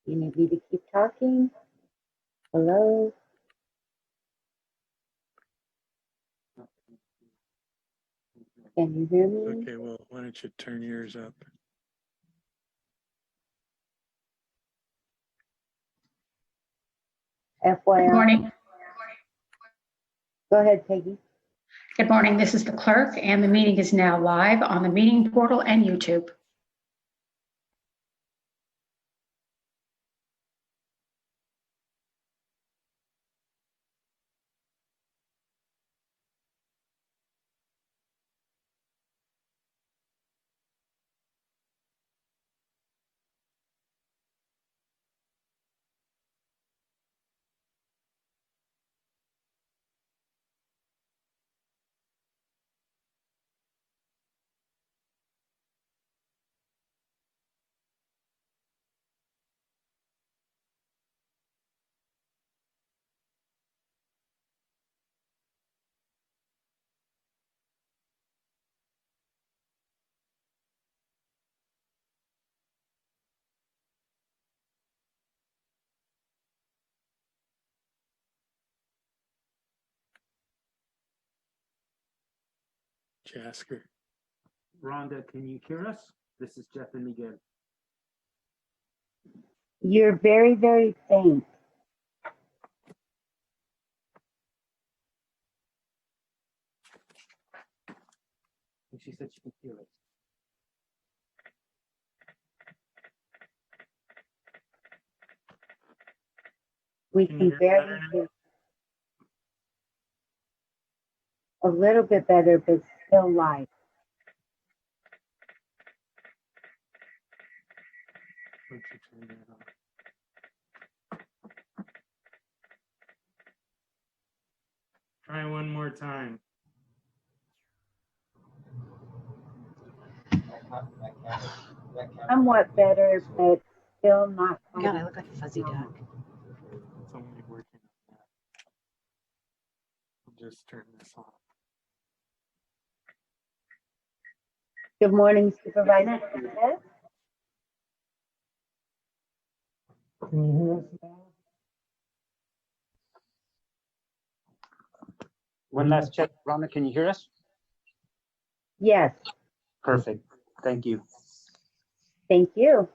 You need me to keep talking? Hello? Can you hear me? Okay, well, why don't you turn yours up? FYI. Good morning. Go ahead, Peggy. Good morning. This is the clerk, and the meeting is now live on the meeting portal and YouTube. Jasker. Rhonda, can you hear us? This is Jeff and Miguel. You're very, very faint. And she said she could hear us. We Can you can hear barely better now? hear. A little bit better, but still light. Why don't you turn that off? Try one more time. Somewhat better, but still not quite. God, I look like a fuzzy duck. It's only working on that. I'll just turn this off. Good morning, Supervisor. Smith. Can you hear us now? One last check. Rhonda, can you hear us? Yes, Perfect. Thank you. thank you.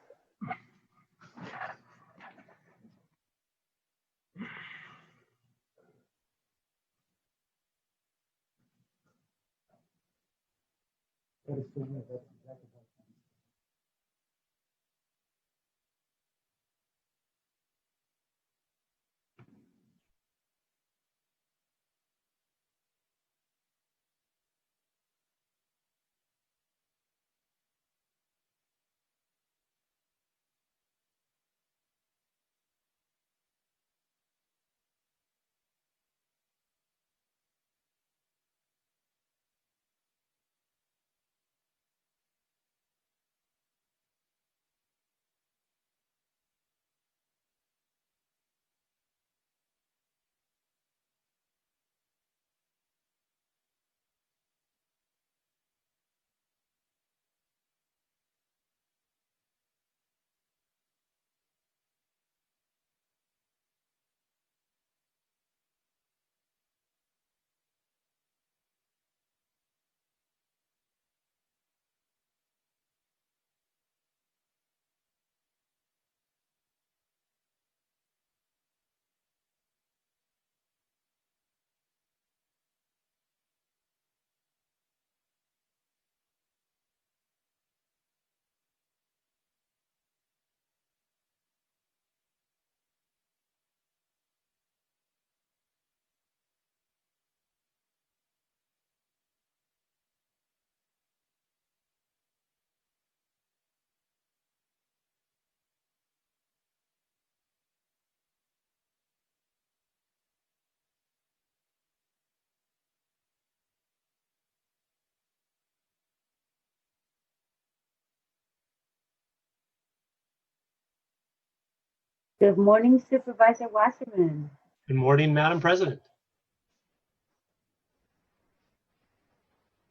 Good morning, Supervisor Wasserman. Good morning, Madam President.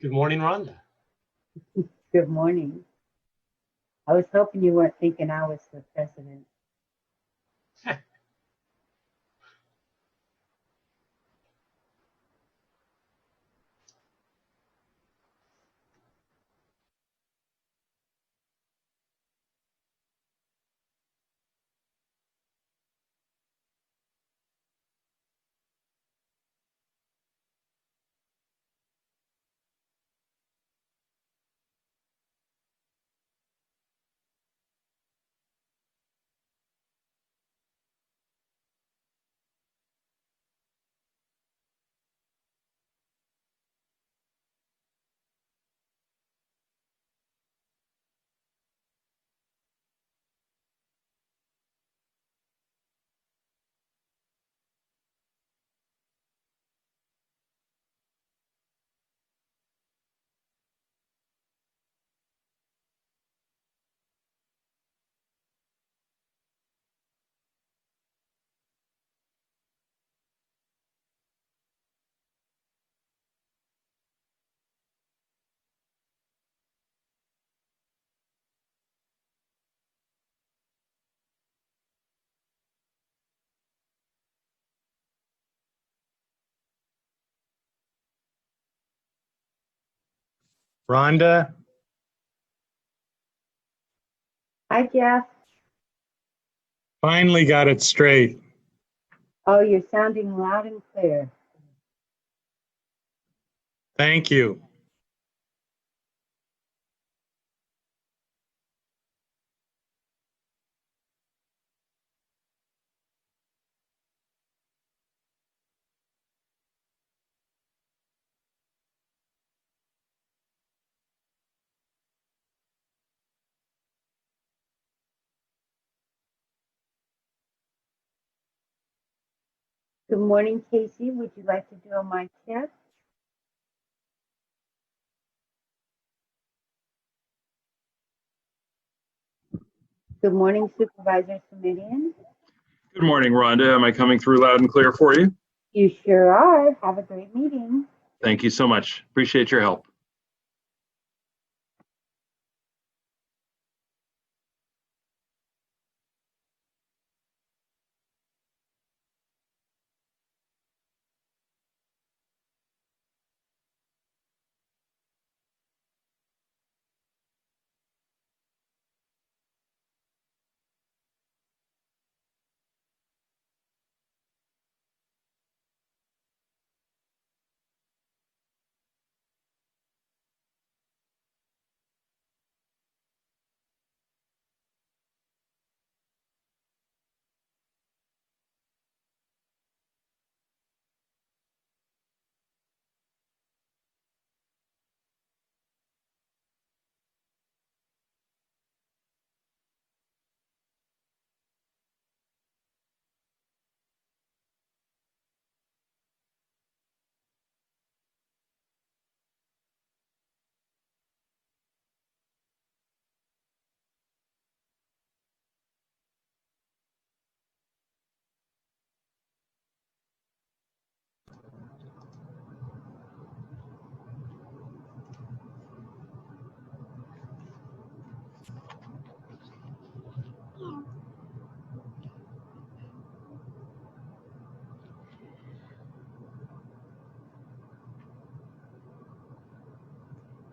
Good morning, Rhonda. Good morning. I was hoping you weren't thinking I was the president. Rhonda, Hi, Jeff. finally got it straight. Oh, you're sounding loud and clear. Thank you. Good morning, Casey. Would you like to do a mic check? Good morning, Supervisor Sumedian. Good morning, Rhonda. Am I coming through loud and clear for you? You sure are. Have a great meeting. Thank you so much. Appreciate your help.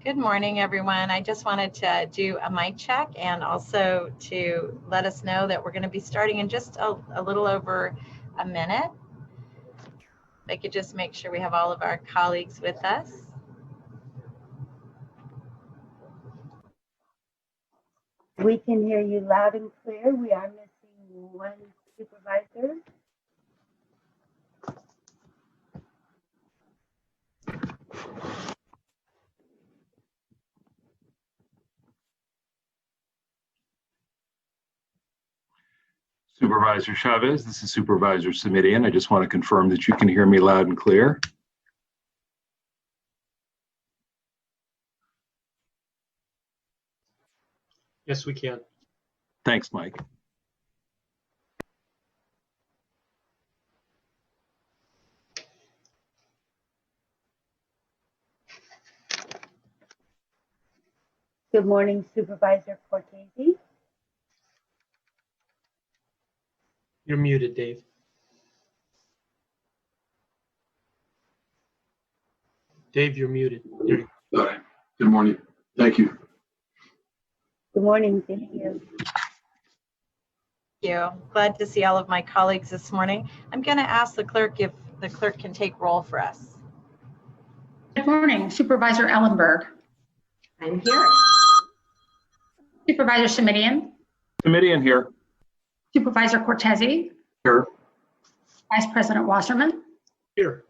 Good morning, everyone. I just wanted to do a mic check and also to let us know that we're going to be starting in just a little over a minute. If I could just make sure we have all of our colleagues with us. We can hear you loud and clear. We are missing one supervisor. Supervisor Chavez, this is Supervisor Sumedian. I just want to confirm that you can hear me loud and clear. Yes, we can. Thanks, Mike. Good morning, Supervisor Cortese. You're muted, Dave. Dave, you're muted. There you go. All right. Good morning. Thank you. Good morning. Thank you. Thank you. Glad to see all of my colleagues this morning. I'm going to ask the clerk if the clerk can take roll for us. Good morning, Supervisor Ellenberg. I'm here. Supervisor Sumedian. Sumedian here. Supervisor Cortese. Here. Vice President Wasserman. Here.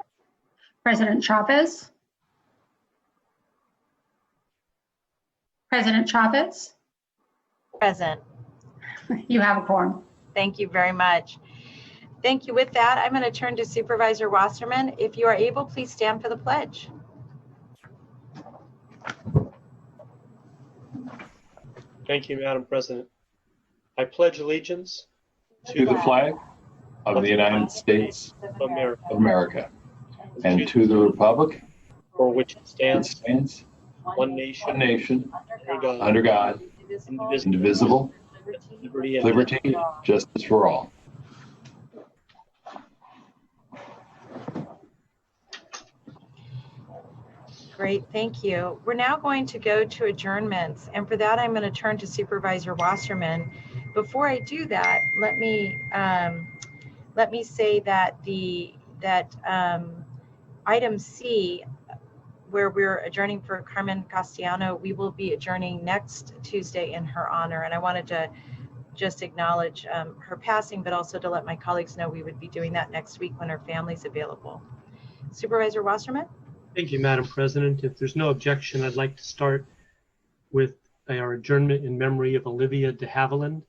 President Chavez. President Chavez. Present. You have a quorum. Thank you very much. Thank you. With that, I'm going to turn to Supervisor Wasserman. If you are able, please stand for the pledge. Thank you, Madam President. I pledge allegiance To the flag of the United States of America, of America and to the republic for which it that stands, stands one nation, one nation under God, under God, indivisible, indivisible, with liberty and liberty, justice for all. Great, thank you. We're now going to go to adjournments, and for that, I'm going to turn to Supervisor Wasserman. Before I do that, let me say that item C, where we're adjourning for Carmen Castellano, we will be adjourning next Tuesday in her honor, and I wanted to just acknowledge her passing, but also to let my colleagues know we would be doing that next week when her family's available. Supervisor Wasserman? Thank you, Madam President. If there's no objection, I'd like to start with our adjournment in memory of Olivia de Havilland.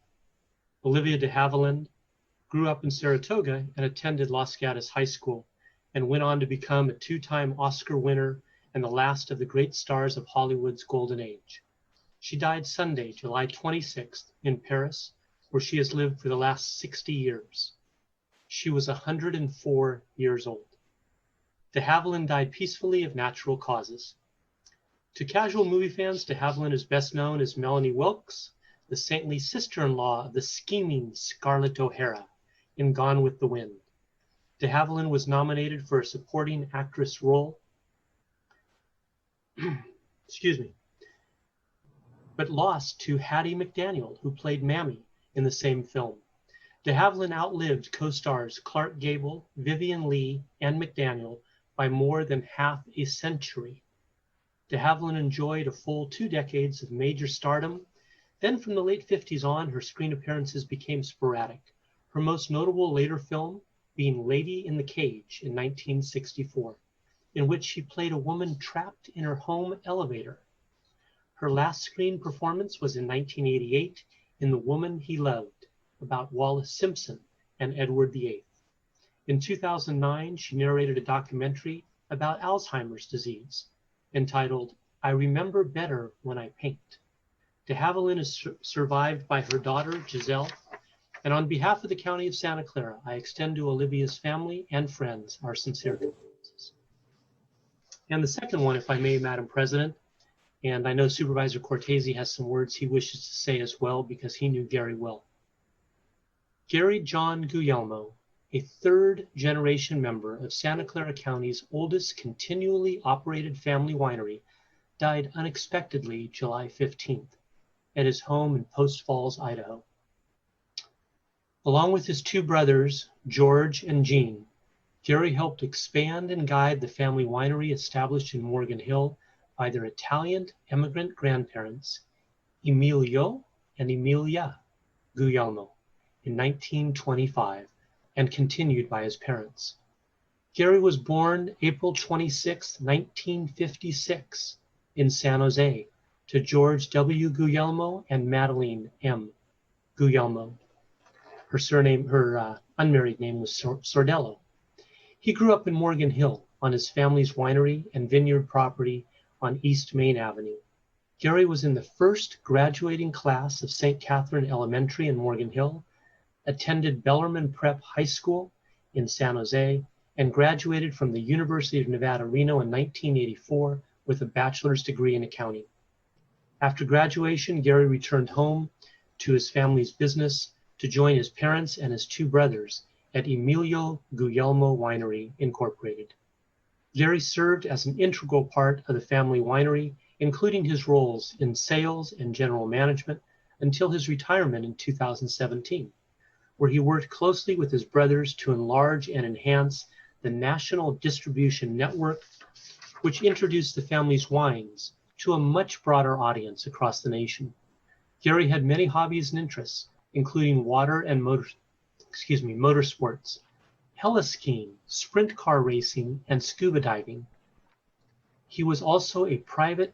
Olivia de Havilland grew up in Saratoga and attended Los Gatos High School and went on to become a two-time Oscar winner and the last of the great stars of Hollywood's golden age. She died Sunday, July 26th in Paris, where she has lived for the last 60 years. She was 104 years old. De Havilland died peacefully of natural causes. To casual movie fans, de Havilland is best known as Melanie Wilkes, the saintly sister-in-law of the scheming Scarlett O'Hara in Gone with the Wind. De Havilland was nominated for a supporting actress role, but lost to Hattie McDaniel, who played Mammy in the same film. De Havilland outlived co-stars Clark Gable, Vivian Leigh, and McDaniel by more than half a century. De Havilland enjoyed a full 2 decades of major stardom. Then from the late 50s on, her screen appearances became sporadic, her most notable later film being Lady in the Cage in 1964, in which she played a woman trapped in her home elevator. Her last screen performance was in 1988 in The Woman He Loved, about Wallace Simpson and Edward VIII. In 2009, she narrated a documentary about Alzheimer's disease entitled, I Remember Better When I Paint. De Havilland is survived by her daughter, Giselle, and on behalf of the County of Santa Clara, I extend to Olivia's family and friends our sincere condolences. And the second one, if I may, Madam President, and I know Supervisor Cortese has some words he wishes to say as well because he knew Gary well. Gary John Guglielmo, a third-generation member of Santa Clara County's oldest continually operated family winery, died unexpectedly July 15th at his home in Post Falls, Idaho. Along with his 2 brothers, George and Gene, Gary helped expand and guide the family winery established in Morgan Hill by their Italian immigrant grandparents, Emilio and Emilia Guglielmo, in 1925, and continued by his parents. Gary was born April 26, 1956, in San Jose, to George W. Guglielmo and Madeline M. Guglielmo. Her unmarried name was Sordello. He grew up in Morgan Hill on his family's winery and vineyard property on East Main Avenue. Gary was in the first graduating class of St. Catherine Elementary in Morgan Hill, attended Bellarmine Prep High School in San Jose, and graduated from the University of Nevada, Reno in 1984 with a bachelor's degree in accounting. After graduation, Gary returned home to his family's business to join his parents and his 2 brothers at Emilio Guglielmo Winery, Incorporated. Gary served as an integral part of the family winery, including his roles in sales and general management until his retirement in 2017. Where he worked closely with his brothers to enlarge and enhance the national distribution network, which introduced the family's wines to a much broader audience across the nation. Gary had many hobbies and interests, including water and motorsports, heliskiing, sprint car racing, and scuba diving. He was also a private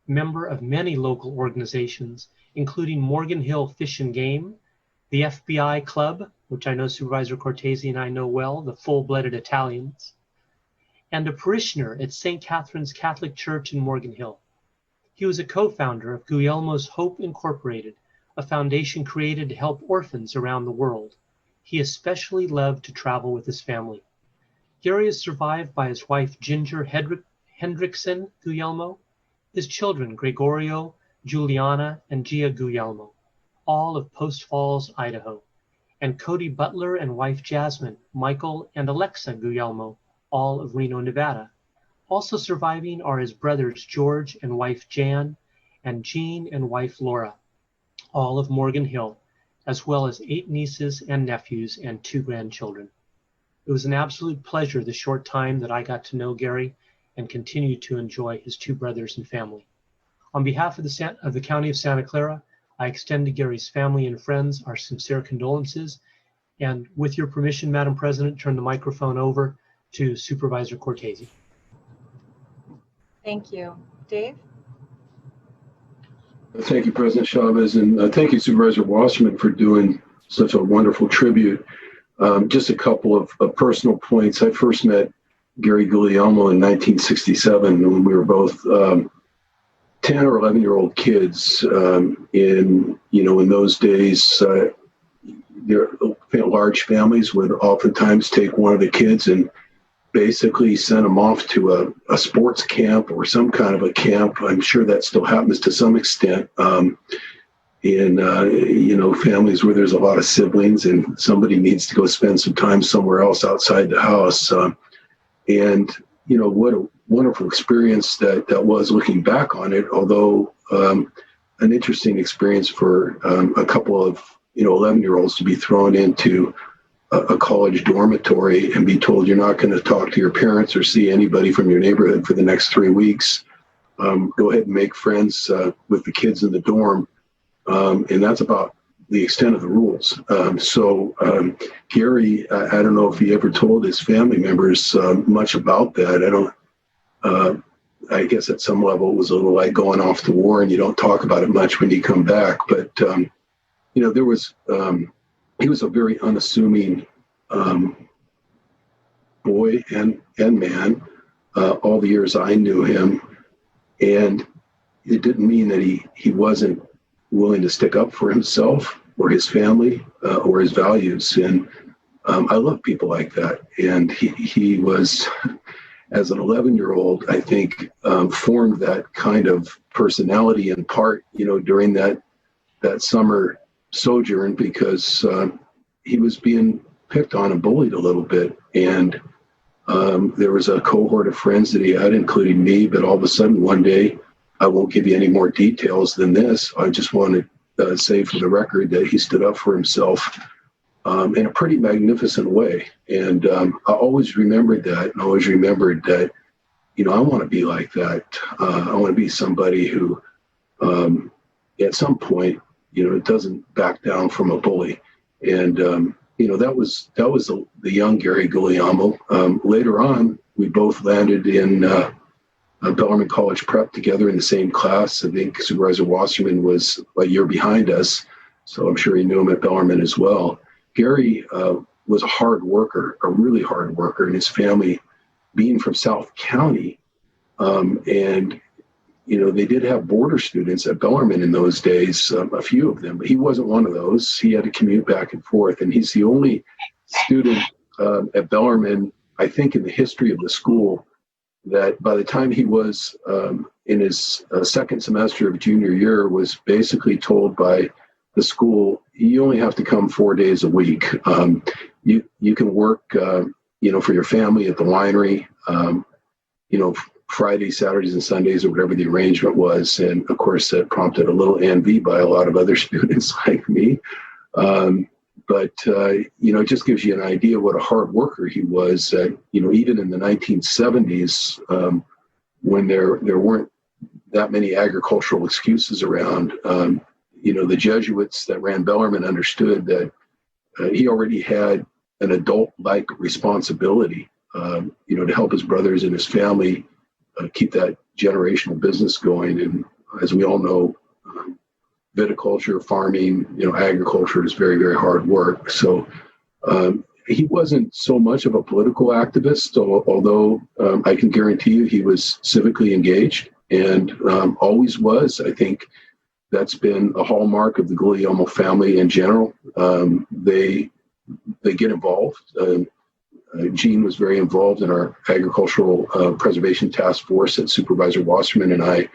member of many local organizations, including Morgan Hill Fish and Game, the FBI Club, which I know Supervisor Cortese and I know well, the Full-Blooded Italians, and a parishioner at St. Catherine's Catholic Church in Morgan Hill. He was a co-founder of Guglielmo's Hope Incorporated, a foundation created to help orphans around the world. He especially loved to travel with his family. Gary is survived by his wife Ginger Hendrickson Guglielmo, his children Gregorio, Juliana, and Gia Guglielmo, all of Post Falls, Idaho, and Cody Butler and wife Jasmine, Michael, and Alexa Guglielmo, all of Reno, Nevada. Also surviving are his brothers George and wife Jan, and Jean and wife Laura, all of Morgan Hill, as well as 8 nieces and nephews and 2 grandchildren. It was an absolute pleasure the short time that I got to know Gary and continue to enjoy his 2 brothers and family. On behalf of the County of Santa Clara, I extend to Gary's family and friends our sincere condolences, and with your permission, Madam President, turn the microphone over to Supervisor Cortese. Thank you. Dave? Thank you, President Chavez, and thank you, Supervisor Wasserman, for doing such a wonderful tribute. Just a couple of personal points. I first met Gary Guglielmo in 1967 when we were both 10 or 11-year-old kids. In those days, large families would oftentimes take one of the kids and basically send them off to a sports camp or some kind of a camp. I'm sure that still happens to some extent in families where there's a lot of siblings and somebody needs to go spend some time somewhere else outside the house. What a wonderful experience that was, looking back on it, although an interesting experience for a couple of 11-year-olds to be thrown into a college dormitory and be told you're not going to talk to your parents or see anybody from your neighborhood for the next 3 weeks. Go ahead and make friends with the kids in the dorm. And that's about the extent of the rules. Gary, I don't know if he ever told his family members much about that. I guess at some level it was a little like going off to war and you don't talk about it much when you come back. But, he was a very unassuming boy and man all the years I knew him. And it didn't mean that he wasn't willing to stick up for himself or his family or his values. And I love people like that. And he was, as an 11-year-old, I think, formed that kind of personality in part, during that summer sojourn, because he was being picked on and bullied a little bit. And there was a cohort of friends that he had, including me, but all of a sudden one day, I won't give you any more details than this. I just want to say for the record that he stood up for himself in a pretty magnificent way. And I always remembered that, and always remembered that, I want to be like that. I want to be somebody who, at some point, doesn't back down from a bully. And, that was the young Gary Guglielmo. Later on, we both landed in Bellarmine College Prep together in the same class. I think Supervisor Wasserman was a year behind us, so I'm sure he knew him at Bellarmine as well. Gary was a hard worker, a really hard worker, and his family, being from South County, and they did have border students at Bellarmine in those days, a few of them, but he wasn't one of those. He had to commute back and forth, and he's the only student at Bellarmine, I think, in the history of the school, that by the time he was in his second semester of junior year, was basically told by the school, you only have to come 4 days a week. You can work, for your family at the winery, Fridays, Saturdays, and Sundays, or whatever the arrangement was. And of course, that prompted a little envy by a lot of other students like me. But it just gives you an idea what a hard worker he was. Even in the 1970s, when there weren't that many agricultural excuses around, the Jesuits that ran Bellarmine understood that he already had an adult-like responsibility, to help his brothers and his family keep that generational business going. And as we all know, viticulture, farming, agriculture is very, very hard work. So he wasn't so much of a political activist, although I can guarantee you he was civically engaged and always was. I think that's been a hallmark of the Guglielmo family in general. They get involved. Jean was very involved in our agricultural preservation task force that Supervisor Wasserman and I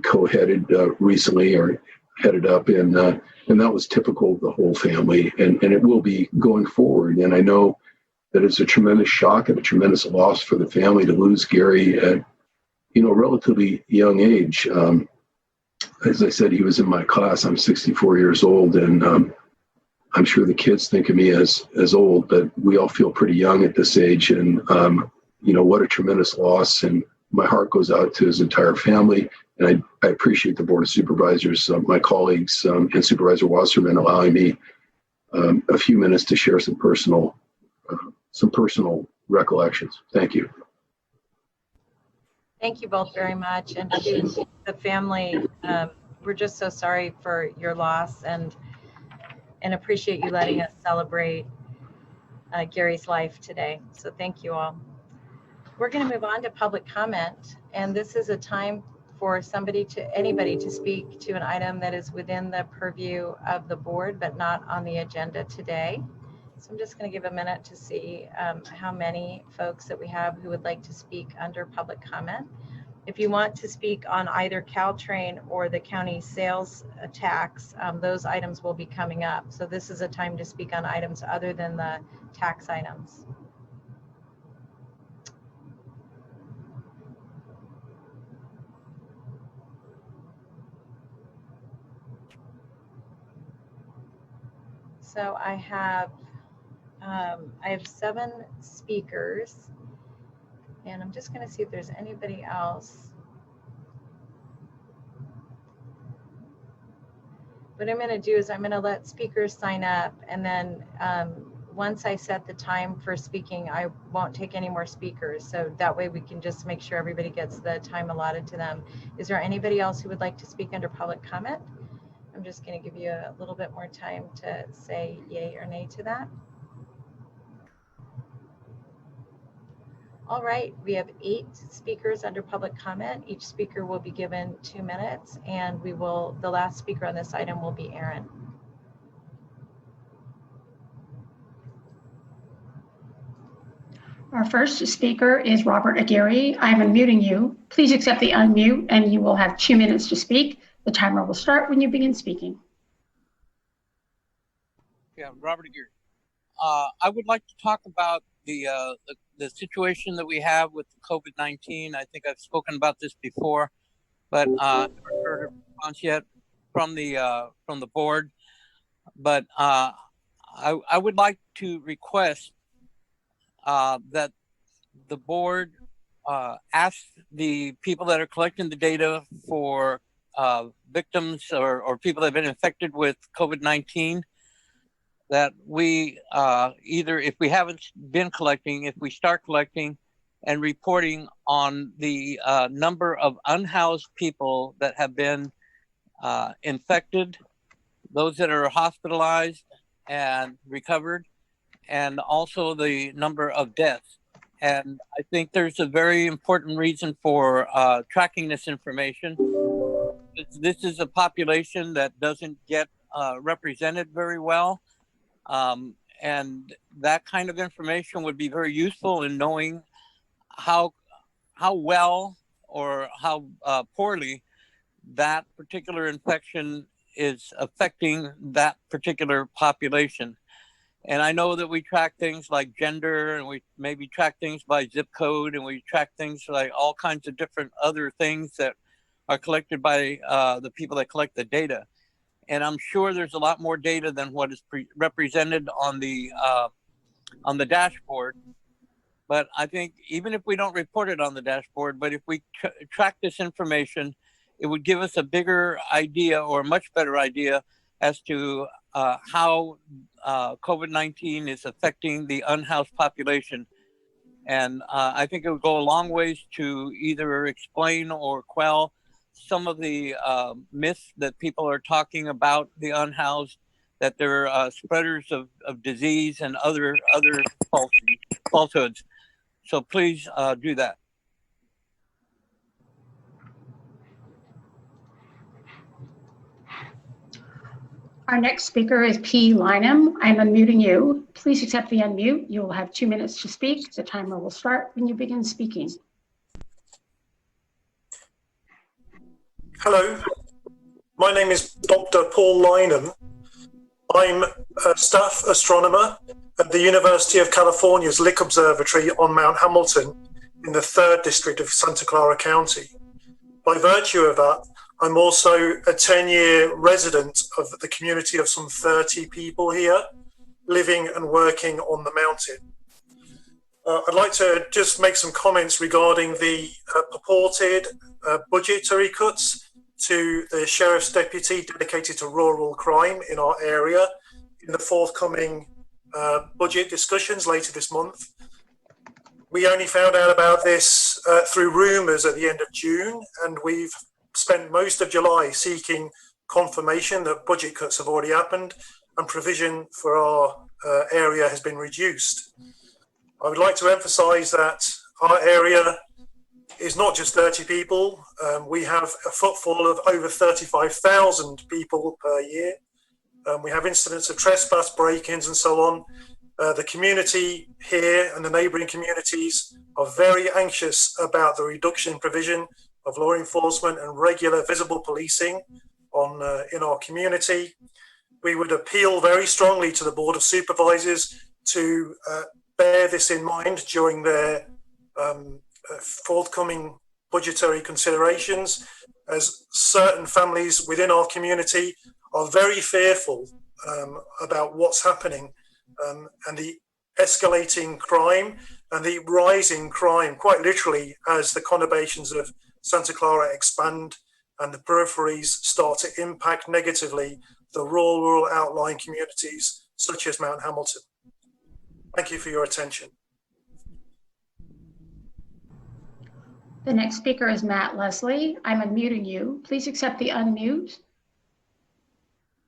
co-headed recently, or headed up, and that was typical of the whole family, and it will be going forward. And I know that it's a tremendous shock and a tremendous loss for the family to lose Gary at, a relatively young age. As I said, he was in my class. I'm 64 years old, and I'm sure the kids think of me as old, but we all feel pretty young at this age. And, what a tremendous loss. And my heart goes out to his entire family. And I appreciate the Board of Supervisors, my colleagues, and Supervisor Wasserman allowing me a few minutes to share some personal recollections. Thank you. Thank you both very much. And to the family, we're just so sorry for your loss and appreciate you letting us celebrate Gary's life today. So thank you all. We're going to move on to public comment. And this is a time for anybody to speak to an item that is within the purview of the board, but not on the agenda today. So I'm just going to give a minute to see how many folks that we have who would like to speak under public comment. If you want to speak on either Caltrain or the county sales tax, those items will be coming up. So this is a time to speak on items other than the tax items. So I have 7 speakers, and I'm just going to see if there's anybody else. What I'm going to do is I'm going to let speakers sign up, and then once I set the time for speaking, I won't take any more speakers. So that way we can just make sure everybody gets the time allotted to them. Is there anybody else who would like to speak under public comment? I'm just going to give you a little bit more time to say yay or nay to that. All right, we have 8 speakers under public comment. Each speaker will be given 2 minutes, and the last speaker on this item will be Aaron. Our first speaker is Robert Aguirre. I'm unmuting you. Please accept the unmute, and you will have 2 minutes to speak. The timer will start when you begin speaking. Yeah, Robert Aguirre. I would like to talk about the situation that we have with COVID-19. I think I've spoken about this before, but I haven't heard a response yet from the board. But I would like to request that the board ask the people that are collecting the data for victims or people that have been infected with COVID-19, that we either, if we haven't been collecting, if we start collecting and reporting on the number of unhoused people that have been infected, those that are hospitalized and recovered, and also the number of deaths. And I think there's a very important reason for tracking this information. This is a population that doesn't get represented very well. And that kind of information would be very useful in knowing how well or how poorly that particular infection is affecting that particular population. And I know that we track things like gender, and we maybe track things by zip code, and we track things like all kinds of different other things that are collected by the people that collect the data. And I'm sure there's a lot more data than what is represented on the dashboard. But I think even if we don't report it on the dashboard, but if we track this information, it would give us a bigger idea, or a much better idea, as to how COVID-19 is affecting the unhoused population. And I think it would go a long ways to either explain or quell some of the myths that people are talking about the unhoused, that they're spreaders of disease and other falsehoods. So please do that. Our next speaker is P. Lynham. I'm unmuting you. Please accept the unmute. You will have 2 minutes to speak. The timer will start when you begin speaking. Hello, my name is Dr. Paul Lynham. I'm a staff astronomer at the University of California's Lick Observatory on Mount Hamilton in the 3rd District of Santa Clara County. By virtue of that, I'm also a 10-year resident of the community of some 30 people here, living and working on the mountain. I'd like to just make some comments regarding the purported budgetary cuts to the Sheriff's Deputy dedicated to rural crime in our area in the forthcoming budget discussions later this month. We only found out about this through rumours at the end of June, and we've spent most of July seeking confirmation that budget cuts have already happened and provision for our area has been reduced. I would like to emphasise that our area is not just 30 people. We have a footfall of over 35,000 people per year. We have incidents of trespass, break-ins and so on. The community here and the neighbouring communities are very anxious about the reduction in provision of law enforcement and regular visible policing in our community. We would appeal very strongly to the Board of Supervisors to bear this in mind during their forthcoming budgetary considerations, as certain families within our community are very fearful about what's happening and the escalating crime and the rising crime, quite literally, as the conurbations of Santa Clara expand and the peripheries start to impact negatively the rural outlying communities such as Mount Hamilton. Thank you for your attention. The next speaker is Matt Leslie. I'm unmuting you. Please accept the unmute.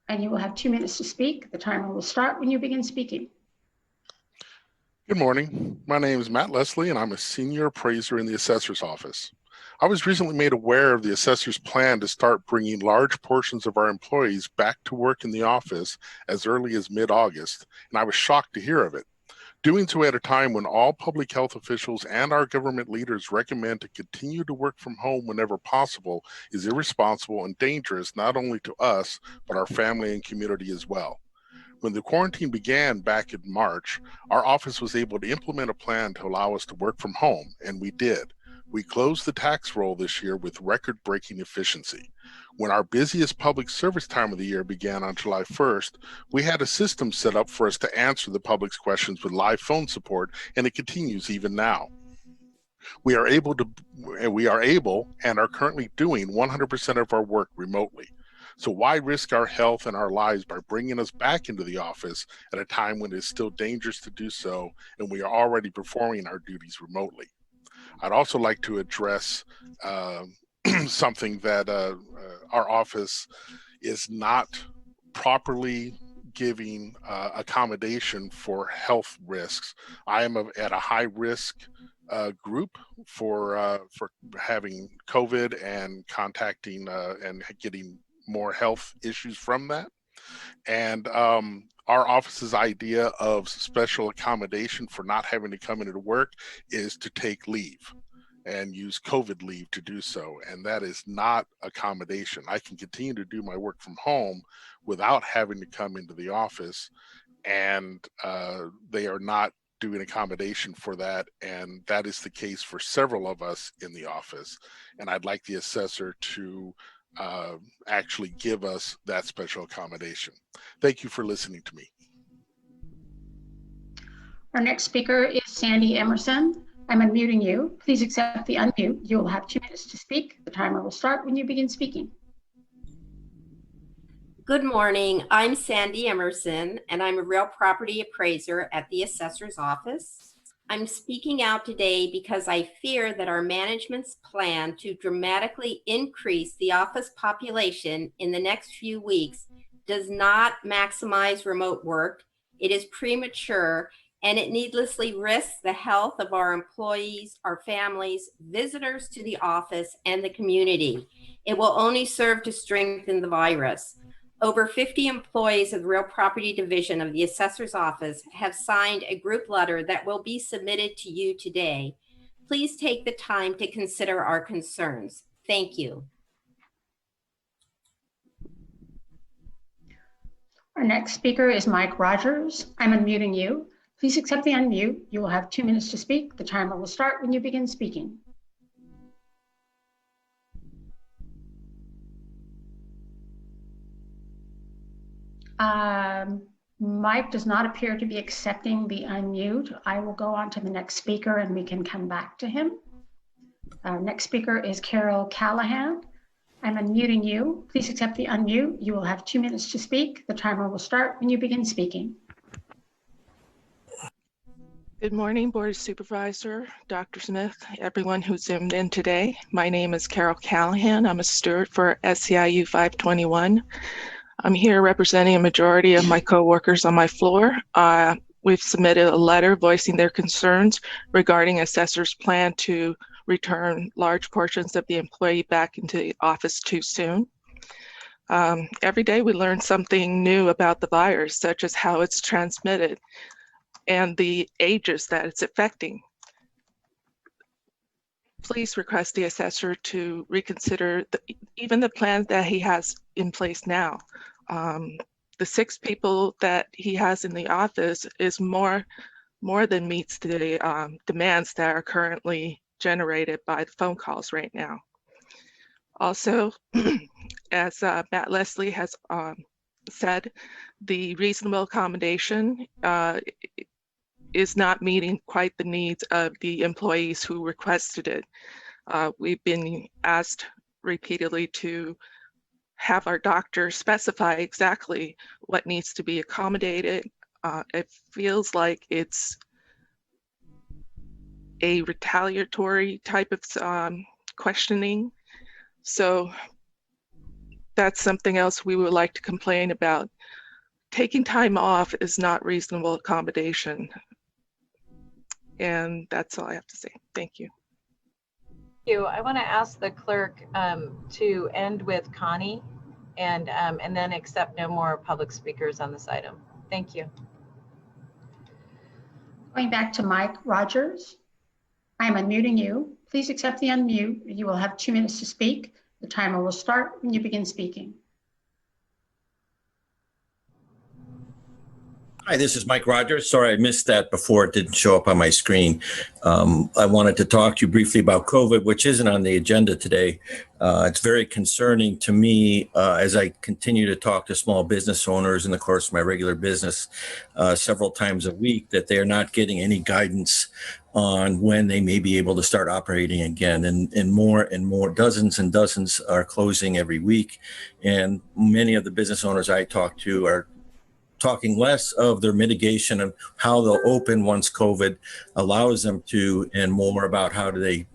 And you will have 2 minutes to speak. The timer will start when you begin speaking. Good morning. My name is Matt Leslie, and I'm a senior appraiser in the assessor's office. I was recently made aware of the assessor's plan to start bringing large portions of our employees back to work in the office as early as mid-August, and I was shocked to hear of it. Doing so at a time when all public health officials and our government leaders recommend to continue to work from home whenever possible is irresponsible and dangerous not only to us, but our family and community as well. When the quarantine began back in March, our office was able to implement a plan to allow us to work from home, and we did. We closed the tax roll this year with record-breaking efficiency. When our busiest public service time of the year began on July 1st, we had a system set up for us to answer the public's questions with live phone support, and it continues even now. We are able and are currently doing 100% of our work remotely. So why risk our health and our lives by bringing us back into the office at a time when it's still dangerous to do so, and we are already performing our duties remotely? I'd also like to address something that our office is not properly giving accommodation for health risks. I am at a high risk group for having COVID and contacting and getting more health issues from that. And our office's idea of special accommodation for not having to come into work is to take leave and use COVID leave to do so. And that is not accommodation. I can continue to do my work from home without having to come into the office. And they are not doing accommodation for that. And that is the case for several of us in the office. And I'd like the assessor to actually give us that special accommodation. Thank you for listening to me. Our next speaker is Sandy Emerson. I'm unmuting you. Please accept the unmute. You will have 2 minutes to speak. The timer will start when you begin speaking. Good morning. I'm Sandy Emerson, and I'm a real property appraiser at the assessor's office. I'm speaking out today because I fear that our management's plan to dramatically increase the office population in the next few weeks does not maximize remote work. It is premature, and it needlessly risks the health of our employees, our families, visitors to the office, and the community. It will only serve to strengthen the virus. Over 50 employees of the Real Property Division of the Assessor's Office have signed a group letter that will be submitted to you today. Please take the time to consider our concerns. Thank you. Our next speaker is Mike Rogers. I'm unmuting you. Please accept the unmute. You will have 2 minutes to speak. The timer will start when you begin speaking. Mike does not appear to be accepting the unmute. I will go on to the next speaker and we can come back to him. Our next speaker is Carol Callahan. I'm unmuting you. Please accept the unmute. You will have 2 minutes to speak. The timer will start when you begin speaking. Good morning, Board of Supervisor, Dr. Smith, everyone who zoomed in today. My name is Carol Callahan. I'm a steward for SEIU 521. I'm here representing a majority of my coworkers on my floor. We've submitted a letter voicing their concerns regarding assessor's plan to return large portions of the employee back into the office too soon. Every day we learn something new about the virus, such as how it's transmitted and the ages that it's affecting. Please request the assessor to reconsider even the plan that he has in place now. The 6 people that he has in the office is more than meets the demands that are currently generated by the phone calls right now. Also, as Matt Leslie has said, the reasonable accommodation is not meeting quite the needs of the employees who requested it. We've been asked repeatedly to have our doctor specify exactly what needs to be accommodated. It feels like it's a retaliatory type of questioning. So that's something else we would like to complain about. Taking time off is not reasonable accommodation. And that's all I have to say. Thank you. Thank you. I want to ask the clerk to end with Connie and then accept no more public speakers on this item. Thank you. Going back to Mike Rogers. I am unmuting you. Please accept the unmute. You will have 2 minutes to speak. The timer will start when you begin speaking. Hi, this is Mike Rogers. Sorry, I missed that before. It didn't show up on my screen. I wanted to talk to you briefly about COVID, which isn't on the agenda today. It's very concerning to me as I continue to talk to small business owners in the course of my regular business several times a week that they are not getting any guidance on when they may be able to start operating again. And more, dozens and dozens are closing every week. And many of the business owners I talk to are talking less of their mitigation of how they'll open once COVID allows them to, and more about how do they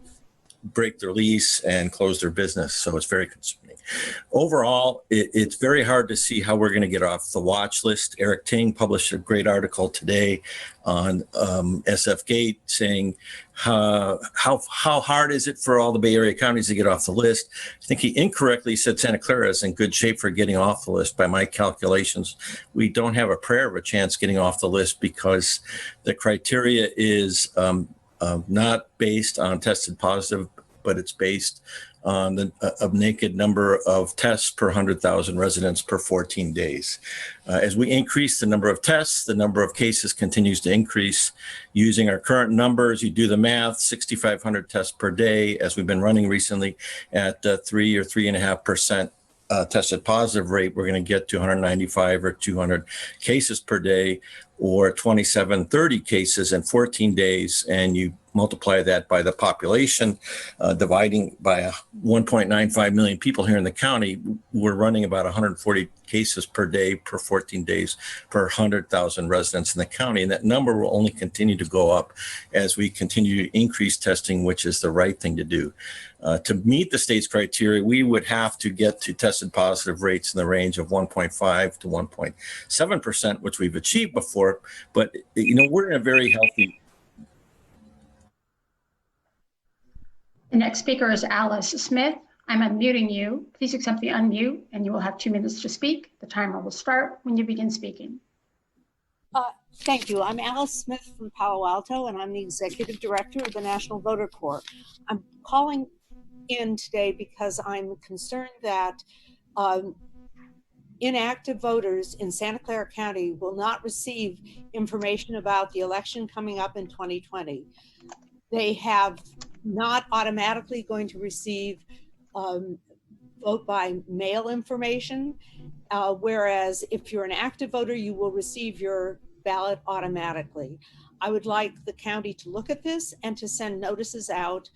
break their lease and close their business. So it's very concerning. Overall, it's very hard to see how we're going to get off the watch list. Eric Ting published a great article today on SF Gate saying how hard is it for all the Bay Area counties to get off the list. I think he incorrectly said Santa Clara is in good shape for getting off the list. By my calculations, we don't have a prayer of a chance getting off the list because the criteria is not based on tested positive, but it's based on the naked number of tests per 100,000 residents per 14 days. As we increase the number of tests, the number of cases continues to increase. Using our current numbers, you do the math, 6,500 tests per day, as we've been running recently at 3 or 3.5% tested positive rate, we're going to get to 195 or 200 cases per day, or 27, 30 cases in 14 days. And you multiply that by the population, dividing by 1.95 million people here in the county, we're running about 140 cases per day per 14 days per 100,000 residents in the county. And that number will only continue to go up as we continue to increase testing, which is the right thing to do. To meet the state's criteria, we would have to get to tested positive rates in the range of 1.5 to 1.7%, which we've achieved before. But, you know, we're in a very healthy. The next speaker is Alice Smith. I'm unmuting you. Please accept the unmute and you will have 2 minutes to speak. The timer will start when you begin speaking. Thank you. I'm Alice Smith from Palo Alto, and I'm the Executive Director of the National Voter Corps. I'm calling in today because I'm concerned that inactive voters in Santa Clara County will not receive information about the election coming up in 2020. They have not automatically going to receive vote by mail information, whereas if you're an active voter, you will receive your ballot automatically. I would like the county to look at this and to send notices out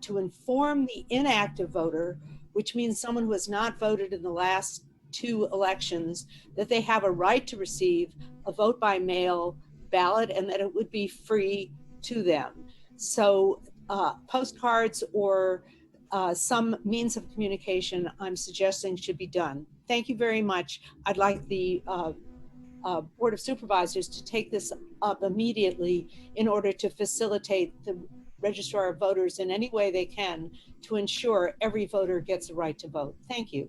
to inform the inactive voter, which means someone who has not voted in the last 2 elections, that they have a right to receive a vote by mail ballot and that it would be free to them. So postcards or some means of communication I'm suggesting should be done. Thank you very much. I'd like the Board of Supervisors to take this up immediately in order to facilitate the registrar of voters in any way they can to ensure every voter gets a right to vote. Thank you.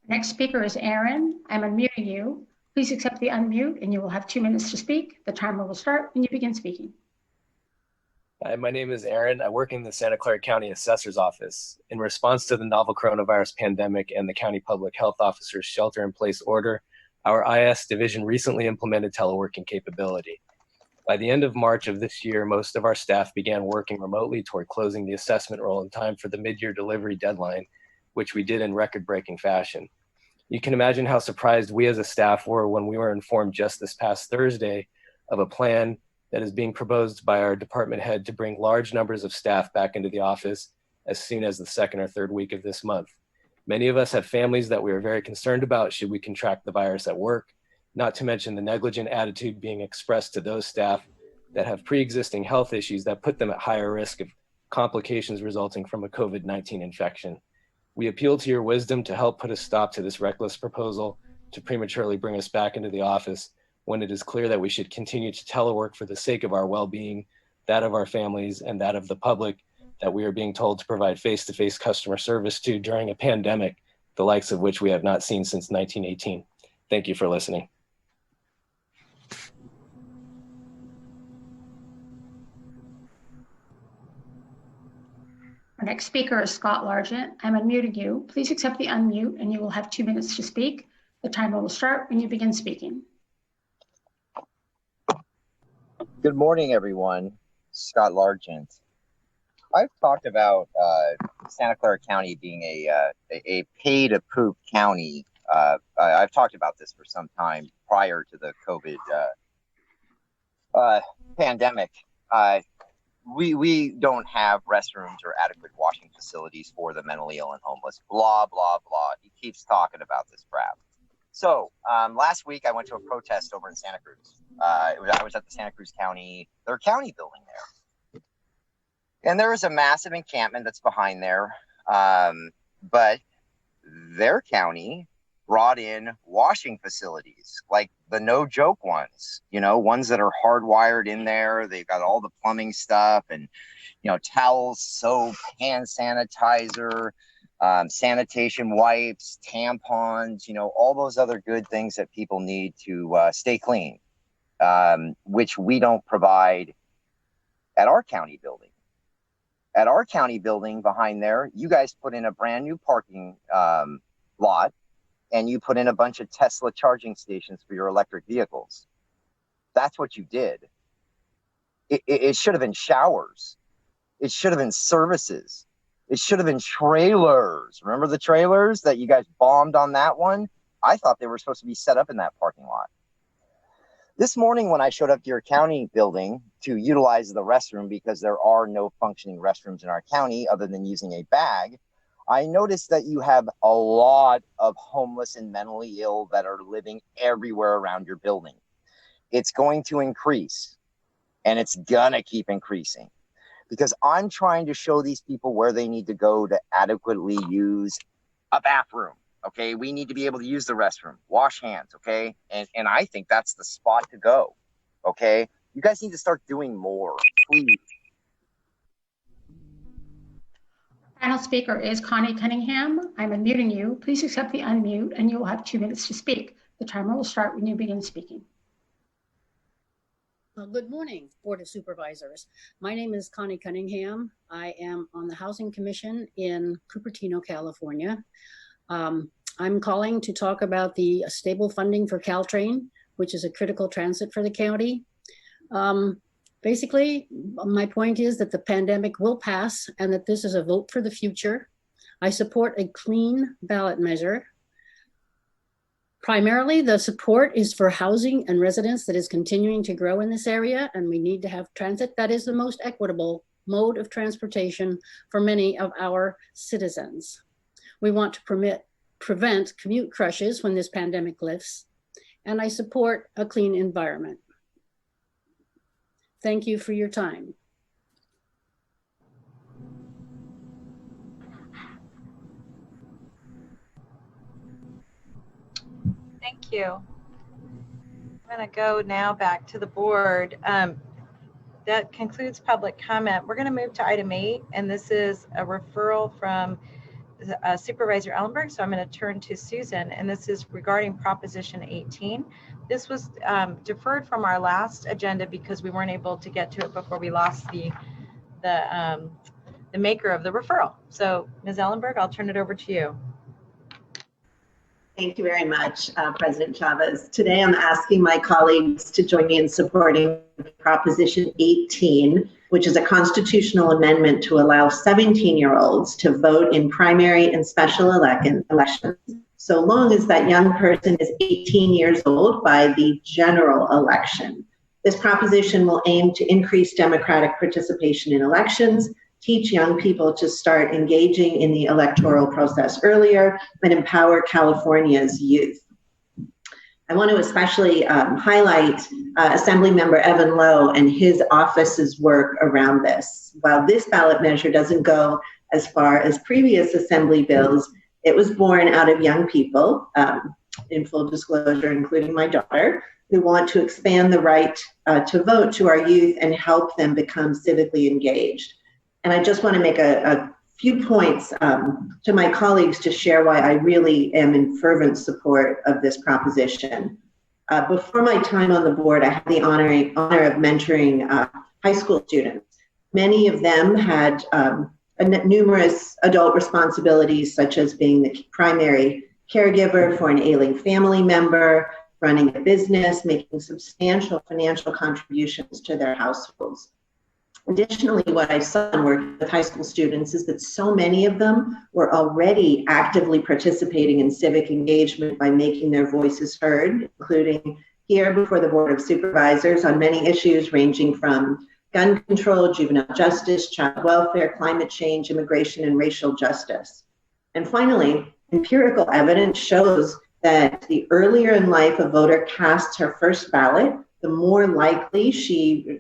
Next speaker is Aaron. I'm unmuting you. Please accept the unmute and you will have 2 minutes to speak. The timer will start when you begin speaking. Hi, my name is Aaron. I work in the Santa Clara County Assessor's Office. In response to the novel coronavirus pandemic and the County Public Health Officer's shelter-in-place order, our IS division recently implemented teleworking capability. By the end of March of this year, most of our staff began working remotely toward closing the assessment roll in time for the mid-year delivery deadline, which we did in record-breaking fashion. You can imagine how surprised we as a staff were when we were informed just this past Thursday of a plan that is being proposed by our department head to bring large numbers of staff back into the office as soon as the 2nd or 3rd week of this month. Many of us have families that we are very concerned about should we contract the virus at work, not to mention the negligent attitude being expressed to those staff that have pre-existing health issues that put them at higher risk of complications resulting from a COVID-19 infection. We appeal to your wisdom to help put a stop to this reckless proposal to prematurely bring us back into the office when it is clear that we should continue to telework for the sake of our well-being, that of our families, and that of the public that we are being told to provide face-to-face customer service to during a pandemic, the likes of which we have not seen since 1918. Thank you for listening. Our next speaker is Scott Largent. I'm unmuting you. Please accept the unmute and you will have 2 minutes to speak. The timer will start when you begin speaking. Good morning, everyone. Scott Largent. I've talked about Santa Clara County being a pay-to-poop county. I've talked about this for some time prior to the COVID pandemic. We don't have restrooms or adequate washing facilities for the mentally ill and homeless. Blah, blah, blah. He keeps talking about this crap. So last week I went to a protest over in Santa Cruz. I was at the Santa Cruz their county building there. And there is a massive encampment that's behind there. But their county brought in washing facilities, like the no joke ones, ones that are hardwired in there. They've got all the plumbing stuff and, towels, soap, hand sanitizer, sanitation wipes, tampons, all those other good things that people need to stay clean, which we don't provide at our county building. At our county building behind there, you guys put in a brand new parking lot, and you put in a bunch of Tesla charging stations for your electric vehicles. That's what you did. It should have been showers. It should have been services. It should have been trailers. Remember the trailers that you guys bombed on that one? I thought they were supposed to be set up in that parking lot. This morning when I showed up to your county building to utilize the restroom, because there are no functioning restrooms in our county other than using a bag, I noticed that you have a lot of homeless and mentally ill that are living everywhere around your building. It's going to increase, and it's gonna keep increasing, because I'm trying to show these people where they need to go to adequately use a bathroom. Okay, we need to be able to use the restroom, wash hands, okay? And I think that's the spot to go, okay? You guys need to start doing more, please. Final speaker is Connie Cunningham. I'm unmuting you. Please accept the unmute and you will have 2 minutes to speak. The timer will start when you begin speaking. Good morning, Board of Supervisors. My name is Connie Cunningham. I am on the Housing Commission in Cupertino, California. I'm calling to talk about the stable funding for Caltrain, which is a critical transit for the county. Basically, my point is that the pandemic will pass and that this is a vote for the future. I support a clean ballot measure. Primarily, the support is for housing and residents that is continuing to grow in this area, and we need to have transit that is the most equitable mode of transportation for many of our citizens. We want to prevent commute crushes when this pandemic lifts, and I support a clean environment. Thank you for your time. Thank you. I'm going to go now back to the board. That concludes public comment. We're going to move to item 8, and this is a referral from Supervisor Ellenberg. So I'm going to turn to Susan, and this is regarding Proposition 18. This was deferred from our last agenda because we weren't able to get to it before we lost the maker of the referral. So Ms. Ellenberg, I'll turn it over to you. Thank you very much, President Chavez. Today I'm asking my colleagues to join me in supporting Proposition 18, which is a constitutional amendment to allow 17-year-olds to vote in primary and special elections, so long as that young person is 18 years old by the general election. This proposition will aim to increase democratic participation in elections, teach young people to start engaging in the electoral process earlier, and empower California's youth. I want to especially highlight Assemblymember Evan Lowe and his office's work around this. While this ballot measure doesn't go as far as previous Assembly bills, it was born out of young people, in full disclosure, including my daughter, who want to expand the right to vote to our youth and help them become civically engaged. And I just want to make a few points to my colleagues to share why I really am in fervent support of this proposition. Before my time on the board, I had the honor of mentoring high school students. Many of them had numerous adult responsibilities, such as being the primary caregiver for an ailing family member, running a business, making substantial financial contributions to their households. Additionally, what I saw in working with high school students is that so many of them were already actively participating in civic engagement by making their voices heard, including here before the Board of Supervisors on many issues ranging from gun control, juvenile justice, child welfare, climate change, immigration, and racial justice. And finally, empirical evidence shows that the earlier in life a voter casts her first ballot, the more likely he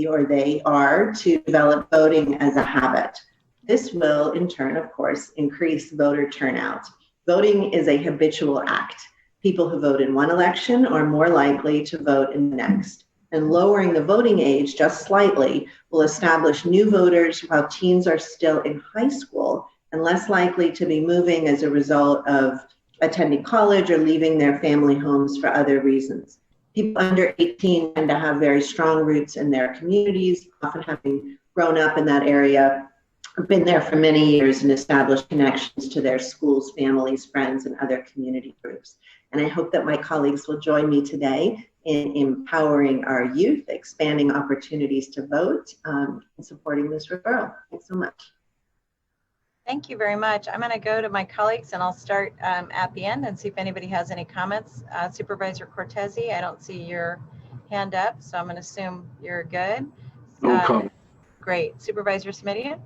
or they are to develop voting as a habit. This will, in turn, of course, increase voter turnout. Voting is a habitual act. People who vote in one election are more likely to vote in the next. And lowering the voting age just slightly will establish new voters while teens are still in high school and less likely to be moving as a result of attending college or leaving their family homes for other reasons. People under 18 tend to have very strong roots in their communities, often having grown up in that area, been there for many years, and established connections to their schools, families, friends, and other community groups. And I hope that my colleagues will join me today in empowering our youth, expanding opportunities to vote, and supporting this referral. Thanks so much. Thank you very much. I'm going to go to my colleagues and I'll start at the end and see if anybody has any comments. Supervisor Cortese, I don't see your hand up, so I'm going to assume you're good. No comment. Great. Supervisor Smidian?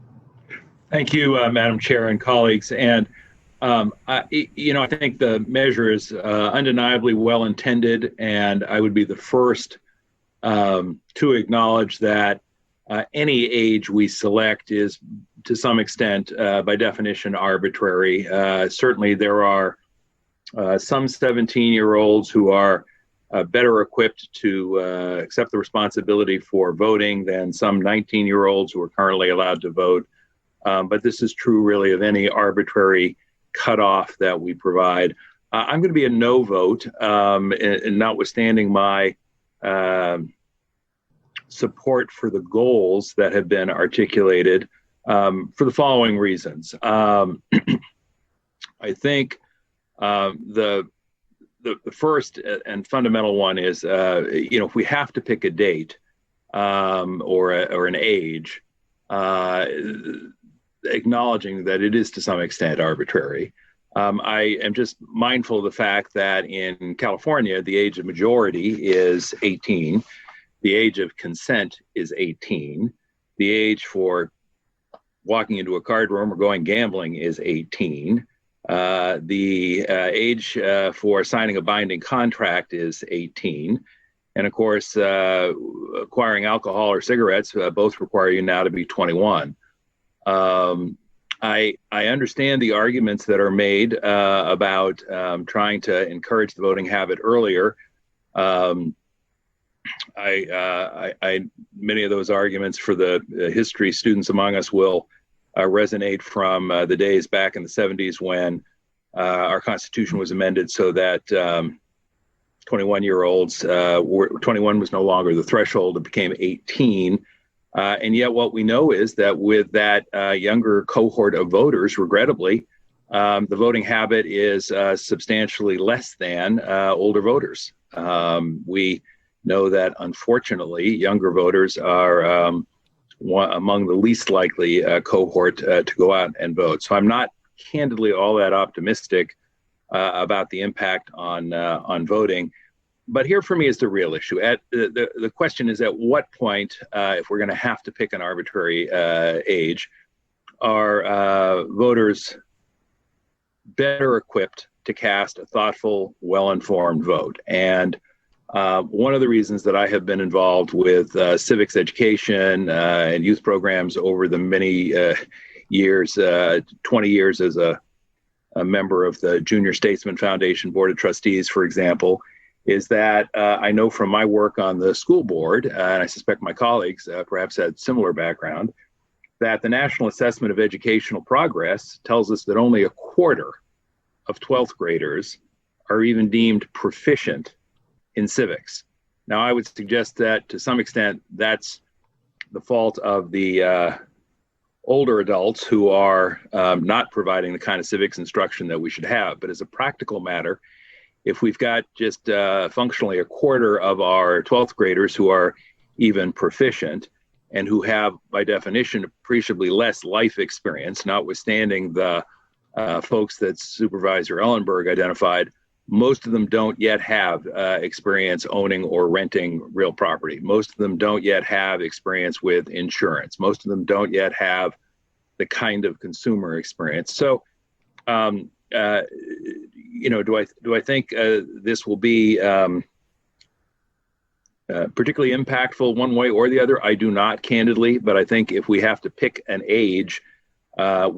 Thank you, Madam Chair and colleagues. And, I think the measure is undeniably well intended, and I would be the first to acknowledge that any age we select is, to some extent, by definition, arbitrary. Certainly, there are some 17-year-olds who are better equipped to accept the responsibility for voting than some 19-year-olds who are currently allowed to vote. But this is true, really, of any arbitrary cutoff that we provide. I'm going to be a no vote, and notwithstanding my support for the goals that have been articulated for the following reasons. I think the first and fundamental one is, if we have to pick a date or an age, acknowledging that it is to some extent arbitrary. I am just mindful of the fact that in California, the age of majority is 18. The age of consent is 18. The age for walking into a card room or going gambling is 18. The age for signing a binding contract is 18. And of course, acquiring alcohol or cigarettes both require you now to be 21. I understand the arguments that are made about trying to encourage the voting habit earlier. Many of those arguments for the history students among us will resonate from the days back in the 70s when our Constitution was amended so that 21-year-olds, 21 was no longer the threshold, it became 18. And yet what we know is that with that younger cohort of voters, regrettably, the voting habit is substantially less than older voters. We know that, unfortunately, younger voters are among the least likely cohort to go out and vote. So I'm not candidly all that optimistic about the impact on voting. But here for me is the real issue. The question is, at what point, if we're going to have to pick an arbitrary age, are voters better equipped to cast a thoughtful, well-informed vote? And one of the reasons that I have been involved with civics education and youth programs over the many years, 20 years as a member of the Junior Statesman Foundation Board of Trustees, for example, is that I know from my work on the school board, and I suspect my colleagues perhaps had similar background, that the National Assessment of Educational Progress tells us that only a quarter of 12th graders are even deemed proficient in civics. Now, I would suggest that to some extent that's the fault of the older adults who are not providing the kind of civics instruction that we should have. But as a practical matter, if we've got just functionally a quarter of our 12th graders who are even proficient and who have, by definition, appreciably less life experience, notwithstanding the folks that Supervisor Ellenberg identified, most of them don't yet have experience owning or renting real property. most of them don't yet have experience with insurance. Most of them don't yet have the kind of consumer experience. So, do I think this will be particularly impactful one way or the other? I do not, candidly, but I think if we have to pick an age,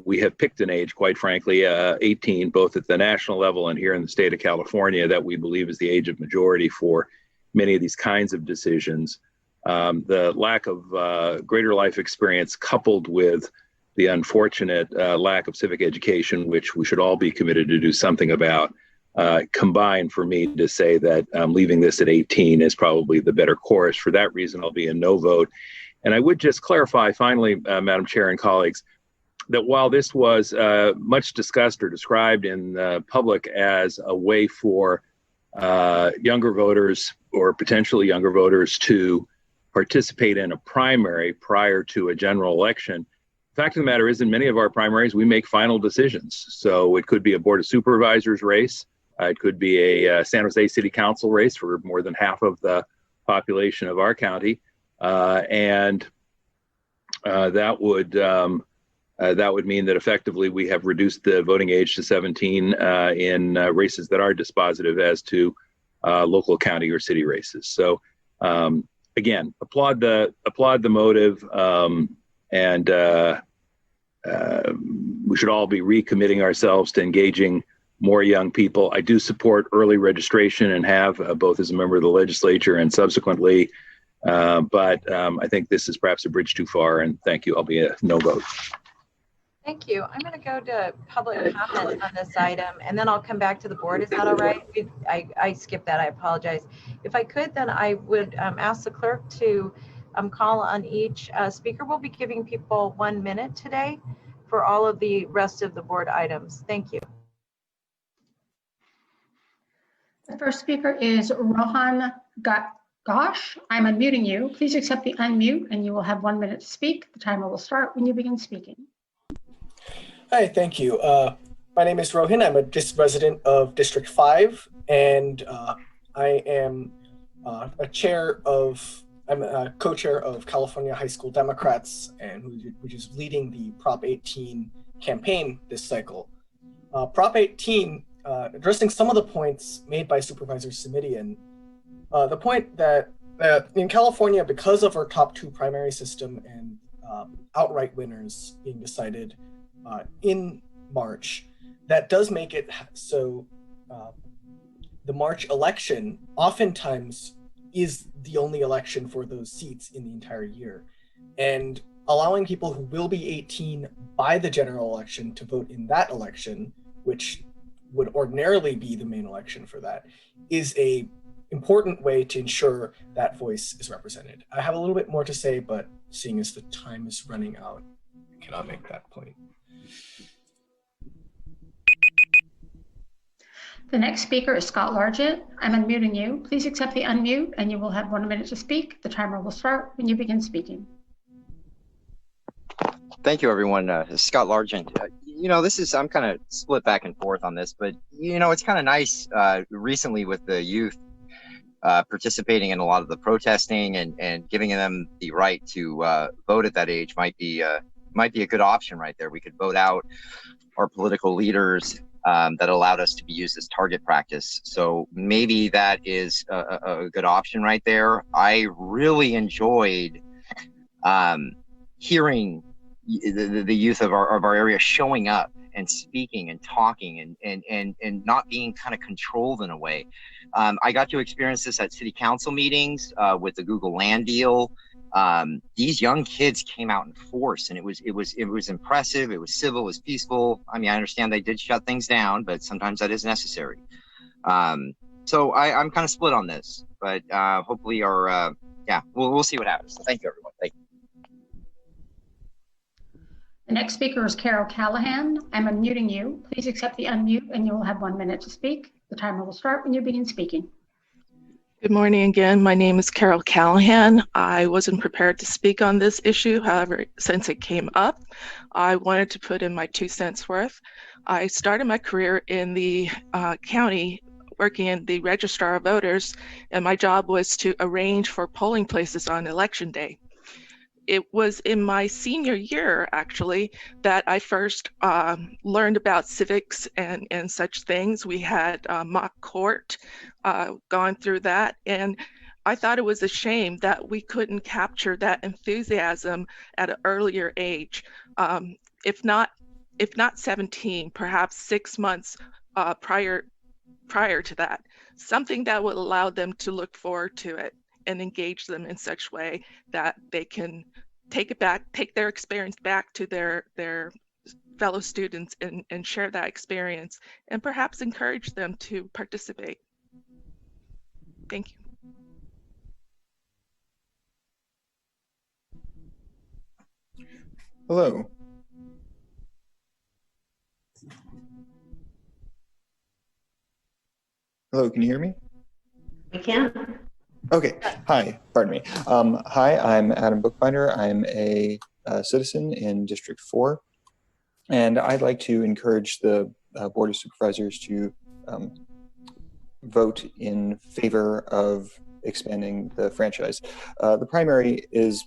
we have picked an age, quite frankly, 18, both at the national level and here in the state of California, that we believe is the age of majority for many of these kinds of decisions. The lack of greater life experience coupled with the unfortunate lack of civic education, which we should all be committed to do something about, combine for me to say that leaving this at 18 is probably the better course. For that reason, I'll be a no vote. And I would just clarify finally, Madam Chair and colleagues, that while this was much discussed or described in the public as a way for younger voters or potentially younger voters to participate in a primary prior to a general election, the fact of the matter is, in many of our primaries, we make final decisions. So it could be a Board of Supervisors race. It could be a San Jose City Council race for more than half of the population of our county. And that would mean that effectively we have reduced the voting age to 17 in races that are dispositive as to local county or city races. So again, applaud the motive, and we should all be recommitting ourselves to engaging more young people. I do support early registration and have both as a member of the legislature and subsequently, but I think this is perhaps a bridge too far, and thank you. I'll be a no vote. Thank you. I'm going to go to public comment on this item, and then I'll come back to the board. Is that all right? I skipped that. I apologize. If I could, then I would ask the clerk to call on each speaker. We'll be giving people 1 minute today for all of the rest of the board items. Thank you. The first speaker is Rohan Gosh. I'm unmuting you. Please accept the unmute and you will have 1 minute to speak. The timer will start when you begin speaking. Hi, thank you. My name is Rohan. I'm a resident of District 5, and I am I'm a co-chair of California High School Democrats, and which is leading the Prop 18 campaign this cycle. Prop 18, addressing some of the points made by Supervisor Simidian, the point that in California, because of our top 2 primary system and outright winners being decided in March, that does make it so the March election oftentimes is the only election for those seats in the entire year. And allowing people who will be 18 by the general election to vote in that election, which would ordinarily be the main election for that, is a important way to ensure that voice is represented. I have a little bit more to say, but seeing as the time is running out, I cannot make that point. The next speaker is Scott Largent. I'm unmuting you. Please accept the unmute and you will have 1 minute to speak. The timer will start when you begin speaking. Thank you, everyone. Scott Largent. I'm kind of split back and forth on this, but it's kind of nice recently with the youth participating in a lot of the protesting and giving them the right to vote at that age might be a good option right there. We could vote out our political leaders that allowed us to be used as target practice. So maybe that is a good option right there. I really enjoyed hearing the youth of our area showing up and speaking and talking and not being kind of controlled in a way. I got to experience this at city council meetings with the Google land deal. These young kids came out in force, and it was impressive. It was civil, it was peaceful. I mean, I understand they did shut things down, but sometimes that is necessary. So I'm kind of split on this, but hopefully we'll see what happens. So thank you, everyone. Thank you. The next speaker is Carol Callahan. I'm unmuting you. Please accept the unmute and you will have 1 minute to speak. The timer will start when you begin speaking. Good morning again. My name is Carol Callahan. I wasn't prepared to speak on this issue. However, since it came up, I wanted to put in my 2 cents worth. I started my career in the county working in the registrar of voters, and my job was to arrange for polling places on election day. It was in my senior year, actually, that I first learned about civics and such things. We had mock court, gone through that, and I thought it was a shame that we couldn't capture that enthusiasm at an earlier age. If not 17, perhaps 6 months prior to that, something that would allow them to look forward to it and engage them in such way that they can take their experience back to their fellow students and share that experience and perhaps encourage them to participate. Thank you. Hello. Hello, can you hear me? We can. Okay, hi, pardon me. Hi, I'm Adam Bookbinder. I'm a citizen in District 4, and I'd like to encourage the Board of Supervisors to vote in favor of expanding the franchise. The primary is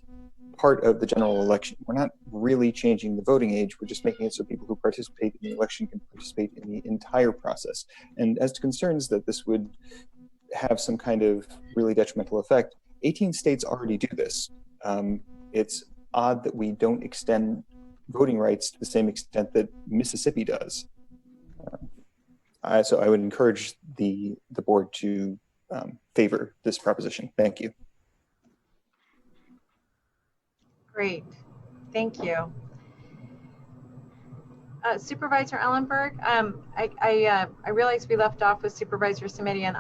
part of the general election. We're not really changing the voting age, we're just making it so people who participate in the election can participate in the entire process. And as to concerns that this would have some kind of really detrimental effect, 18 states already do this. It's odd that we don't extend voting rights to the same extent that Mississippi does. So I would encourage the board to favor this proposition. Thank you. Great, thank you. Supervisor Ellenberg, I realize we left off with Supervisor Simidian.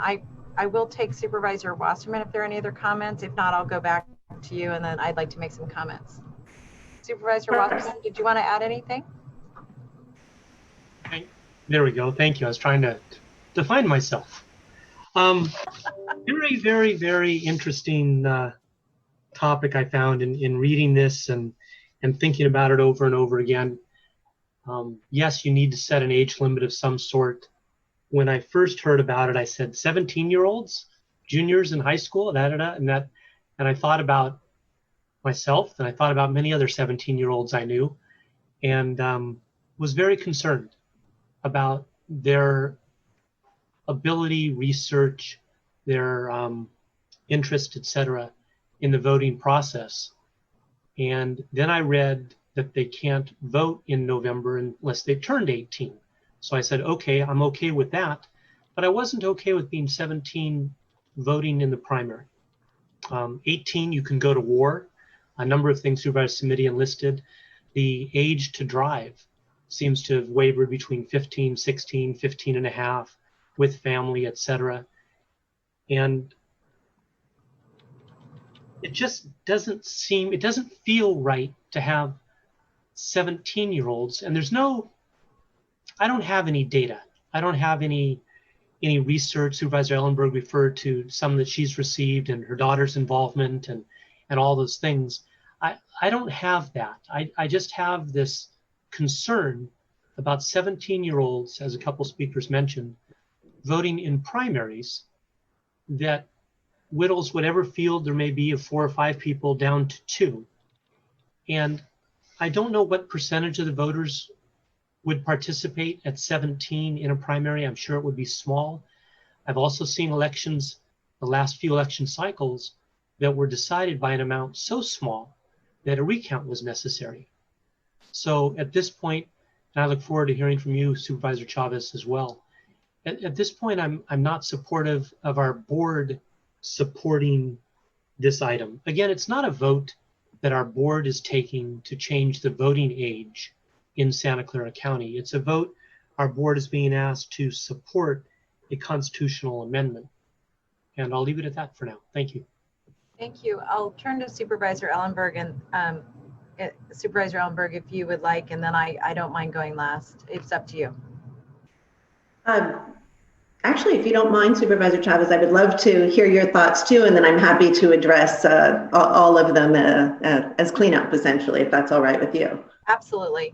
I will take Supervisor Wasserman if there are any other comments. If not, I'll go back to you and then I'd like to make some comments. Supervisor Wasserman, did you want to add anything? There we go. Thank you. I was trying to define myself. Very, very, very interesting topic I found in reading this and thinking about it over and over again. Yes, you need to set an age limit of some sort. When I first heard about it, I said 17-year-olds, juniors in high school, and I thought about myself, and I thought about many other 17-year-olds I knew, and was very concerned about their ability, research, their interest, etc., in the voting process. And then I read that they can't vote in November unless they've turned 18. So I said, okay, I'm okay with that, but I wasn't okay with being 17 voting in the primary. 18, you can go to war. A number of things Supervisor Samitian listed. The age to drive seems to have wavered between 15, 16, 15 and a half with family, etc. And it just doesn't feel right to have 17-year-olds. And I don't have any data. I don't have any research. Supervisor Ellenberg referred to some that she's received and her daughter's involvement and all those things. I don't have that. I just have this concern about 17-year-olds, as a couple speakers mentioned, voting in primaries that whittles whatever field there may be of 4 or 5 people down to 2. And I don't know what percentage of the voters would participate at 17 in a primary. I'm sure it would be small. I've also seen elections, the last few election cycles, that were decided by an amount so small that a recount was necessary. So at this point, and I look forward to hearing from you, Supervisor Chavez, as well. At this point, I'm not supportive of our board supporting this item. Again, it's not a vote that our board is taking to change the voting age in Santa Clara County. It's a vote our board is being asked to support a constitutional amendment. And I'll leave it at that for now. Thank you. Thank you. I'll turn to Supervisor Ellenberg, and Supervisor Ellenberg, if you would like, and then I don't mind going last. It's up to you. Actually, if you don't mind, Supervisor Chavez, I would love to hear your thoughts too, and then I'm happy to address all of them as cleanup, essentially, if that's all right with you. Absolutely.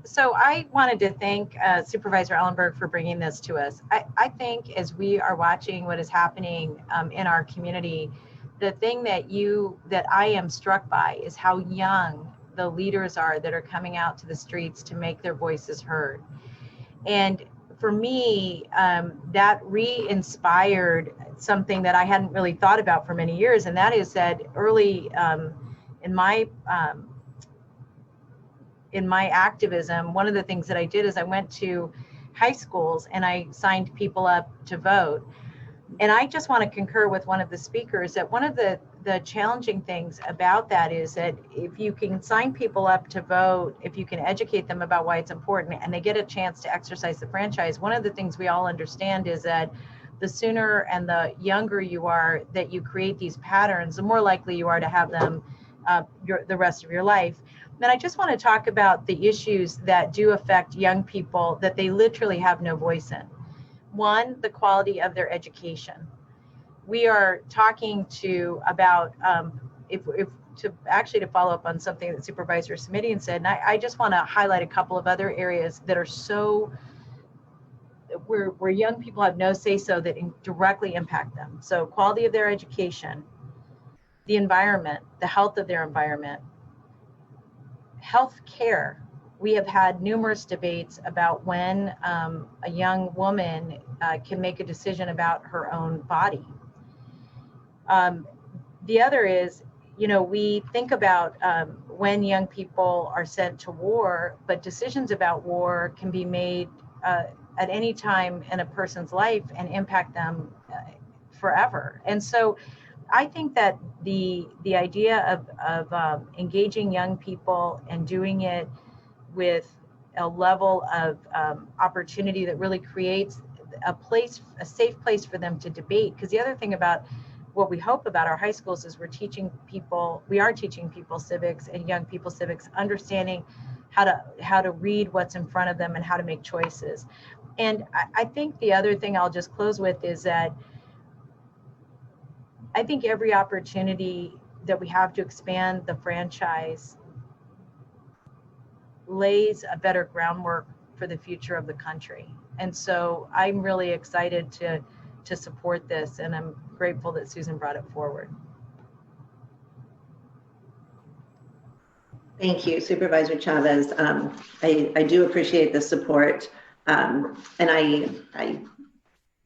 So I wanted to thank Supervisor Ellenberg for bringing this to us. I think as we are watching what is happening in our community, the thing that I am struck by is how young the leaders are that are coming out to the streets to make their voices heard. And for me, that re-inspired something that I hadn't really thought about for many years, and that is that early in my activism, one of the things that I did is I went to high schools and I signed people up to vote. And I just want to concur with one of the speakers that one of the challenging things about that is that if you can sign people up to vote, if you can educate them about why it's important and they get a chance to exercise the franchise, one of the things we all understand is that the sooner and the younger you are that you create these patterns, the more likely you are to have them the rest of your life. Then I just want to talk about the issues that do affect young people that they literally have no voice in. One, the quality of their education. We are talking about to follow up on something that Supervisor Samitian said, and I just want to highlight a couple of other areas that are where young people have no say-so that directly impact them. So quality of their education, the environment, the health of their environment, health care. We have had numerous debates about when a young woman can make a decision about her own body. The other is, we think about when young people are sent to war, but decisions about war can be made at any time in a person's life and impact them forever. And so I think that the idea of engaging young people and doing it with a level of opportunity that really creates a safe place for them to debate. Because the other thing about what we hope about our high schools is we are teaching people civics and young people civics, understanding how to read what's in front of them and how to make choices. And I think the other thing I'll just close with is that I think every opportunity that we have to expand the franchise lays a better groundwork for the future of the country. And so I'm really excited to support this, and I'm grateful that Susan brought it forward. Thank you, Supervisor Chavez. I do appreciate the support, and I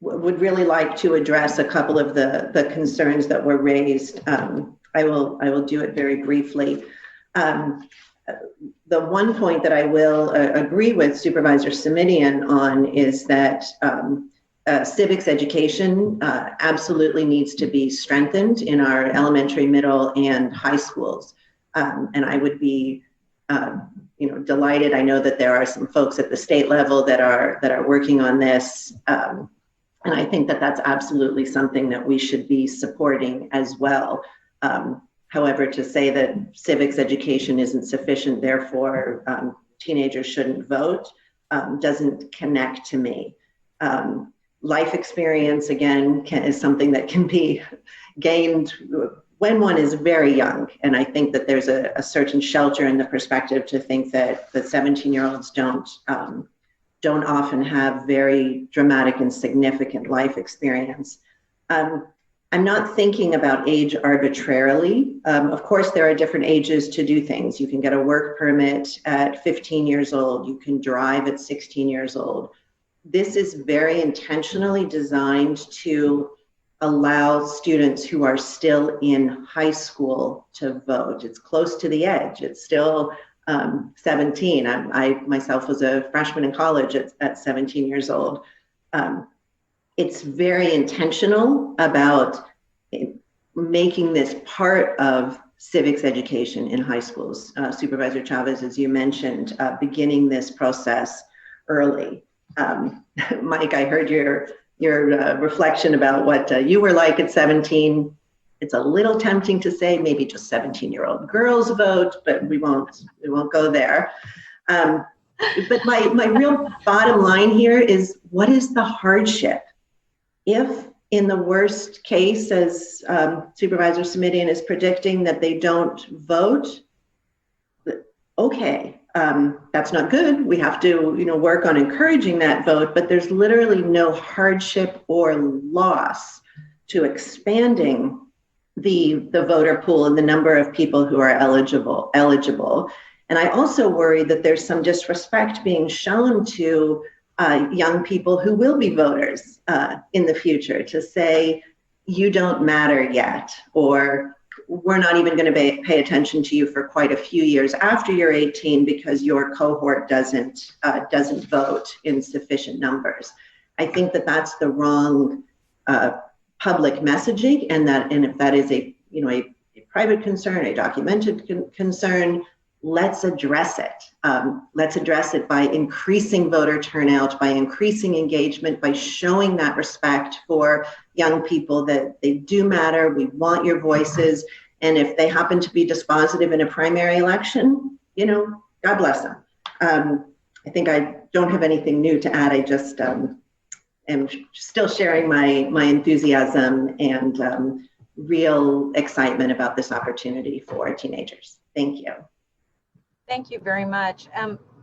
would really like to address a couple of the concerns that were raised. I will do it very briefly. The one point that I will agree with Supervisor Simidian on is that civics education absolutely needs to be strengthened in our elementary, middle, and high schools. And I would be, delighted. I know that there are some folks at the state level that are working on this, and I think that that's absolutely something that we should be supporting as well. However, to say that civics education isn't sufficient, therefore teenagers shouldn't vote, doesn't connect to me. Life experience, again, is something that can be gained when one is very young. And I think that there's a certain shelter in the perspective to think that the 17-year-olds don't often have very dramatic and significant life experience. I'm not thinking about age arbitrarily. Of course, there are different ages to do things. You can get a work permit at 15 years old. You can drive at 16 years old. This is very intentionally designed to allow students who are still in high school to vote. It's close to the edge. It's still 17. I myself was a freshman in college at 17 years old. It's very intentional about making this part of civics education in high schools. Supervisor Chavez, as you mentioned, beginning this process early. Mike, I heard your reflection about what you were like at 17. It's a little tempting to say maybe just 17-year-old girls vote, but we won't go there. But my real bottom line here is, what is the hardship? If in the worst case, as Supervisor Simidian is predicting, that they don't vote, okay, that's not good. We have to, work on encouraging that vote, but there's literally no hardship or loss to expanding the voter pool and the number of people who are eligible. And I also worry that there's some disrespect being shown to young people who will be voters in the future, to say, you don't matter yet, or we're not even going to pay attention to you for quite a few years after you're 18 because your cohort doesn't vote in sufficient numbers. I think that that's the wrong public messaging, and if that is a private concern, a documented concern, let's address it. Let's address it by increasing voter turnout, by increasing engagement, by showing that respect for young people, that they do matter. We want your voices. And if they happen to be dispositive in a primary election, God bless them. I think I don't have anything new to add. I just am still sharing my enthusiasm and real excitement about this opportunity for teenagers. Thank you. Thank you very much.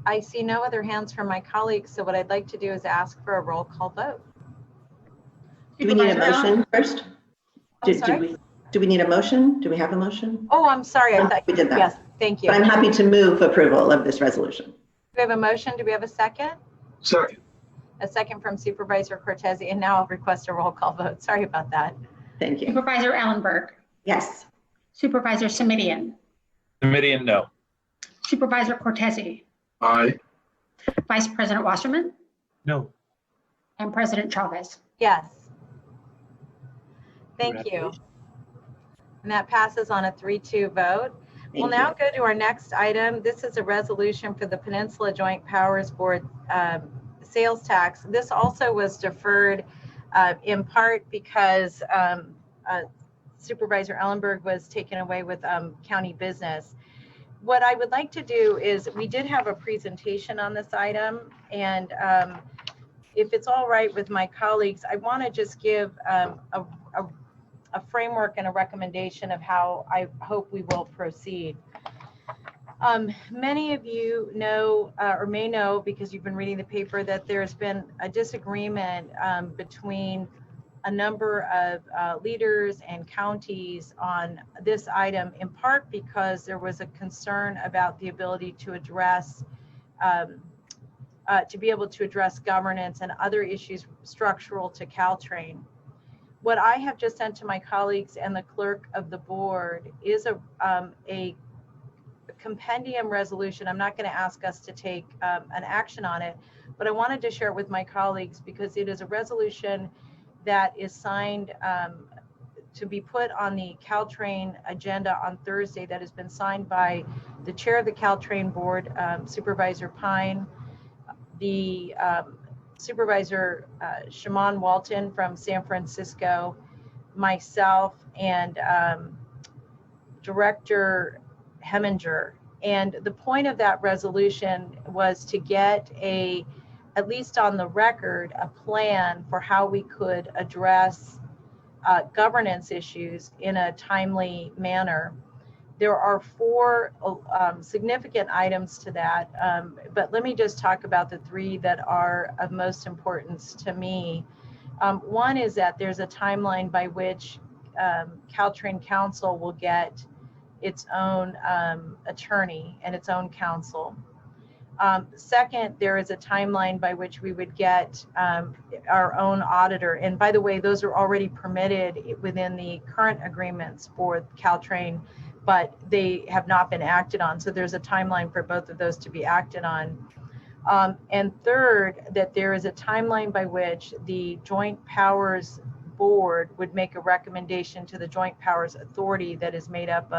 I see no other hands from my colleagues, so what I'd like to do is ask for a roll call vote. Do we need a motion first? Do we need a motion? Do we have a motion? Oh, I'm sorry. I thought we did that. Yes, thank you. But I'm happy to move approval of this resolution. Do we have a motion? Do we have a second? Second. A second from Supervisor Cortese, and now I'll request a roll call vote. Sorry about that. Thank you. Supervisor Ellenberg. Yes. Supervisor Simidian. Simidian, no. Supervisor Cortese. Aye. Vice President Wasserman. No. And President Chavez. Yes. Thank you. And that passes on a 3-2 vote. We'll now go to our next item. This is a resolution for the Peninsula Joint Powers Board sales tax. This also was deferred in part because Supervisor Ellenberg was taken away with county business. What I would like to do is, we did have a presentation on this item, and if it's all right with my colleagues, I want to just give a framework and a recommendation of how I hope we will proceed. Many of you know or may know, because you've been reading the paper, that there's been a disagreement between a number of leaders and counties on this item, in part because there was a concern about the ability to address to be able to address governance and other issues structural to Caltrain. What I have just sent to my colleagues and the clerk of the board is a compendium resolution. I'm not going to ask us to take an action on it, but I wanted to share it with my colleagues because it is a resolution that is signed to be put on the Caltrain agenda on Thursday, that has been signed by the chair of the Caltrain board, Supervisor Pine, the Supervisor Shimon Walton from San Francisco, myself, and Director Heminger. And the point of that resolution was to get at least on the record, a plan for how we could address governance issues in a timely manner. There are 4 significant items to that, but let me just talk about the 3 that are of most importance to me. One is that there's a timeline by which Caltrain Council will get its own attorney and its own counsel. Second, there is a timeline by which we would get our own auditor. And by the way, those are already permitted within the current agreements for Caltrain, but they have not been acted on. So there's a timeline for both of those to be acted on. And third, that there is a timeline by which the Joint Powers Board would make a recommendation to the Joint Powers Authority that is made up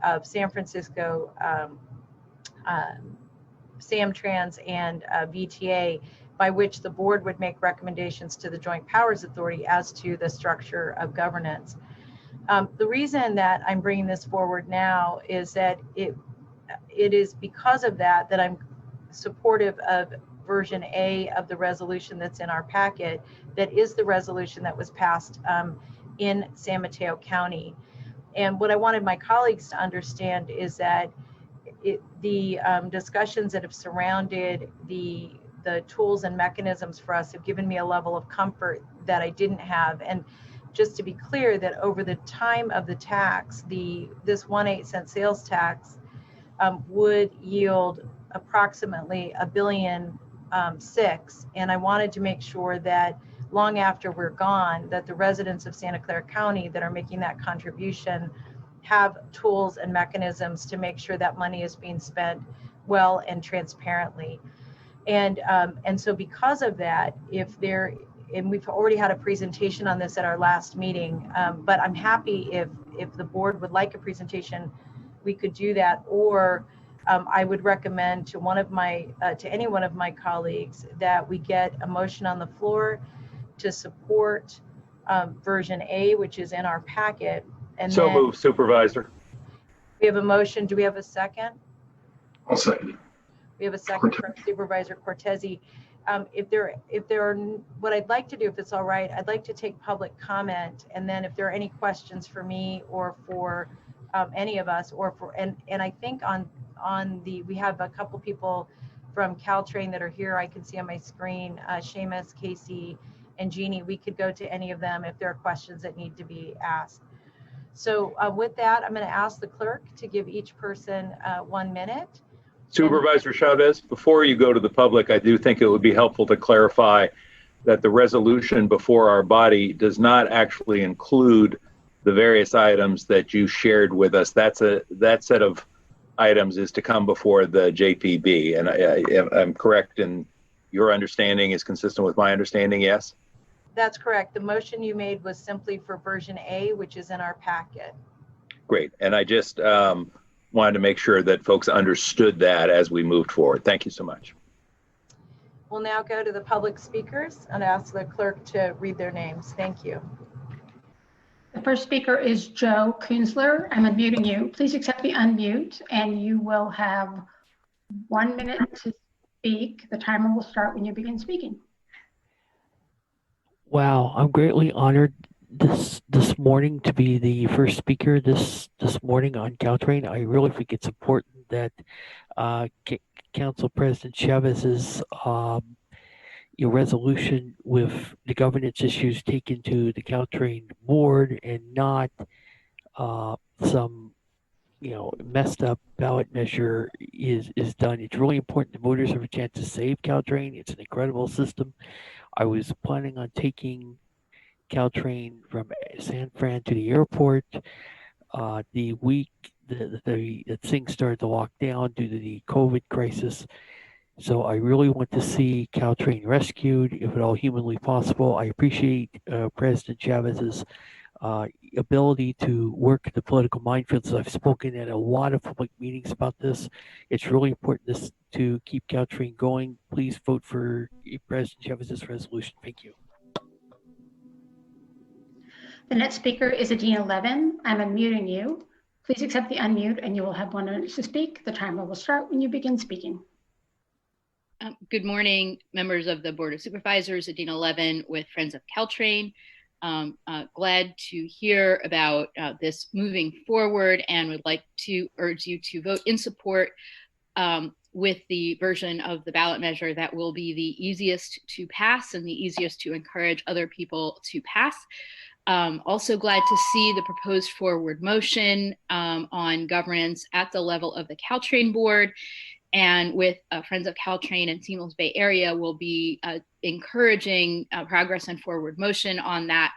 of San Francisco, Samtrans, and VTA, by which the board would make recommendations to the Joint Powers Authority as to the structure of governance. The reason that I'm bringing this forward now is that it is because of that that I'm supportive of version A of the resolution that's in our packet, that is the resolution that was passed in San Mateo County. And what I wanted my colleagues to understand is that the discussions that have surrounded the tools and mechanisms for us have given me a level of comfort that I didn't have. And just to be clear, that over the time of the tax, this 1/8 cent sales tax would yield approximately $1.6 billion. And I wanted to make sure that long after we're gone, that the residents of Santa Clara County that are making that contribution have tools and mechanisms to make sure that money is being spent well and transparently. And so because of that, and we've already had a presentation on this at our last meeting, but I'm happy if the board would like a presentation, we could do that. Or I would recommend to any one of my colleagues that we get a motion on the floor to support version A, which is in our packet. And so then moved, Supervisor. We have a motion. Do we have a second? I'll second it. We have a second from Supervisor Cortese. If there are, what I'd like to do, if it's all right, I'd like to take public comment, and then if there are any questions for me or for any of us, or for and I think we have a couple people from Caltrain that are here. I can see on my screen, Seamus, Casey, and Jeannie. We could go to any of them if there are questions that need to be asked. So with that, I'm going to ask the clerk to give each person 1 minute. Supervisor Chavez, before you go to the public, I do think it would be helpful to clarify that the resolution before our body does not actually include the various items that you shared with us. That set of items is to come before the JPB. And I'm correct in your understanding is consistent with my understanding, yes? That's correct. The motion you made was simply for version A, which is in our packet. Great. And I just wanted to make sure that folks understood that as we moved forward. Thank you so much. We'll now go to the public speakers and ask the clerk to read their names. Thank you. The first speaker is Joe Kunzler. I'm unmuting you. Please accept the unmute, and you will have 1 minute to speak. The timer will start when you begin speaking. Wow, I'm greatly honored this morning to be the first speaker this morning on Caltrain. I really think it's important that Council President Chavez's your resolution with the governance issues taken to the Caltrain board and not some messed up ballot measure is done. It's really important that voters have a chance to save Caltrain. It's an incredible system. I was planning on taking Caltrain from San Fran to the airport the week the things started to lock down due to the COVID crisis. So I really want to see Caltrain rescued, if at all humanly possible. I appreciate President Chavez's ability to work the political minefields. I've spoken at a lot of public meetings about this. It's really important to keep Caltrain going. Please vote for President Chavez's resolution. Thank you. The next speaker is Adina Levin. I'm unmuting you. Please accept the unmute and you will have 1 minute to speak. The timer will start when you begin speaking. Good morning, members of the Board of Supervisors. Adina Levin with Friends of Caltrain. Glad to hear about this moving forward and would like to urge you to vote in support with the version of the ballot measure that will be the easiest to pass and the easiest to encourage other people to pass. Also glad to see the proposed forward motion on governance at the level of the Caltrain board, and with Friends of Caltrain and Semels Bay area will be encouraging progress and forward motion on that.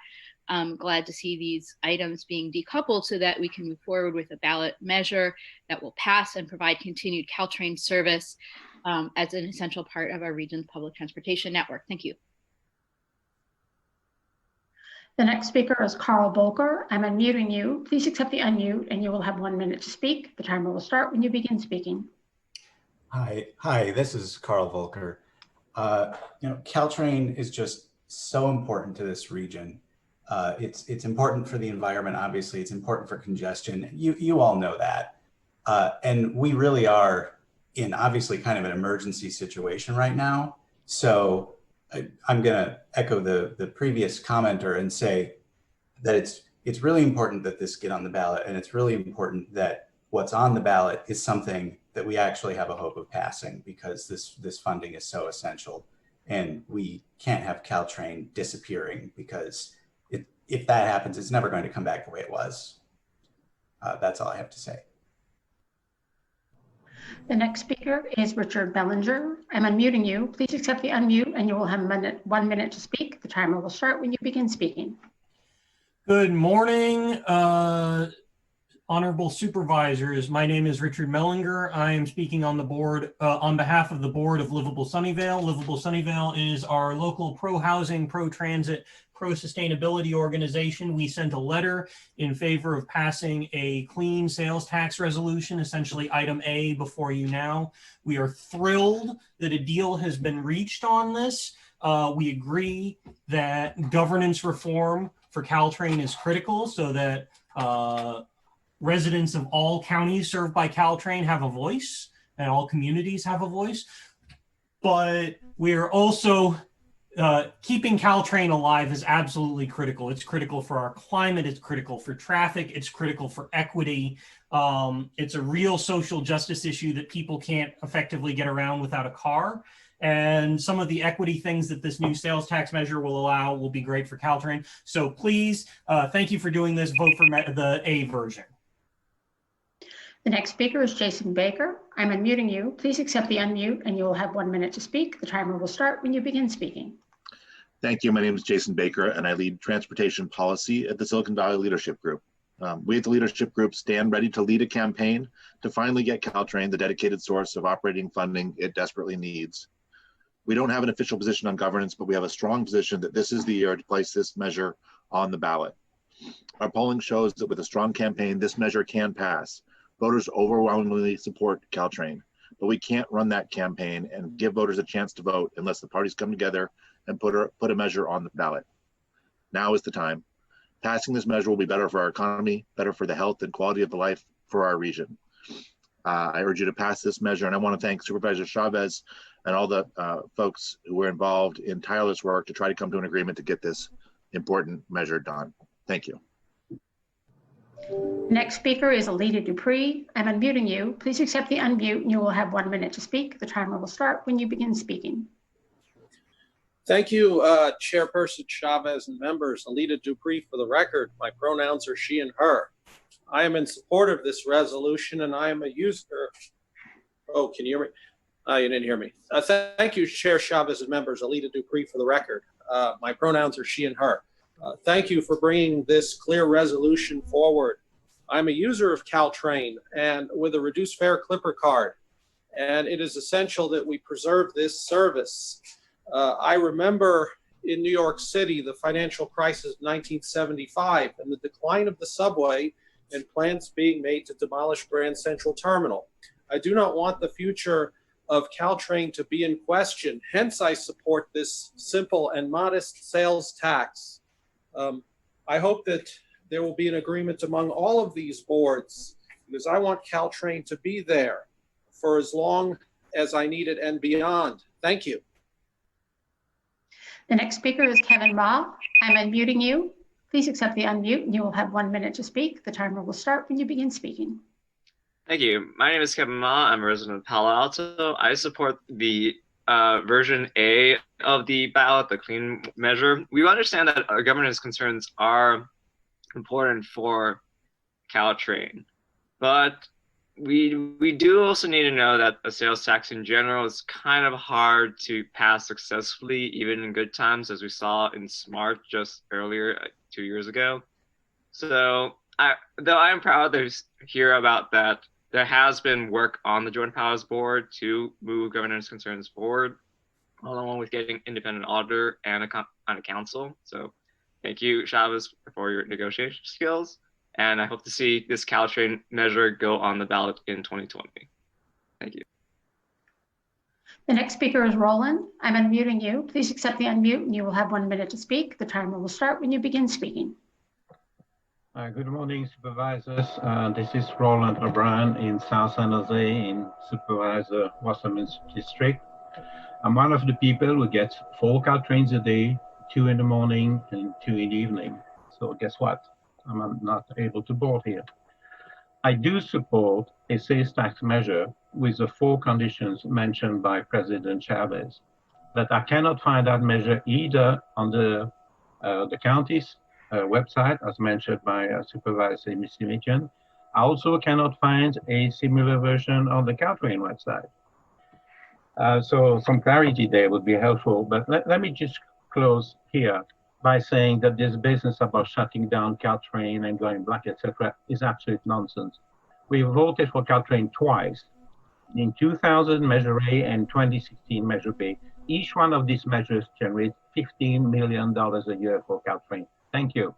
Glad to see these items being decoupled so that we can move forward with a ballot measure that will pass and provide continued Caltrain service as an essential part of our region's public transportation network. Thank you. The next speaker is Carl Volker. I'm unmuting you. Please accept the unmute and you will have 1 minute to speak. The timer will start when you begin speaking. Hi, this is Carl Volker. Caltrain is just so important to this region. It's important for the environment, obviously. It's important for congestion. You all know that. And we really are in obviously kind of an emergency situation right now. So I'm going to echo the previous commenter and say that it's really important that this get on the ballot, and it's really important that what's on the ballot is something that we actually have a hope of passing, because this funding is so essential, and we can't have Caltrain disappearing, because if that happens, it's never going to come back the way it was. That's all I have to say. The next speaker is Richard Bellinger. I'm unmuting you. Please accept the unmute and you will have 1 minute to speak. The timer will start when you begin speaking. Good morning, honorable supervisors. My name is Richard Mellinger. I am speaking on the board on behalf of the board of Livable Sunnyvale. Livable Sunnyvale is our local pro-housing, pro-transit, pro-sustainability organization. We sent a letter in favor of passing a clean sales tax resolution, essentially item A, before you now. We are thrilled that a deal has been reached on this. We agree that governance reform for Caltrain is critical so that residents of all counties served by Caltrain have a voice and all communities have a voice. But we're also keeping Caltrain alive is absolutely critical. It's critical for our climate. It's critical for traffic. It's critical for equity. It's a real social justice issue that people can't effectively get around without a car. And some of the equity things that this new sales tax measure will allow will be great for Caltrain. So please, thank you for doing this. Vote for the A version. The next speaker is Jason Baker. I'm unmuting you. Please accept the unmute and you will have 1 minute to speak. The timer will start when you begin speaking. Thank you. My name is Jason Baker, and I lead transportation policy at the Silicon Valley Leadership Group. We at the Leadership Group stand ready to lead a campaign to finally get Caltrain the dedicated source of operating funding it desperately needs. We don't have an official position on governance, but we have a strong position that this is the year to place this measure on the ballot. Our polling shows that with a strong campaign, this measure can pass. Voters overwhelmingly support Caltrain, but we can't run that campaign and give voters a chance to vote unless the parties come together and put a measure on the ballot. Now is the time. Passing this measure will be better for our economy, better for the health and quality of the life for our region. I urge you to pass this measure, and I want to thank Supervisor Chavez and all the folks who were involved in tireless work to try to come to an agreement to get this important measure done. Thank you. Next speaker is Alida Dupree. I'm unmuting you. Please accept the unmute and you will have 1 minute to speak. The timer will start when you begin speaking. Thank you, Chairperson Chavez and members. Alida Dupree for the record. My pronouns are she and her. I am in support of this resolution and I am a user. Oh, can you hear me? You didn't hear me. Thank you, Chair Chavez and members. Alida Dupree for the record. My pronouns are she and her. Thank you for bringing this clear resolution forward. I'm a user of Caltrain and with a reduced fare Clipper card, and it is essential that we preserve this service. I remember in New York City the financial crisis of 1975 and the decline of the subway and plans being made to demolish Grand Central Terminal. I do not want the future of Caltrain to be in question. Hence, I support this simple and modest sales tax. I hope that there will be an agreement among all of these boards because I want Caltrain to be there for as long as I need it and beyond. Thank you. The next speaker is Kevin Ma. I'm unmuting you. Please accept the unmute and you will have 1 minute to speak. The timer will start when you begin speaking. Thank you. My name is Kevin Ma. I'm a resident of Palo Alto. I support the version A of the ballot, the clean measure. We understand that our governance concerns are important for Caltrain, but we do also need to know that a sales tax in general is kind of hard to pass successfully, even in good times, as we saw in SMART just earlier, 2 years ago. So though I am proud to hear about that, there has been work on the Joint Powers Board to move governance concerns forward, along with getting independent auditor and a council. So thank you, Chavez, for your negotiation skills. And I hope to see this Caltrain measure go on the ballot in 2020. Thank you. The next speaker is Roland. I'm unmuting you. Please accept the unmute and you will have 1 minute to speak. The timer will start when you begin speaking. Good morning, supervisors. This is Roland O'Brien in South San Jose in Supervisor Wasserman's district. I'm one of the people who gets 4 Caltrains a day, 2 in the morning and 2 in the evening. So guess what? I'm not able to board here. I do support a sales tax measure with the 4 conditions mentioned by President Chavez, but I cannot find that measure either on the county's website, as mentioned by Supervisor Simikian. I also cannot find a similar version on the Caltrain website. So some clarity there would be helpful, but let me just close here by saying that this business about shutting down Caltrain and going black, etc., is absolute nonsense. We voted for Caltrain twice, in 2000 Measure A and 2016 Measure B. Each one of these measures generates $15 million a year for Caltrain. Thank you.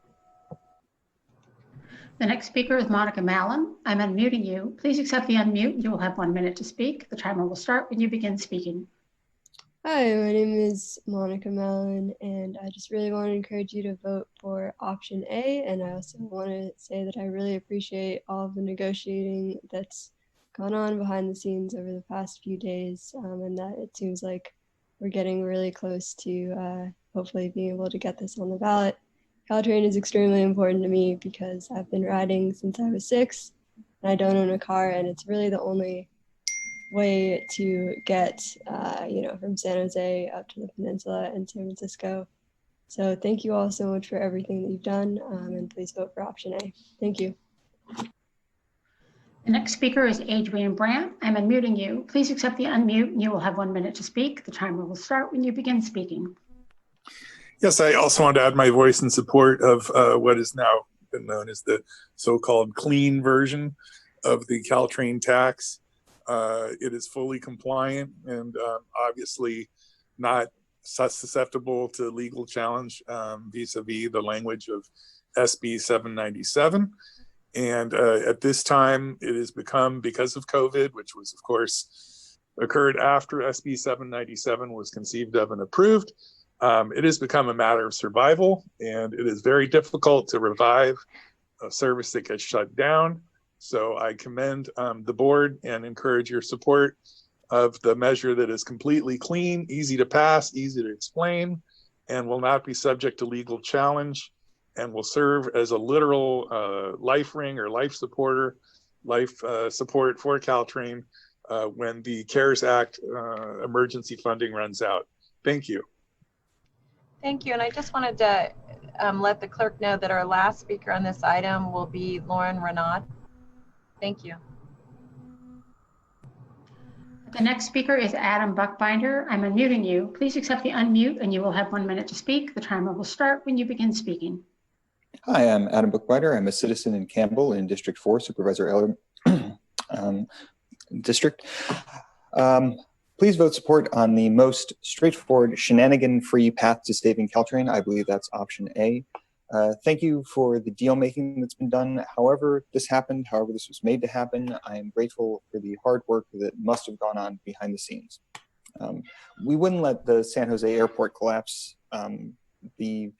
The next speaker is Monica Mallon. I'm unmuting you. Please accept the unmute. You will have 1 minute to speak. The timer will start when you begin speaking. Hi, my name is Monica Mallon, and I just really want to encourage you to vote for option A. And I also want to say that I really appreciate all of the negotiating that's gone on behind the scenes over the past few days, and that it seems like we're getting really close to hopefully being able to get this on the ballot. Caltrain is extremely important to me because I've been riding since I was 6, and I don't own a car, and it's really the only way to get, from San Jose up to the peninsula and San Francisco. So thank you all so much for everything that you've done, and please vote for option A. Thank you. The next speaker is Adrian Brandt. I'm unmuting you. Please accept the unmute and you will have 1 minute to speak. The timer will start when you begin speaking. Yes, I also want to add my voice in support of what is now been known as the so-called clean version of the Caltrain tax. It is fully compliant and obviously not susceptible to legal challenge vis-a-vis the language of SB 797. And at this time, it has become, because of COVID, which was, of course, occurred after SB 797 was conceived of and approved, it has become a matter of survival, and it is very difficult to revive a service that gets shut down. So I commend the board and encourage your support of the measure that is completely clean, easy to pass, easy to explain, and will not be subject to legal challenge, and will serve as a literal life ring or life supporter, life support for Caltrain when the CARES Act emergency funding runs out. Thank you. Thank you. And I just wanted to let the clerk know that our last speaker on this item will be Lauren Renaud. Thank you. The next speaker is Adam Buckbinder. I'm unmuting you. Please accept the unmute and you will have 1 minute to speak. The timer will start when you begin speaking. Hi, I'm Adam Buckbinder. I'm a citizen in Campbell in District 4, Supervisor District. Please vote support on the most straightforward, shenanigan-free path to saving Caltrain. I believe that's option A. Thank you for the deal making that's been done. However this happened, however this was made to happen, I am grateful for the hard work that must have gone on behind the scenes. We wouldn't let the San Jose airport collapse. The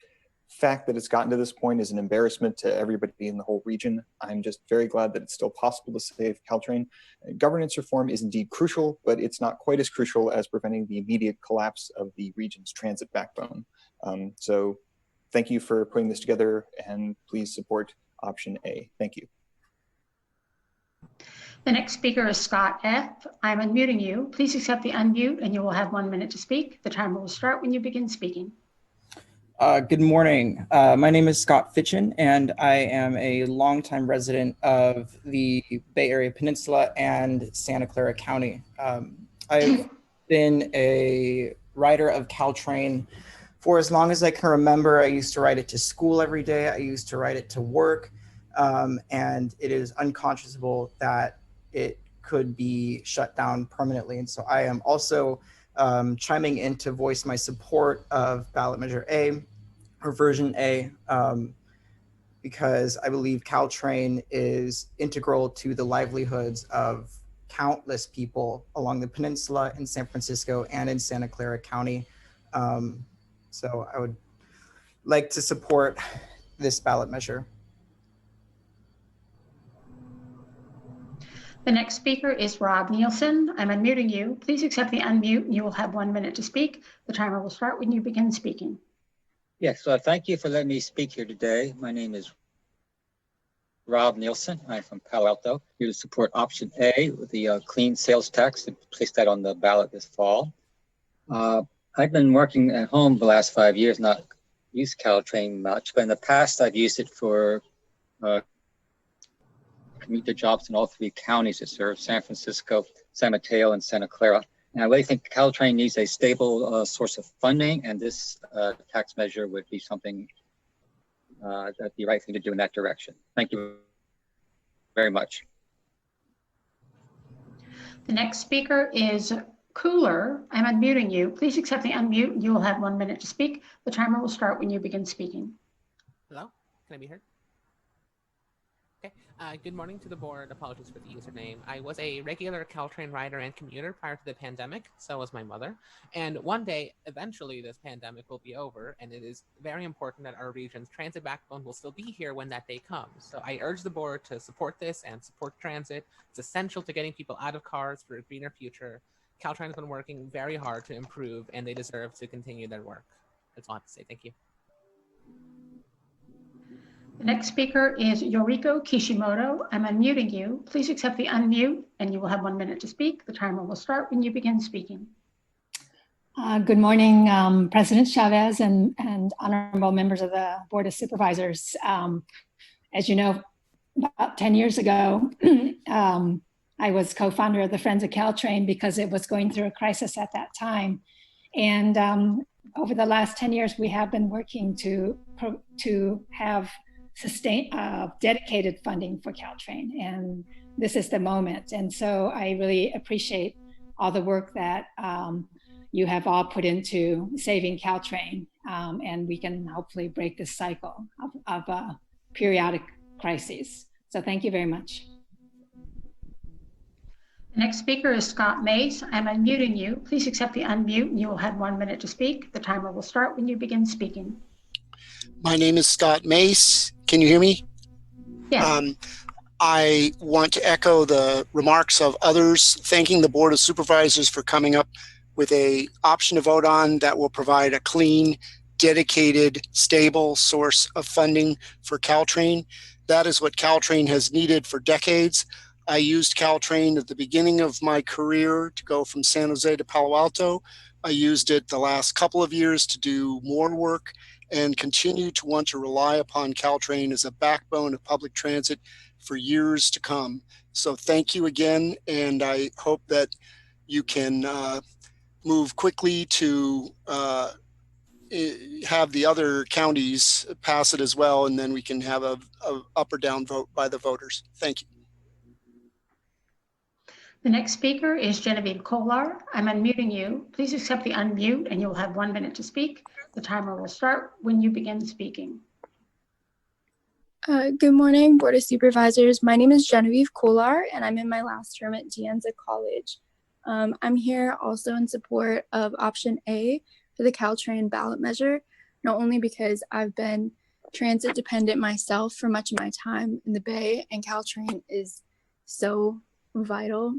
fact that it's gotten to this point is an embarrassment to everybody in the whole region. I'm just very glad that it's still possible to save Caltrain. Governance reform is indeed crucial, but it's not quite as crucial as preventing the immediate collapse of the region's transit backbone. So thank you for putting this together, and please support option A. Thank you. The next speaker is Scott F. I'm unmuting you. Please accept the unmute and you will have 1 minute to speak. The timer will start when you begin speaking. Good morning. My name is Scott Fitchin, and I am a longtime resident of the Bay Area Peninsula and Santa Clara County. I've been a rider of Caltrain for as long as I can remember. I used to ride it to school every day. I used to ride it to work, and it is unconscionable that it could be shut down permanently. And so I am also chiming in to voice my support of ballot measure A, or version A, because I believe Caltrain is integral to the livelihoods of countless people along the peninsula in San Francisco and in Santa Clara County. So I would like to support this ballot measure. The next speaker is Rob Nielsen. I'm unmuting you. Please accept the unmute and you will have 1 minute to speak. The timer will start when you begin speaking. Yes, thank you for letting me speak here today. My name is Rob Nielsen. I'm from Palo Alto, here to support option A with the clean sales tax and place that on the ballot this fall. I've been working at home the last 5 years, not used Caltrain much, but in the past I've used it for commute to jobs in all 3 counties that serve San Francisco, San Mateo, and Santa Clara. And I really think Caltrain needs a stable source of funding, and this tax measure would be something that'd be the right thing to do in that direction. Thank you very much. The next speaker is Cooler. I'm unmuting you. Please accept the unmute and you will have 1 minute to speak. The timer will start when you begin speaking. Hello, can I be heard? Okay, good morning to the board. Apologies for the username. I was a regular Caltrain rider and commuter prior to the pandemic, so was my mother. And one day, eventually this pandemic will be over, and it is very important that our region's transit backbone will still be here when that day comes. So I urge the board to support this and support transit. It's essential to getting people out of cars for a greener future. Caltrain has been working very hard to improve, and they deserve to continue their work. That's all I have to say. Thank you. The next speaker is Yoriko Kishimoto. I'm unmuting you. Please accept the unmute and you will have 1 minute to speak. The timer will start when you begin speaking. Good morning, President Chavez and honorable members of the Board of Supervisors. As you know, about 10 years ago, I was co-founder of the Friends of Caltrain because it was going through a crisis at that time. And over the last 10 years, we have been working to have dedicated funding for Caltrain, and this is the moment. And so I really appreciate all the work that you have all put into saving Caltrain, and we can hopefully break this cycle of periodic crises. So thank you very much. The next speaker is Scott Mace. I'm unmuting you. Please accept the unmute and you will have 1 minute to speak. The timer will start when you begin speaking. My name is Scott Mace. Can you hear me? Yes. I want to echo the remarks of others, thanking the Board of Supervisors for coming up with a option to vote on that will provide a clean, dedicated, stable source of funding for Caltrain. That is what Caltrain has needed for decades. I used Caltrain at the beginning of my career to go from San Jose to Palo Alto. I used it the last couple of years to do more work and continue to want to rely upon Caltrain as a backbone of public transit for years to come. So thank you again, and I hope that you can move quickly to have the other counties pass it as well, and then we can have a up or down vote by the voters. Thank you. The next speaker is Genevieve Kolar. I'm unmuting you. Please accept the unmute and you'll have 1 minute to speak. The timer will start when you begin speaking. Good morning, Board of Supervisors. My name is Genevieve Kolar, and I'm in my last term at De Anza College. I'm here also in support of option A for the Caltrain ballot measure, not only because I've been transit dependent myself for much of my time in the Bay, and Caltrain is so vital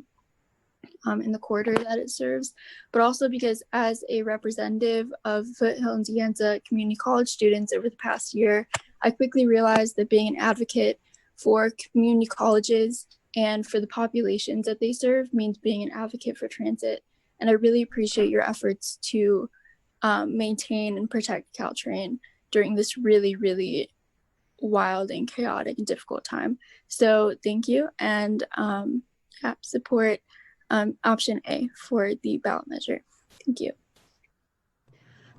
in the corridor that it serves, but also because as a representative of Foothill and De Anza community college students over the past year, I quickly realized that being an advocate for community colleges and for the populations that they serve means being an advocate for transit. And I really appreciate your efforts to maintain and protect Caltrain during this really, really wild and chaotic and difficult time. So thank you, and support option A for the ballot measure. Thank you.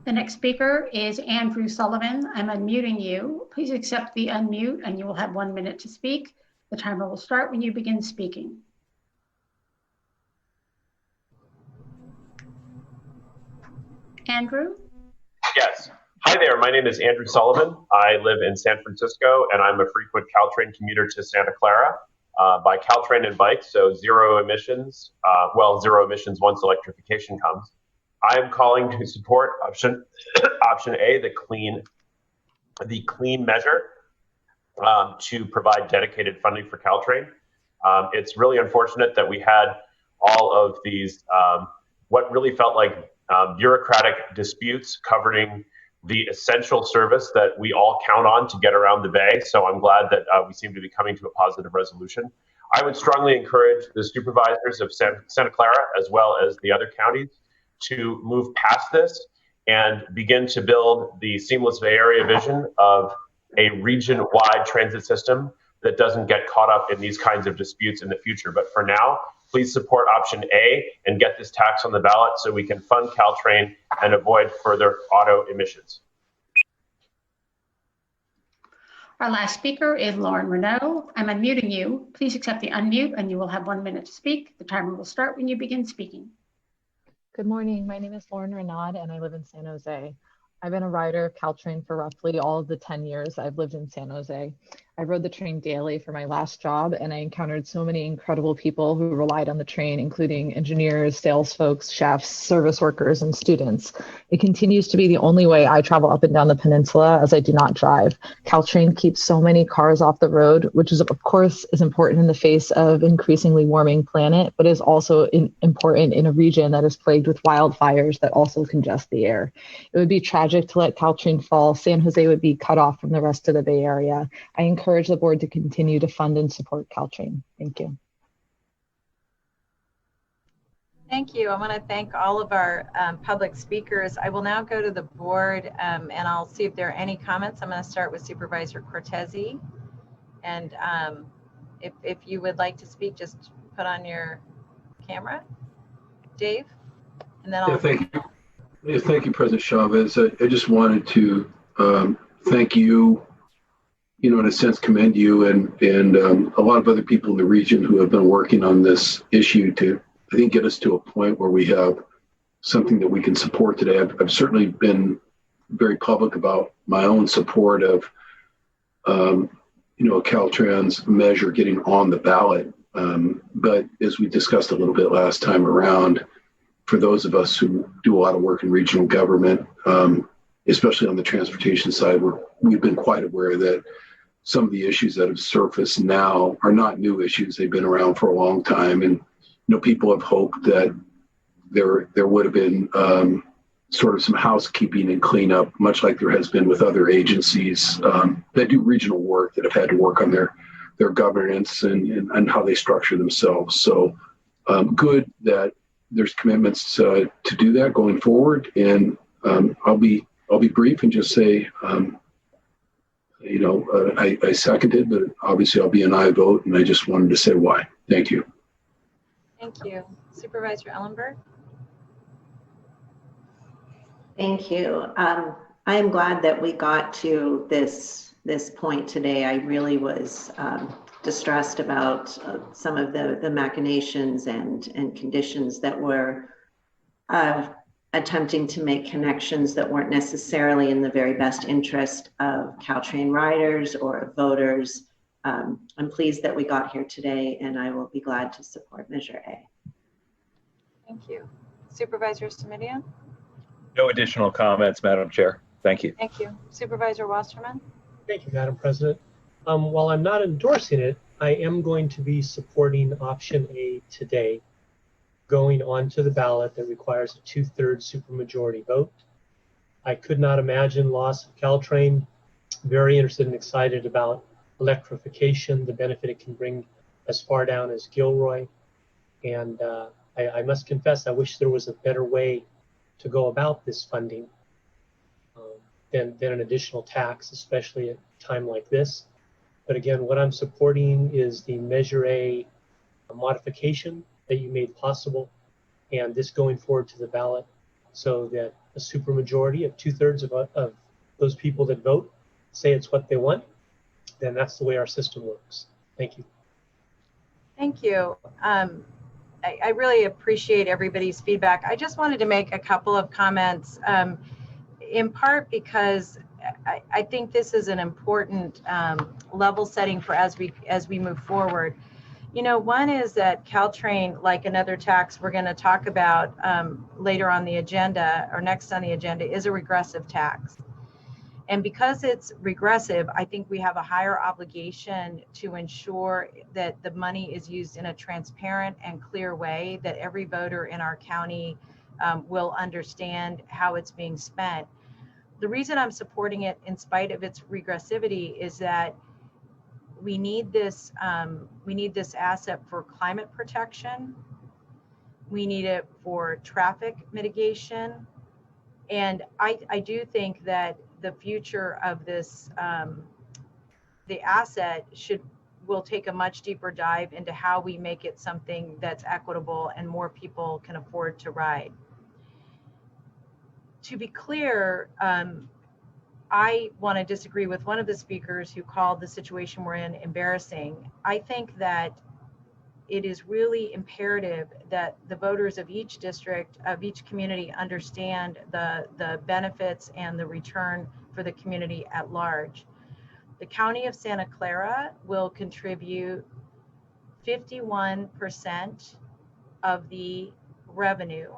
The next speaker is Andrew Sullivan. I'm unmuting you. Please accept the unmute and you will have 1 minute to speak. The timer will start when you begin speaking. Andrew? Yes. Hi there. My name is Andrew Sullivan. I live in San Francisco, and I'm a frequent Caltrain commuter to Santa Clara by Caltrain and bike, so zero emissions. Zero emissions once electrification comes. I am calling to support option A, the clean measure, to provide dedicated funding for Caltrain. It's really unfortunate that we had all of these what really felt like bureaucratic disputes covering the essential service that we all count on to get around the Bay. So I'm glad that we seem to be coming to a positive resolution. I would strongly encourage the supervisors of Santa Clara, as well as the other counties, to move past this and begin to build the seamless Bay Area vision of a region-wide transit system that doesn't get caught up in these kinds of disputes in the future. But for now, please support option A and get this tax on the ballot so we can fund Caltrain and avoid further auto emissions. Our last speaker is Lauren Renaud. I'm unmuting you. Please accept the unmute and you will have 1 minute to speak. The timer will start when you begin speaking. Good morning. My name is Lauren Renaud and I live in San Jose. I've been a rider of Caltrain for roughly all of the 10 years I've lived in San Jose. I rode the train daily for my last job, and I encountered so many incredible people who relied on the train, including engineers, sales folks, chefs, service workers, and students. It continues to be the only way I travel up and down the peninsula, as I do not drive. Caltrain keeps so many cars off the road, which is, of course, is important in the face of increasingly warming planet, but is also important in a region that is plagued with wildfires that also congest the air. It would be tragic to let Caltrain fall. San Jose would be cut off from the rest of the Bay Area. I encourage the board to continue to fund and support Caltrain. Thank you. Thank you. I want to thank all of our public speakers. I will now go to the board and I'll see if there are any comments. I'm going to start with Supervisor Cortese. And if you would like to speak, just put on your camera. Dave? And then I'll... Yeah, thank you. Yeah, thank you, President Chavez. I just wanted to thank you, in a sense, commend you and a lot of other people in the region who have been working on this issue to, I think, get us to a point where we have something that we can support today. I've certainly been very public about my own support of, a Caltrans measure getting on the ballot. But as we discussed a little bit last time around, for those of us who do a lot of work in regional government, especially on the transportation side, we've been quite aware that some of the issues that have surfaced now are not new issues. They've been around for a long time. And, people have hoped that there would have been sort of some housekeeping and cleanup, much like there has been with other agencies that do regional work that have had to work on their governance and how they structure themselves. So good that there's commitments to do that going forward. And I'll be brief and just say, I seconded, but obviously I'll be an aye vote, and I just wanted to say why. Thank you. Thank you. Supervisor Ellenberg? Thank you. I am glad that we got to this point today. I really was distressed about some of the machinations and conditions that were attempting to make connections that weren't necessarily in the very best interest of Caltrain riders or of voters. I'm pleased that we got here today, and I will be glad to support Measure A. Thank you. Supervisor Simidian? No additional comments, Madam Chair. Thank you. Thank you. Supervisor Wasserman? Thank you, Madam President. While I'm not endorsing it, I am going to be supporting option A today, going onto the ballot that requires a 2/3 supermajority vote. I could not imagine loss of Caltrain. Very interested and excited about electrification, the benefit it can bring as far down as Gilroy. And I must confess, I wish there was a better way to go about this funding than an additional tax, especially at a time like this. But again, what I'm supporting is the Measure A modification that you made possible, and this going forward to the ballot so that a supermajority of 2/3 of those people that vote say it's what they want, then that's the way our system works. Thank you. Thank you. I really appreciate everybody's feedback. I just wanted to make a couple of comments, in part because I think this is an important level setting for as we move forward. One is that Caltrain, like another tax we're going to talk about later on the agenda or next on the agenda, is a regressive tax. And because it's regressive, I think we have a higher obligation to ensure that the money is used in a transparent and clear way, that every voter in our county will understand how it's being spent. The reason I'm supporting it in spite of its regressivity is that we need this asset for climate protection. We need it for traffic mitigation. And I do think that the future of this, the asset will take a much deeper dive into how we make it something that's equitable and more people can afford to ride. To be clear, I want to disagree with one of the speakers who called the situation we're in embarrassing. I think that it is really imperative that the voters of each district, of each community, understand the benefits and the return for the community at large. The County of Santa Clara will contribute 51% of the revenue.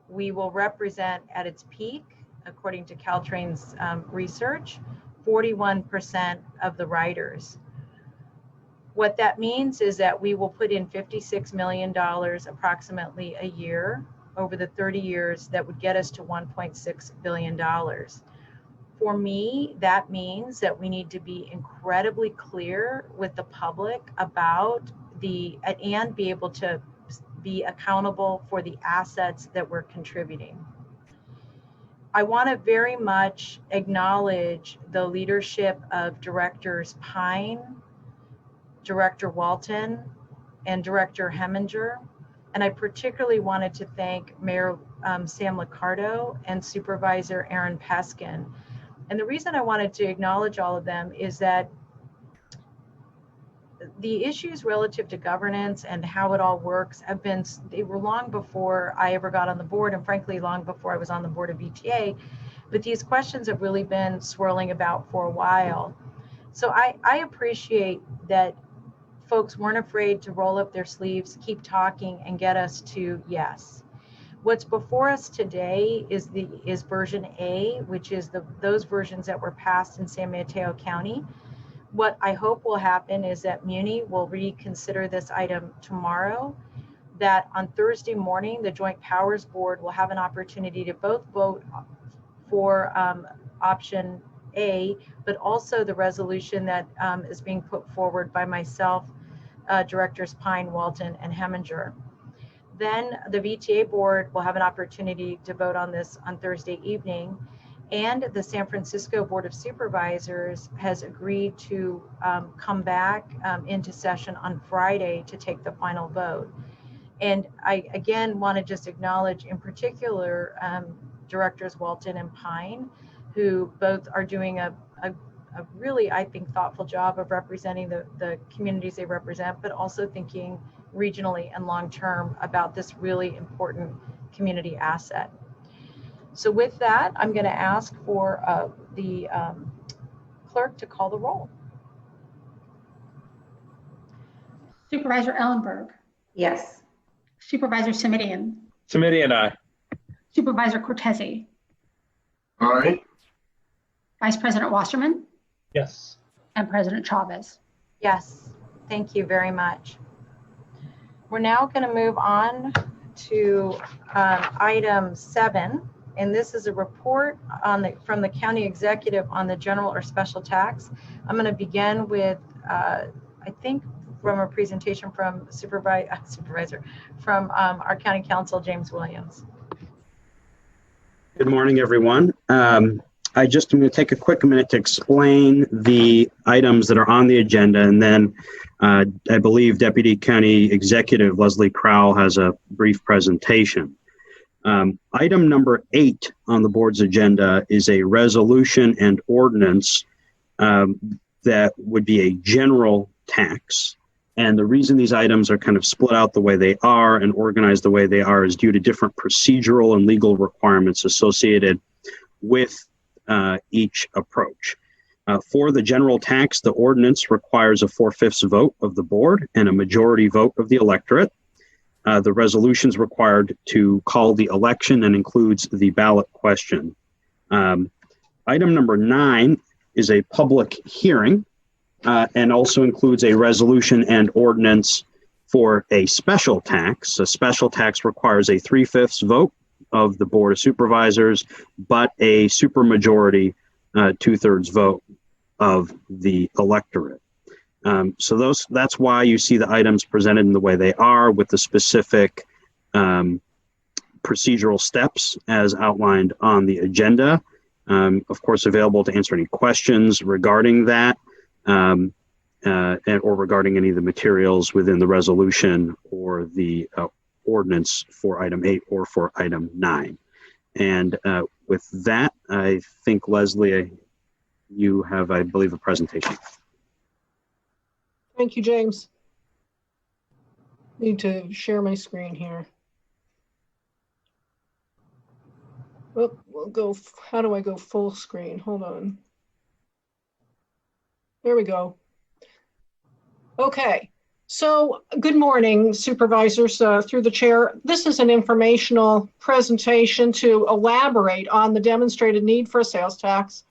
We will represent at its peak, according to Caltrain's research, 41% of the riders. What that means is that we will put in $56 million approximately a year over the 30 years that would get us to $1.6 billion. For me, that means that we need to be incredibly clear with the public about and be able to be accountable for the assets that we're contributing. I want to very much acknowledge the leadership of Directors Pine, Director Walton, and Director Heminger. And I particularly wanted to thank Mayor Sam Liccardo and Supervisor Aaron Peskin. And the reason I wanted to acknowledge all of them is that the issues relative to governance and how it all works they were long before I ever got on the board, and frankly, long before I was on the board of ETA. But these questions have really been swirling about for a while. So I appreciate that folks weren't afraid to roll up their sleeves, keep talking, and get us to yes. What's before us today is version A, which is those versions that were passed in San Mateo County. what I hope will happen is that Muni will reconsider this item tomorrow, that on Thursday morning, the Joint Powers Board will have an opportunity to both vote for option A, but also the resolution that is being put forward by myself, Directors Pine, Walton, and Heminger. Then the VTA board will have an opportunity to vote on this on Thursday evening. And the San Francisco Board of Supervisors has agreed to come back into session on Friday to take the final vote. And I, again, want to just acknowledge in particular Directors Walton and Pine, who both are doing a really, I think, thoughtful job of representing the communities they represent, but also thinking regionally and long-term about this really important community asset. So with that, I'm going to ask for the clerk to call the roll. Supervisor Ellenberg. Yes. Supervisor Simidian. Simidian, aye. Supervisor Cortese. All right. Vice President Wasserman. Yes. And President Chavez. Yes, thank you very much. We're now going to move on to item 7. And this is a report on from the county executive on the general or special tax. I'm going to begin with, I think, from a presentation from supervisor from our county counsel, James Williams. Good morning, everyone. I just am going to take a quick minute to explain the items that are on the agenda, and then I believe Deputy County Executive Leslie Crowell has a brief presentation. Item number 8 on the board's agenda is a resolution and ordinance that would be a general tax. And the reason these items are kind of split out the way they are and organized the way they are is due to different procedural and legal requirements associated with each approach. For the general tax, the ordinance requires a 4/5 vote of the board and a majority vote of the electorate. The resolution is required to call the election and includes the ballot question. Item number 9 is a public hearing and also includes a resolution and ordinance for a special tax. A special tax requires a 3/5 vote of the Board of Supervisors, but a supermajority 2/3 vote of the electorate. So that's why you see the items presented in the way they are, with the specific procedural steps as outlined on the agenda. Of course, available to answer any questions regarding that or regarding any of the materials within the resolution or the ordinance for item 8 or for item 9. And with that, I think, Leslie, you have, I believe, a presentation. Thank you, James. Need to share my screen here. Oh, we'll go, how do I go full screen? Hold on. There we go. Okay, so good morning, supervisors, through the chair. This is an informational presentation to elaborate on the demonstrated need for a sales tax,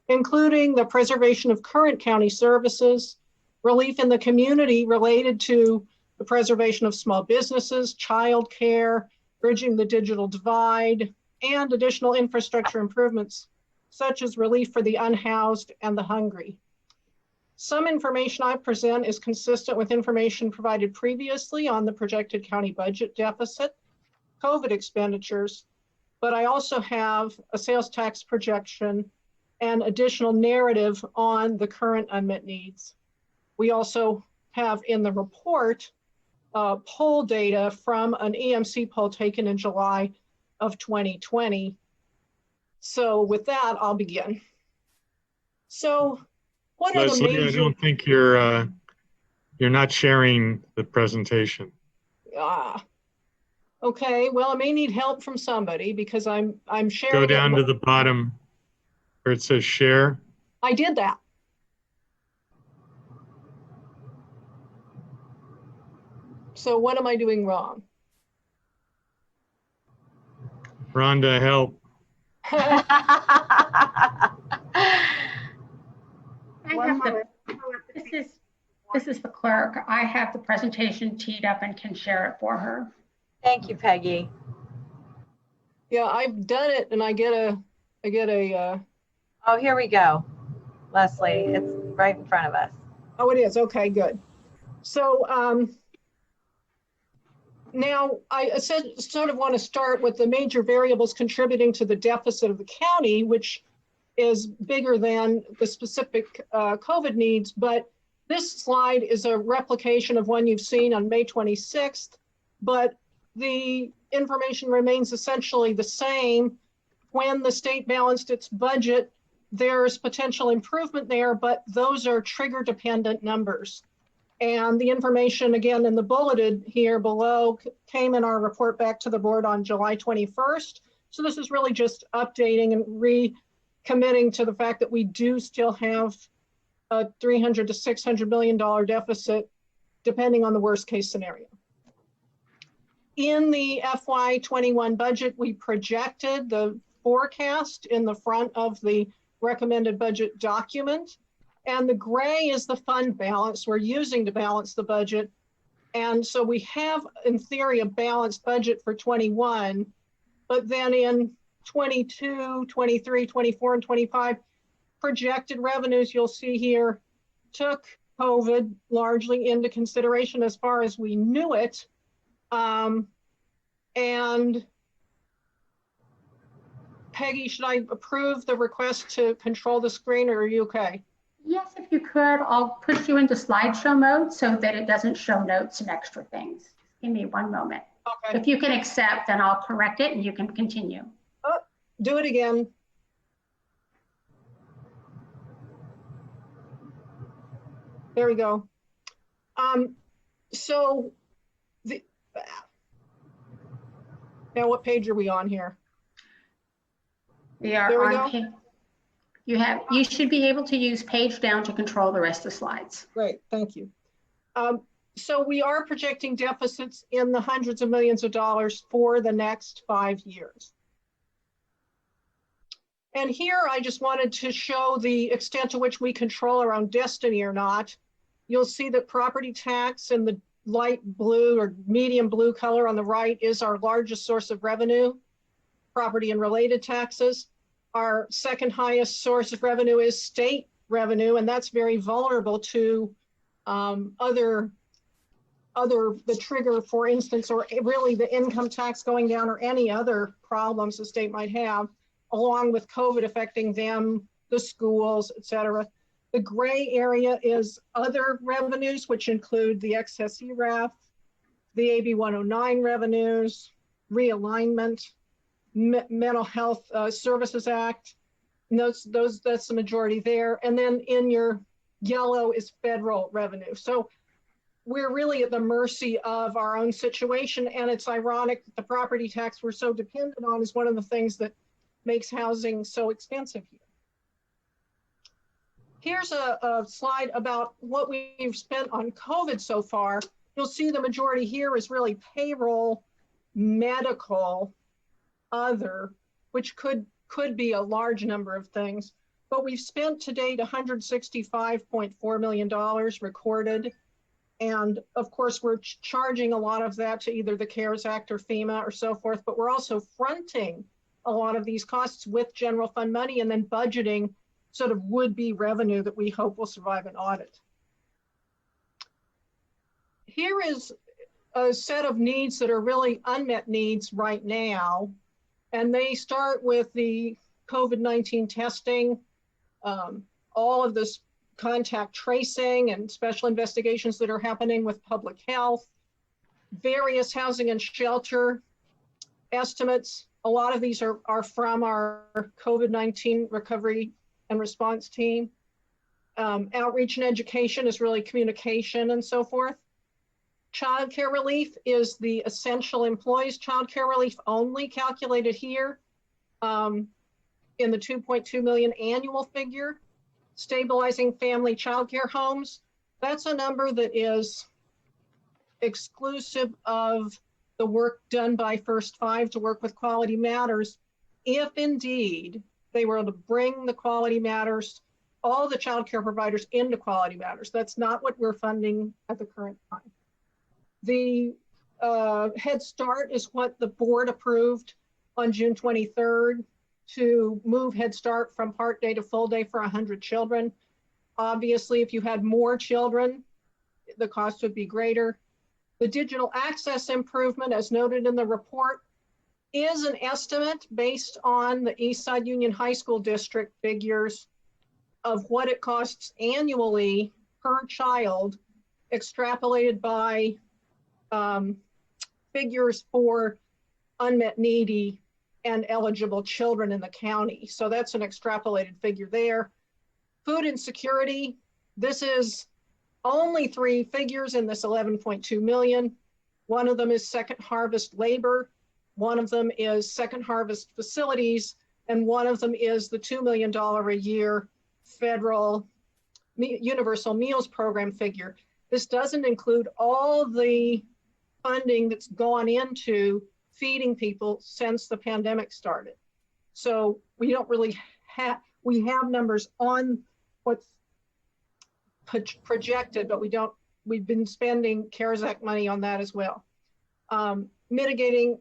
including the preservation of current county services, relief in the community related to the preservation of small businesses, childcare, bridging the digital divide, and additional infrastructure improvements, such as relief for the unhoused and the hungry. Some information I present is consistent with information provided previously on the projected county budget deficit, COVID expenditures, but I also have a sales tax projection and additional narrative on the current unmet needs. We also have in the report poll data from an EMC poll taken in July of 2020. So with that, I'll begin. So what are the Leslie, major... I don't think you're not sharing the presentation. Okay, well, I may need help from somebody because I'm sharing. Go down to the bottom where it says share. I did that. So what am I doing wrong? Rhonda, help. One moment. This is the clerk. I have the presentation teed up and can share it for her. Thank you, Peggy. Yeah, I've done it and I get a Oh, here we go. Leslie, it's right in front of us. Oh, it is. Okay, good. So now I sort of want to start with the major variables contributing to the deficit of the county, which is bigger than the specific COVID needs. But this slide is a replication of one you've seen on May 26th, but the information remains essentially the same. When the state balanced its budget, there's potential improvement there, but those are trigger dependent numbers. And the information, again, in the bulleted here below came in our report back to the board on July 21st. So this is really just updating and recommitting to the fact that we do still have a $300 to $600 million deficit, depending on the worst case scenario. In the FY21 budget, we projected the forecast in the front of the recommended budget document. And the gray is the fund balance we're using to balance the budget. And so we have, in theory, a balanced budget for 21, but then in 22, 23, 24, and 25, projected revenues you'll see here took COVID largely into consideration as far as we knew it. And Peggy, should I approve the request to control the screen, or are you okay? Yes, if you could, I'll push you into slideshow mode so that it doesn't show notes and extra things. Give me one moment. Okay. If you can accept, then I'll correct it and you can continue. Oh, do it again. There we go. So now what page are we on here? We are on page. You should be able to use page down to control the rest of the slides. Great, thank you. So we are projecting deficits in the hundreds of millions of dollars for the next 5 years. And here I just wanted to show the extent to which we control our own destiny or not. You'll see that property tax in the light blue or medium blue color on the right is our largest source of revenue, property and related taxes. Our second highest source of revenue is state revenue, and that's very vulnerable to the trigger, for instance, or really the income tax going down or any other problems the state might have, along with COVID affecting them, the schools, et cetera. The gray area is other revenues, which include the excess ERAF, the AB 109 revenues, realignment, Mental Health Services Act. And that's the majority there. And then in your yellow is federal revenue. So we're really at the mercy of our own situation. And it's ironic that the property tax we're so dependent on is one of the things that makes housing so expensive here. Here's a slide about what we've spent on COVID so far. You'll see the majority here is really payroll, medical, other, which could be a large number of things. But we've spent to date $165.4 million recorded. And of course, we're charging a lot of that to either the CARES Act or FEMA or so forth, but we're also fronting a lot of these costs with general fund money and then budgeting sort of would-be revenue that we hope will survive an audit. Here is a set of needs that are really unmet needs right now. And they start with the COVID-19 testing, all of this contact tracing and special investigations that are happening with public health, various housing and shelter estimates. A lot of these are from our COVID-19 recovery and response team. Outreach and education is really communication and so forth. Child care relief is the essential employees. Child care relief only calculated here in the 2.2 million annual figure. Stabilizing family child care homes, that's a number that is exclusive of the work done by First Five to work with Quality Matters, if indeed they were able to bring the Quality Matters all the child care providers into Quality Matters. That's not what we're funding at the current time. The Head Start is what the board approved on June 23rd to move Head Start from part day to full day for 100 children. Obviously, if you had more children, the cost would be greater. The digital access improvement, as noted in the report, is an estimate based on the Eastside Union High School District figures of what it costs annually per child, extrapolated by figures for unmet needy and eligible children in the county. So that's an extrapolated figure there. Food insecurity, this is only 3 figures in this 11.2 million. One of them is second harvest labor. One of them is second harvest facilities. And one of them is the $2 million a year federal universal meals program figure. This doesn't include all the funding that's gone into feeding people since the pandemic started. So we don't really have, we have numbers on what's projected, but we've been spending CARES Act money on that as well. Mitigating,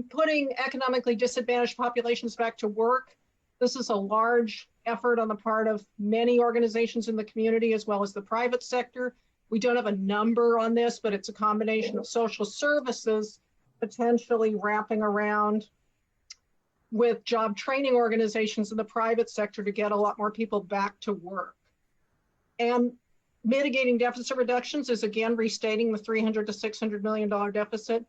putting economically disadvantaged populations back to work. This is a large effort on the part of many organizations in the community as well as the private sector. We don't have a number on this, but it's a combination of social services potentially wrapping around with job training organizations in the private sector to get a lot more people back to work. And mitigating deficit reductions is again restating the $300 to $600 million deficit.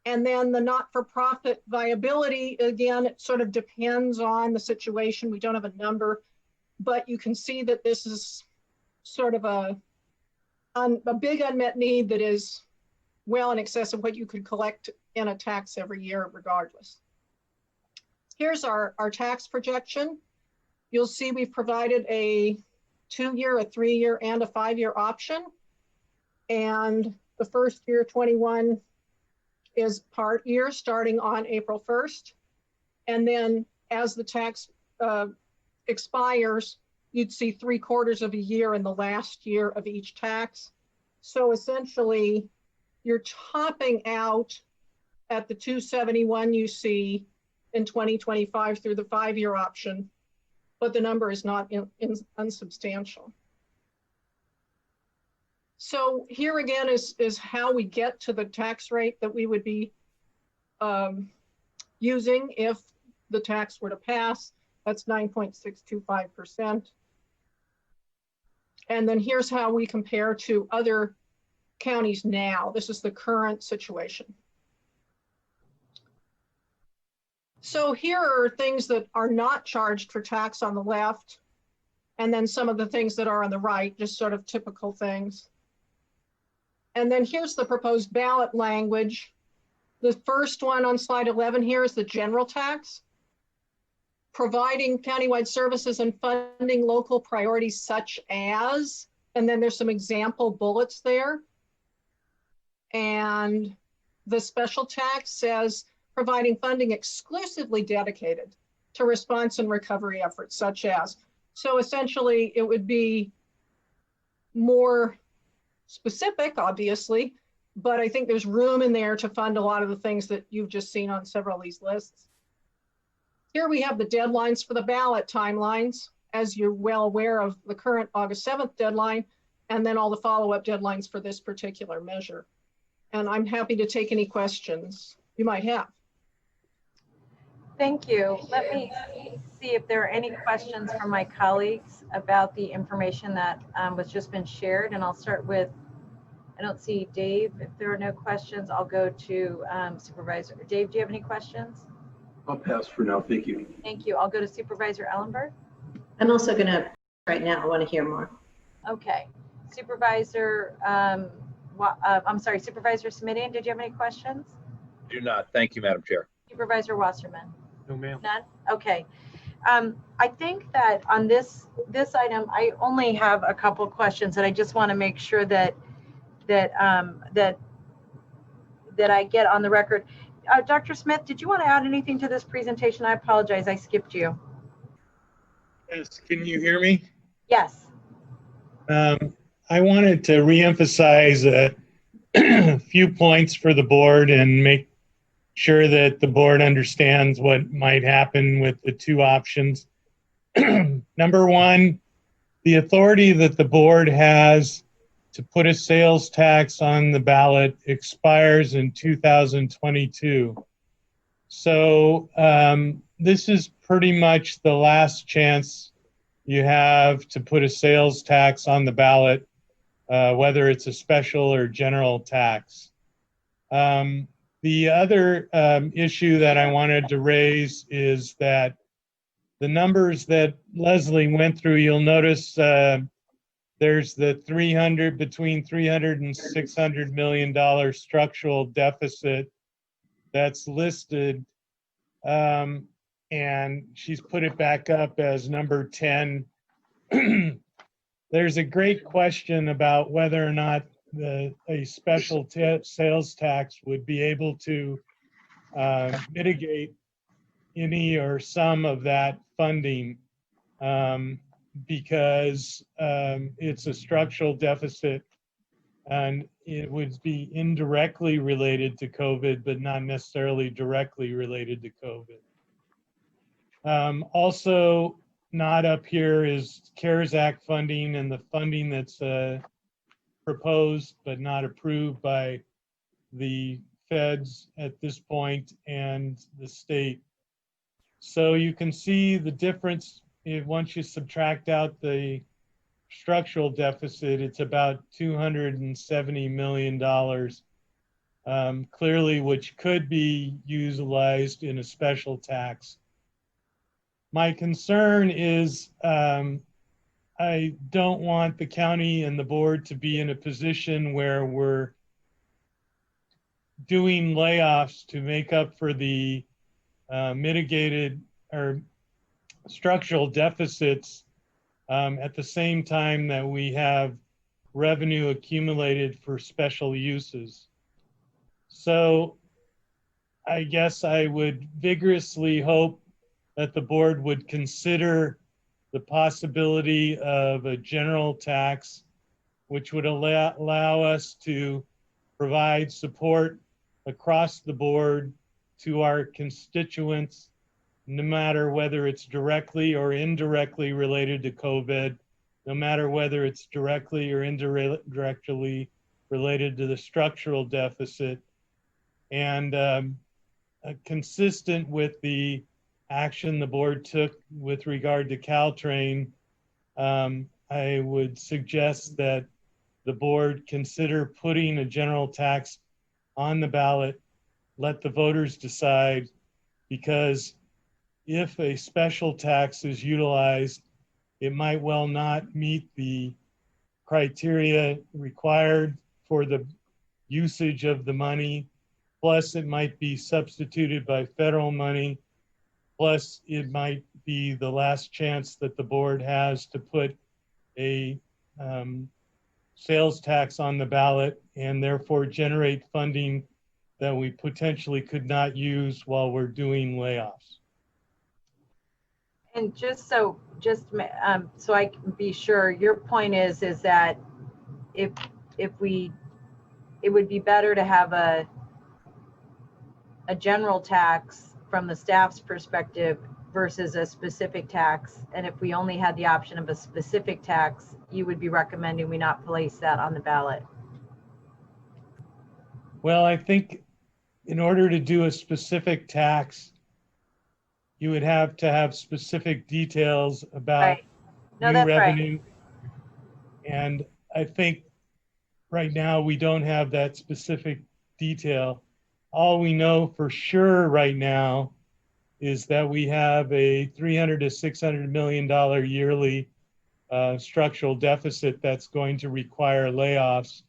And then the not-for-profit viability, again, it sort of depends on the situation. We don't have a number, but you can see that this is sort of a big unmet need that is well in excess of what you could collect in a tax every year regardless. Here's our tax projection. You'll see we've provided a 2-year, a 3-year, and a 5-year option. And the first year, 21, is part year starting on April 1st. And then as the tax expires, you'd see 3/4 of a year in the last year of each tax. So essentially, you're topping out at the 271 you see in 2025 through the 5-year option, but the number is not unsubstantial. So here again is how we get to the tax rate that we would be using if the tax were to pass. That's 9.625%. And then here's how we compare to other counties now. This is the current situation. So here are things that are not charged for tax on the left, and then some of the things that are on the right, just sort of typical things. And then here's the proposed ballot language. The first one on slide 11 here is the general tax, providing countywide services and funding local priorities such as, and then there's some example bullets there. And the special tax says providing funding exclusively dedicated to response and recovery efforts such as. So essentially it would be more specific, obviously, but I think there's room in there to fund a lot of the things that you've just seen on several of these lists. Here we have the deadlines for the ballot timelines, as you're well aware of the current August 7th deadline, and then all the follow-up deadlines for this particular measure. And I'm happy to take any questions you might have. Thank you. Let me see if there are any questions from my colleagues about the information that was just been shared. And I'll start with, I don't see Dave. If there are no questions, I'll go to Supervisor. Dave, do you have any questions? I'll pass for now. Thank you. Thank you. I'll go to Supervisor Ellenberg. I'm also going to, right now, I want to hear more. Okay. Supervisor, I'm sorry, Supervisor Smithian, did you have any questions? Do not. Thank you, Madam Chair. Supervisor Wasserman? No, ma'am. None? Okay. I think that on this item, I only have a couple questions that I just want to make sure that I get on the record. Dr. Smith, did you want to add anything to this presentation? I apologize, I skipped you. Yes, can you hear me? Yes. I wanted to reemphasize a few points for the board and make sure that the board understands what might happen with the two options. Number one, the authority that the board has to put a sales tax on the ballot expires in 2022. So this is pretty much the last chance you have to put a sales tax on the ballot, whether it's a special or general tax. The other issue that I wanted to raise is that the numbers that Leslie went through, you'll notice there's the between $300 and $600 million structural deficit that's listed, and she's put it back up as number 10. There's a great question about whether or not a special sales tax would be able to mitigate any or some of that funding, because it's a structural deficit and it would be indirectly related to COVID, but not necessarily directly related to COVID. Also not up here is CARES Act funding and the funding that's proposed but not approved by the feds at this point and the state. So you can see the difference once you subtract out the structural deficit, it's about $270 million, clearly, which could be utilized in a special tax. My concern is I don't want the county and the board to be in a position where we're doing layoffs to make up for the mitigated or structural deficits at the same time that we have revenue accumulated for special uses. So I guess I would vigorously hope that the board would consider the possibility of a general tax, which would allow us to provide support across the board to our constituents, no matter whether it's directly or indirectly related to COVID, no matter whether it's directly or indirectly related to the structural deficit, and consistent with the action the board took with regard to Caltrain, I would suggest that the board consider putting a general tax on the ballot, let the voters decide, because if a special tax is utilized, it might well not meet the criteria required for the usage of the money. Plus, it might be substituted by federal money. Plus, it might be the last chance that the board has to put a sales tax on the ballot and therefore generate funding that we potentially could not use while we're doing layoffs. And so I can be sure, your point is that it would be better to have a general tax from the staff's perspective versus a specific tax. And if we only had the option of a specific tax, you would be recommending we not place that on the ballot. Well, I think in order to do a specific tax, you would have to have specific details about new revenue. And I think right now we don't have that specific detail. All we know for sure right now is that we have a $300 to $600 million yearly structural deficit that's going to require layoffs.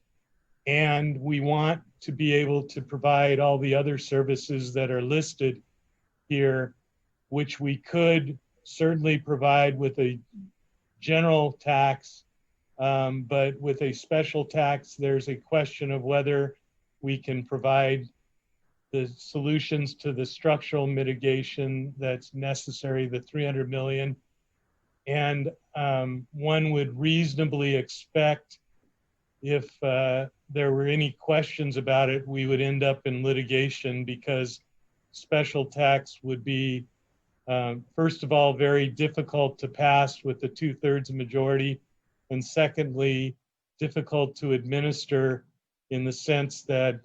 And we want to be able to provide all the other services that are listed here, which we could certainly provide with a general tax, but with a special tax, there's a question of whether we can provide the solutions to the structural mitigation that's necessary, the 300 million. And one would reasonably expect if there were any questions about it, we would end up in litigation because special tax would be, first of all, very difficult to pass with the 2/3 majority, and secondly, difficult to administer in the sense that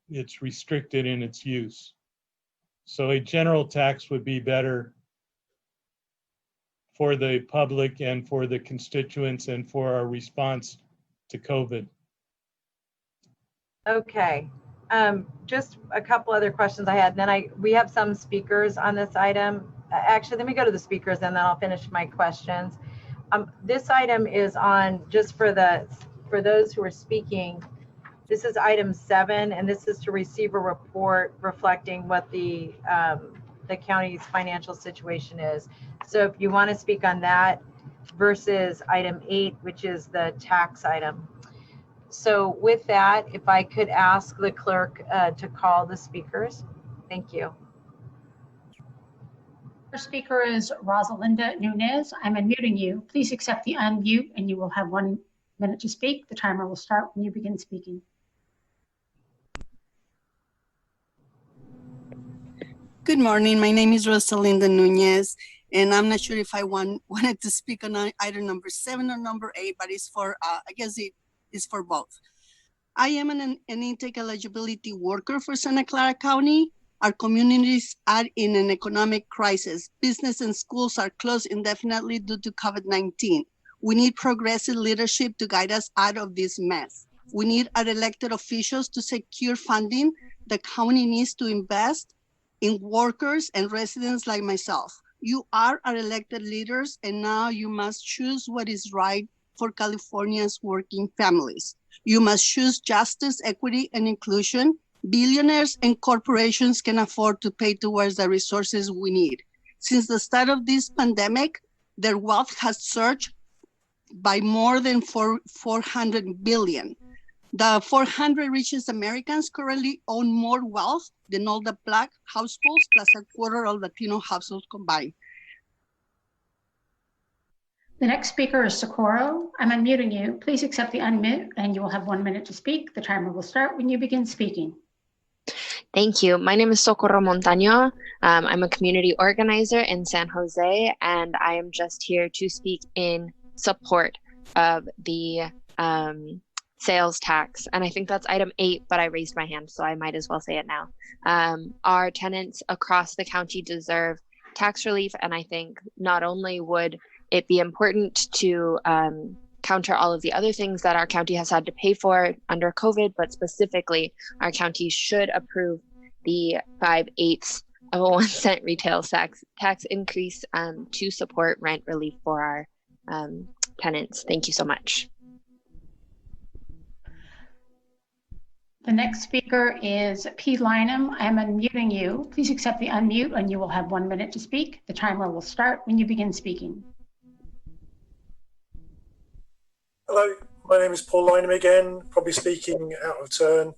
it's restricted in its use. So a general tax would be better for the public and for the constituents and for our response to COVID. Okay, just a couple other questions I had. Then we have some speakers on this item. Actually, let me go to the speakers and then I'll finish my questions. This item is on, just for those who are speaking, this is item 7, and this is to receive a report reflecting what the county's financial situation is. So if you want to speak on that versus item 8, which is the tax item. So with that, if I could ask the clerk to call the speakers. Thank you. First speaker is Rosalinda Nunez. I'm unmuting you. Please accept the unmute and you will have 1 minute to speak. The timer will start when you begin speaking. Good morning. My name is Rosalinda Nunez, and I'm not sure if I wanted to speak on item number 7 or number 8, but it's for, I guess it is for both. I am an intake eligibility worker for Santa Clara County. Our communities are in an economic crisis. Business and schools are closed indefinitely due to COVID-19. We need progressive leadership to guide us out of this mess. We need our elected officials to secure funding. The county needs to invest in workers and residents like myself. You are our elected leaders, and now you must choose what is right for California's working families. You must choose justice, equity, and inclusion. Billionaires and corporations can afford to pay towards the resources we need. Since the start of this pandemic, their wealth has surged by more than 400 billion. The 400 richest Americans currently own more wealth than all the Black households plus a quarter of Latino households combined. The next speaker is Socorro. I'm unmuting you. Please accept the unmute and you will have 1 minute to speak. The timer will start when you begin speaking. Thank you. My name is Socorro Montaño. I'm a community organizer in San Jose, and I am just here to speak in support of the sales tax. And I think that's item 8, but I raised my hand, so I might as well say it now. Our tenants across the county deserve tax relief, and I think not only would it be important to counter all of the other things that our county has had to pay for under COVID, but specifically our county should approve the 5/8 of a 1 cent retail tax increase to support rent relief for our tenants. Thank you so much. The next speaker is P. Lynham. I'm unmuting you. Please accept the unmute and you will have 1 minute to speak. The timer will start when you begin speaking. Hello, my name is Paul Lynham again, probably speaking out of turn.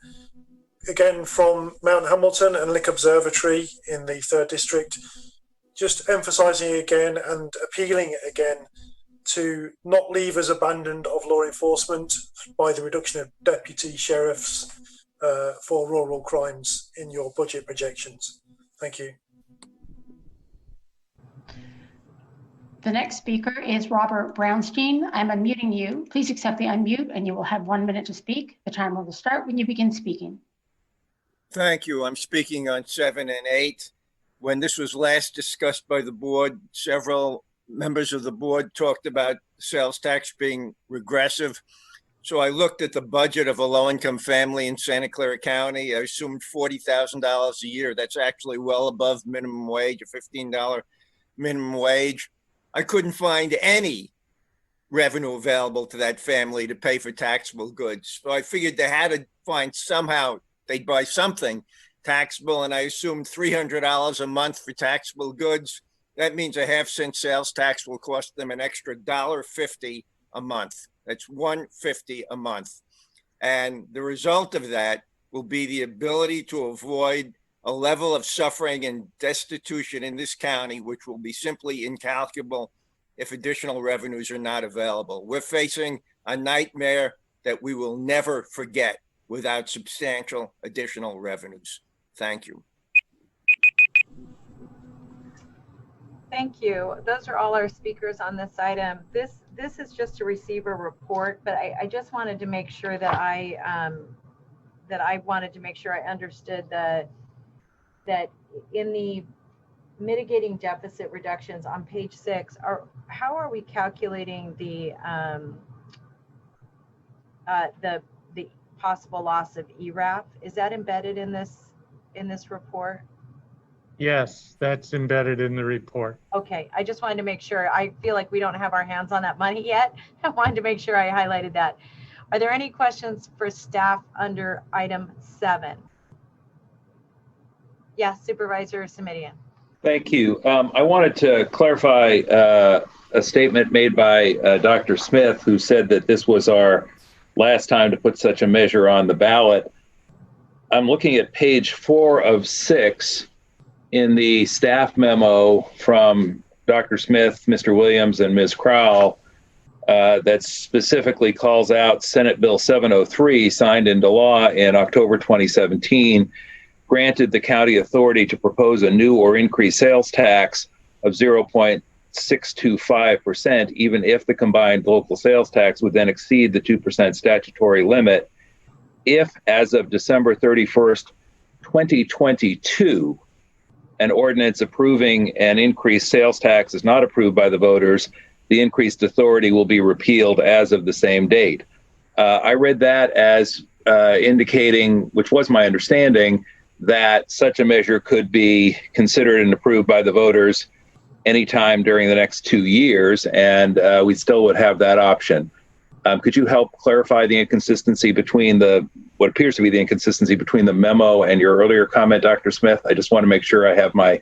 Again from Mount Hamilton and Lick Observatory in the 3rd District. Just emphasising again and appealing again to not leave us abandoned of law enforcement by the reduction of deputy sheriffs for rural crimes in your budget projections. Thank you. The next speaker is Robert Brownstein. I'm unmuting you. Please accept the unmute and you will have 1 minute to speak. The timer will start when you begin speaking. Thank you. I'm speaking on 7 and 8. When this was last discussed by the board, several members of the board talked about sales tax being regressive. So I looked at the budget of a low-income family in Santa Clara County. I assumed $40,000 a year. That's actually well above minimum wage, a $15 minimum wage. I couldn't find any revenue available to that family to pay for taxable goods. So I figured they had to find somehow they'd buy something taxable, and I assumed $300 a month for taxable goods. That means a 1/2 cent sales tax will cost them an extra $1.50 a month. That's $1.50 a month. And the result of that will be the ability to avoid a level of suffering and destitution in this county, which will be simply incalculable if additional revenues are not available. We're facing a nightmare that we will never forget without substantial additional revenues. Thank you. Thank you. Those are all our speakers on this item. This is just to receive a report, but I just wanted to make sure that I wanted to make sure I understood that in the mitigating deficit reductions on page 6, how are we calculating the possible loss of ERAF? Is that embedded in this report? Yes, that's embedded in the report. Okay, I just wanted to make sure. I feel like we don't have our hands on that money yet. I wanted to make sure I highlighted that. Are there any questions for staff under item 7? Yes, Supervisor Simitian. Thank you. I wanted to clarify a statement made by Dr. Smith, who said that this was our last time to put such a measure on the ballot. I'm looking at page 4 of 6 in the staff memo from Dr. Smith, Mr. Williams, and Ms. Crowell that specifically calls out Senate Bill 703, signed into law in October 2017, granted the county authority to propose a new or increased sales tax of 0.625%, even if the combined local sales tax would then exceed the 2% statutory limit, if as of December 31st, 2022, an ordinance approving an increased sales tax is not approved by the voters, the increased authority will be repealed as of the same date. I read that as indicating, which was my understanding, that such a measure could be considered and approved by the voters anytime during the next 2 years, and we still would have that option. Could you help clarify the inconsistency between what appears to be the inconsistency between the memo and your earlier comment, Dr. Smith? I just want to make sure I have my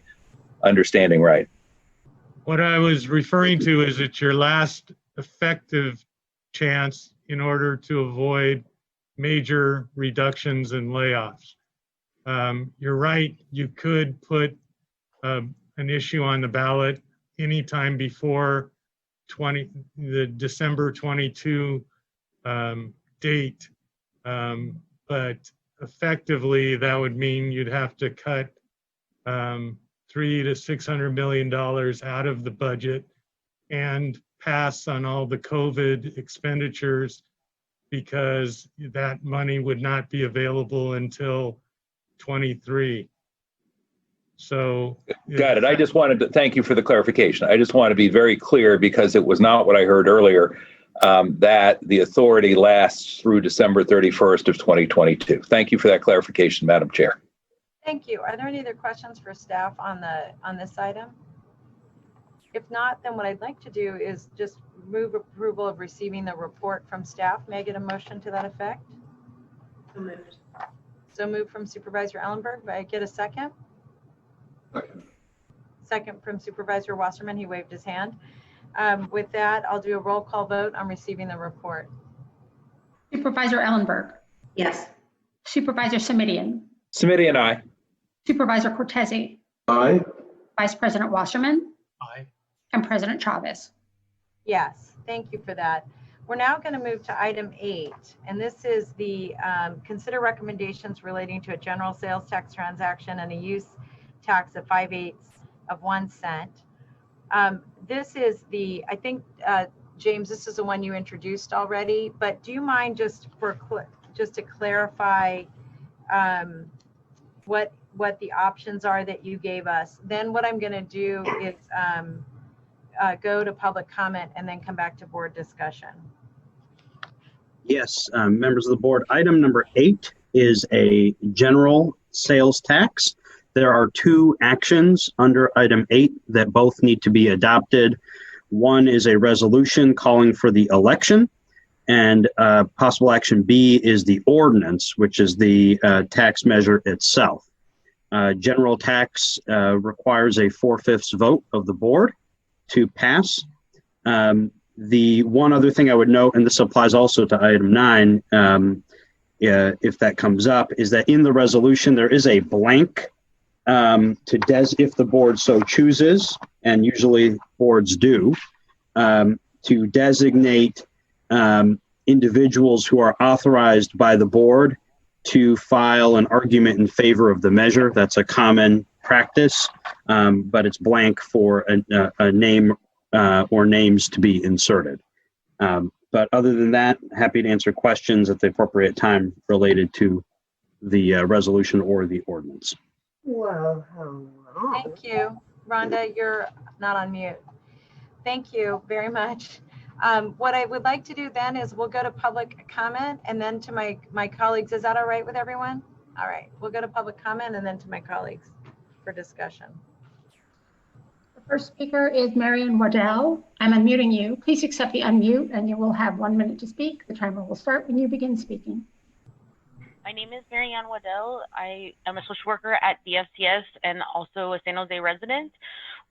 understanding right. What I was referring to is it's your last effective chance in order to avoid major reductions and layoffs. You're right, you could put an issue on the ballot anytime before the December 22 date, but effectively that would mean you'd have to cut $300 to $600 million out of the budget and pass on all the COVID expenditures, because that money would not be available until 23. So got it. I just wanted to thank you for the clarification. I just want to be very clear, because it was not what I heard earlier, that the authority lasts through December 31st of 2022. Thank you for that clarification, Madam Chair. Thank you. Are there any other questions for staff on this item? If not, then what I'd like to do is just move approval of receiving the report from staff. May I get a motion to that effect? So moved. So moved from Supervisor Ellenberg. May I get a second? Second from Supervisor Wasserman. He waved his hand. With that, I'll do a roll call vote on receiving the report. Supervisor Ellenberg. Yes. Supervisor Simitian. Simitian, aye. Supervisor Cortese. Aye. Vice President Wasserman. Aye. And President Chavez. Yes, thank you for that. We're now going to move to item 8, and this is the consider recommendations relating to a general sales tax transaction and a use tax of 5/8 of 1 cent. This is the, I think, James, this is the one you introduced already, but do you mind just to clarify what the options are that you gave us? Then what I'm going to do is go to public comment and then come back to board discussion. Yes, members of the board, item number 8 is a general sales tax. There are 2 actions under item 8 that both need to be adopted. One is a resolution calling for the election, and possible action B is the ordinance, which is the tax measure itself. General tax requires a 4/5 vote of the board to pass. The one other thing I would note, and this applies also to item 9, if that comes up, is that in the resolution there is a blank if the board so chooses, and usually boards do, to designate individuals who are authorized by the board to file an argument in favor of the measure. That's a common practice, but it's blank for a name or names to be inserted. But other than that, happy to answer questions at the appropriate time related to the resolution or the ordinance. Well, thank you. Rhonda, you're not on mute. Thank you very much. What I would like to do then is we'll go to public comment and then to my colleagues. Is that all right with everyone? All right, we'll go to public comment and then to my colleagues for discussion. The first speaker is Marion Waddell. I'm unmuting you. Please accept the unmute and you will have 1 minute to speak. The timer will start when you begin speaking. My name is Marianne Waddell. I am a social worker at DFCS and also a San Jose resident.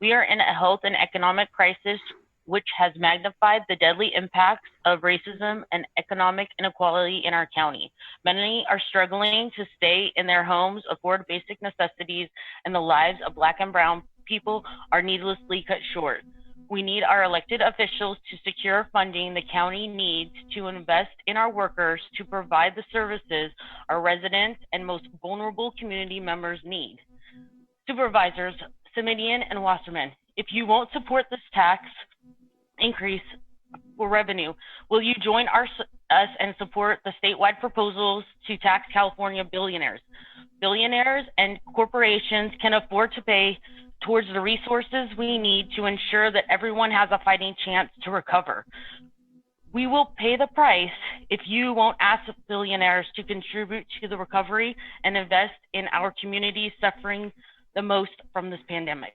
We are in a health and economic crisis which has magnified the deadly impacts of racism and economic inequality in our county. Many are struggling to stay in their homes, afford basic necessities, and the lives of Black and Brown people are needlessly cut short. We need our elected officials to secure funding the county needs to invest in our workers to provide the services our residents and most vulnerable community members need. Supervisors, Simidian and Wasserman, if you won't support this tax increase for revenue, will you join us and support the statewide proposals to tax California billionaires? Billionaires and corporations can afford to pay towards the resources we need to ensure that everyone has a fighting chance to recover. We will pay the price if you won't ask billionaires to contribute to the recovery and invest in our communities suffering the most from this pandemic.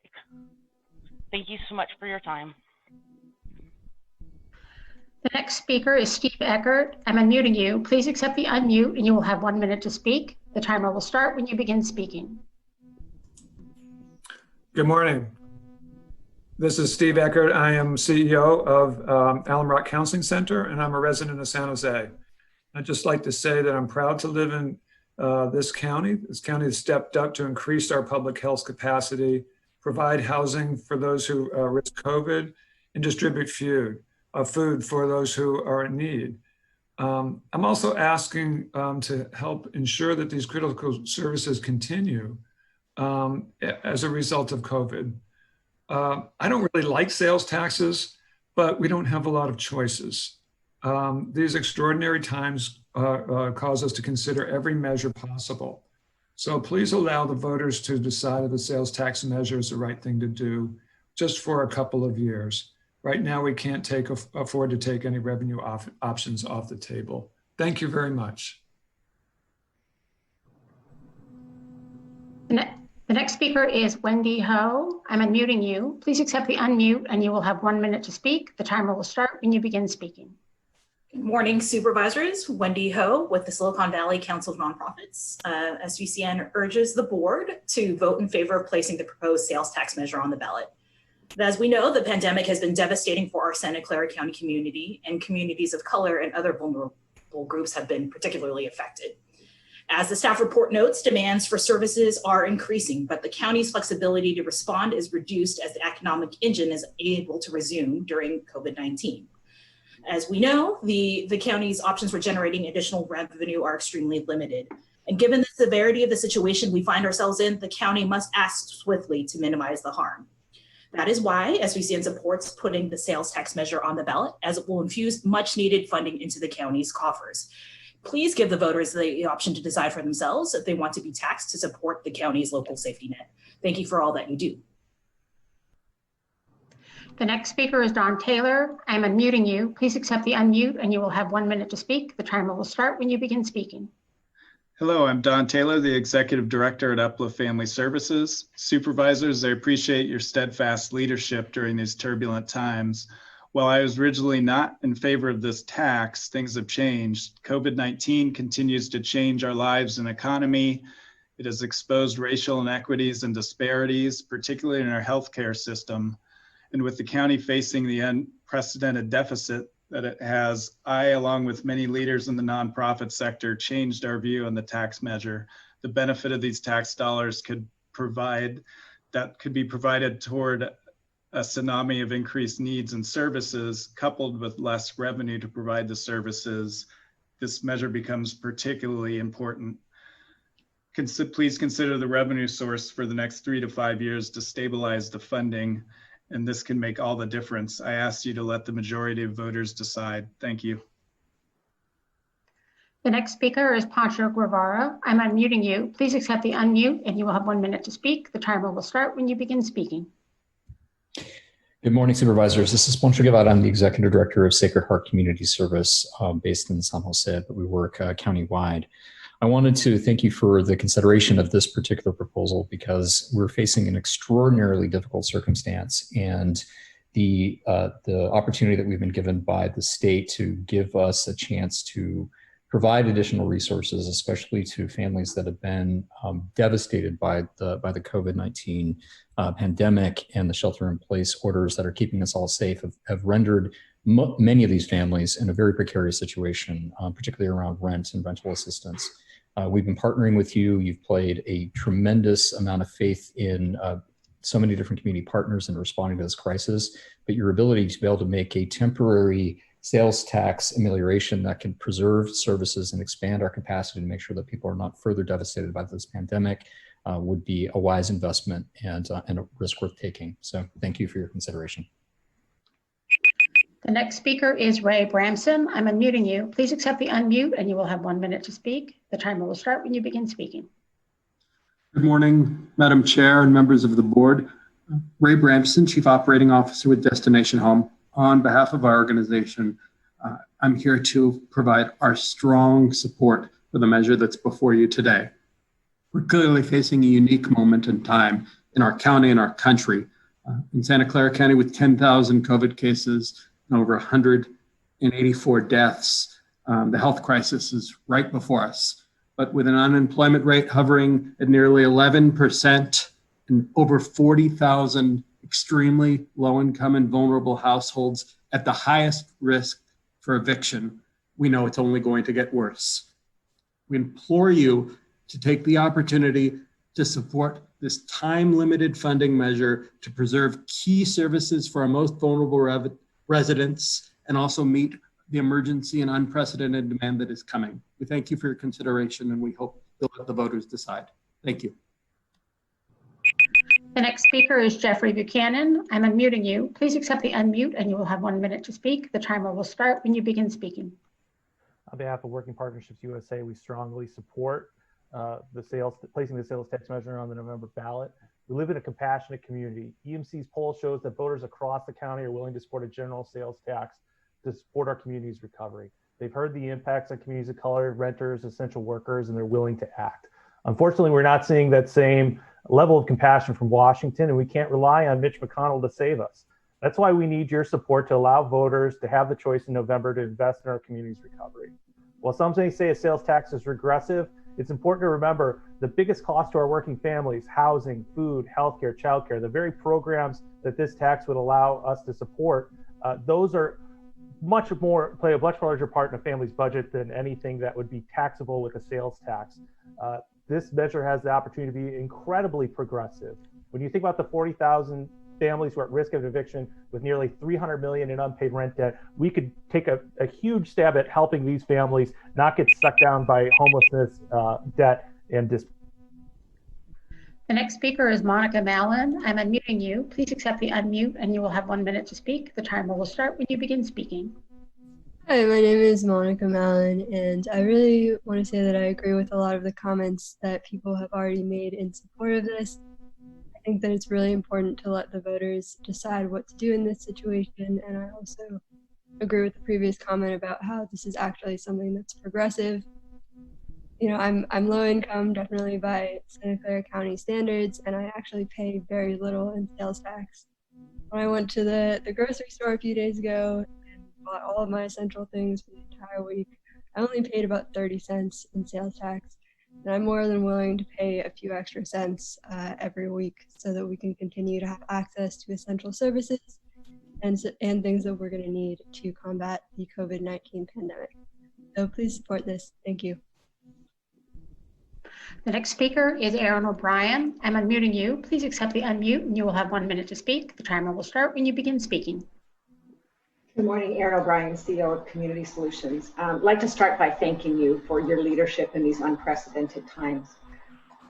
Thank you so much for your time. The next speaker is Steve Eckert. I'm unmuting you. Please accept the unmute and you will have 1 minute to speak. The timer will start when you begin speaking. Good morning. This is Steve Eckert. I am CEO of Alum Rock Counseling Center, and I'm a resident of San Jose. I'd just like to say that I'm proud to live in this county. This county has stepped up to increase our public health capacity, provide housing for those who risk COVID, and distribute food for those who are in need. I'm also asking to help ensure that these critical services continue as a result of COVID. I don't really like sales taxes, but we don't have a lot of choices. These extraordinary times cause us to consider every measure possible. So please allow the voters to decide if the sales tax measure is the right thing to do just for a couple of years. Right now, we can't afford to take any revenue options off the table. Thank you very much. The next speaker is Wendy Ho. I'm unmuting you. Please accept the unmute and you will have 1 minute to speak. The timer will start when you begin speaking. Good morning, Supervisors. Wendy Ho with the Silicon Valley Council of Nonprofits. SVCN urges the board to vote in favor of placing the proposed sales tax measure on the ballot. As we know, the pandemic has been devastating for our Santa Clara County community, and communities of color and other vulnerable groups have been particularly affected. As the staff report notes, demands for services are increasing, but the county's flexibility to respond is reduced as the economic engine is able to resume during COVID-19. As we know, the county's options for generating additional revenue are extremely limited. And given the severity of the situation we find ourselves in, the county must act swiftly to minimize the harm. That is why SVCN supports putting the sales tax measure on the ballot, as it will infuse much needed funding into the county's coffers. Please give the voters the option to decide for themselves if they want to be taxed to support the county's local safety net. Thank you for all that you do. The next speaker is Don Taylor. I'm unmuting you. Please accept the unmute and you will have 1 minute to speak. The timer will start when you begin speaking. Hello, I'm Don Taylor, the Executive Director at Uplift Family Services. Supervisors, I appreciate your steadfast leadership during these turbulent times. While I was originally not in favor of this tax, things have changed. COVID-19 continues to change our lives and economy. It has exposed racial inequities and disparities, particularly in our healthcare system. And with the county facing the unprecedented deficit that it has, I, along with many leaders in the nonprofit sector, changed our view on the tax measure. The benefit of these tax dollars could be provided toward a tsunami of increased needs and services, coupled with less revenue to provide the services, this measure becomes particularly important. Please consider the revenue source for the next 3 to 5 years to stabilize the funding, and this can make all the difference. I ask you to let the majority of voters decide. Thank you. The next speaker is Pancho Guevara. I'm unmuting you. Please accept the unmute and you will have 1 minute to speak. The timer will start when you begin speaking. Good morning, Supervisors. This is Pancho Guevara. I'm the Executive Director of Sacred Heart Community Service based in San Jose, but we work countywide. I wanted to thank you for the consideration of this particular proposal because we're facing an extraordinarily difficult circumstance, and the opportunity that we've been given by the state to give us a chance to provide additional resources, especially to families that have been devastated by the COVID-19 pandemic and the shelter-in-place orders that are keeping us all safe, have rendered many of these families in a very precarious situation, particularly around rent and rental assistance. We've been partnering with you. You've played a tremendous amount of faith in so many different community partners in responding to this crisis, but your ability to be able to make a temporary sales tax amelioration that can preserve services and expand our capacity to make sure that people are not further devastated by this pandemic would be a wise investment and a risk worth taking. So thank you for your consideration. The next speaker is Ray Bramson. I'm unmuting you. Please accept the unmute and you will have 1 minute to speak. The timer will start when you begin speaking. Good morning, Madam Chair and members of the board. Ray Bramson, Chief Operating Officer with Destination Home. On behalf of our organization, I'm here to provide our strong support for the measure that's before you today. We're clearly facing a unique moment in time in our county and our country. In Santa Clara County, with 10,000 COVID cases and over 184 deaths, the health crisis is right before us. But with an unemployment rate hovering at nearly 11% and over 40,000 extremely low-income and vulnerable households at the highest risk for eviction, we know it's only going to get worse. We implore you to take the opportunity to support this time-limited funding measure to preserve key services for our most vulnerable residents and also meet the emergency and unprecedented demand that is coming. We thank you for your consideration and we hope you'll let the voters decide. Thank you. The next speaker is Jeffrey Buchanan. I'm unmuting you. Please accept the unmute and you will have 1 minute to speak. The timer will start when you begin speaking. On behalf of Working Partnerships USA, we strongly support placing the sales tax measure on the November ballot. We live in a compassionate community. EMC's poll shows that voters across the county are willing to support a general sales tax to support our community's recovery. They've heard the impacts on communities of color, renters, essential workers, and they're willing to act. Unfortunately, we're not seeing that same level of compassion from Washington, and we can't rely on Mitch McConnell to save us. That's why we need your support to allow voters to have the choice in November to invest in our community's recovery. While some may say a sales tax is regressive, it's important to remember the biggest cost to our working families, housing, food, healthcare, childcare, the very programs that this tax would allow us to support, those are play a much larger part in a family's budget than anything that would be taxable with a sales tax. This measure has the opportunity to be incredibly progressive. When you think about the 40,000 families who are at risk of eviction with nearly $300 million in unpaid rent debt, we could take a huge stab at helping these families not get stuck down by homelessness, debt, and The next speaker is Monica Mallon. I'm unmuting you. Please accept the unmute and you will have 1 minute to speak. The timer will start when you begin speaking. Hi, my name is Monica Mallon, and I really want to say that I agree with a lot of the comments that people have already made in support of this. I think that it's really important to let the voters decide what to do in this situation, and I also agree with the previous comment about how this is actually something that's progressive. You know, I'm low income, definitely by Santa Clara County standards, and I actually pay very little in sales tax. When I went to the grocery store a few days ago, bought all of my essential things for the entire week, I only paid about 30 cents in sales tax, and I'm more than willing to pay a few extra cents every week so that we can continue to have access to essential services and things that we're going to need to combat the COVID-19 pandemic. So please support this. Thank you. The next speaker is Aaron O'Brien. I'm unmuting you. Please accept the unmute and you will have 1 minute to speak. The timer will start when you begin speaking. Good morning, Aaron O'Brien, CEO of Community Solutions. I'd like to start by thanking you for your leadership in these unprecedented times.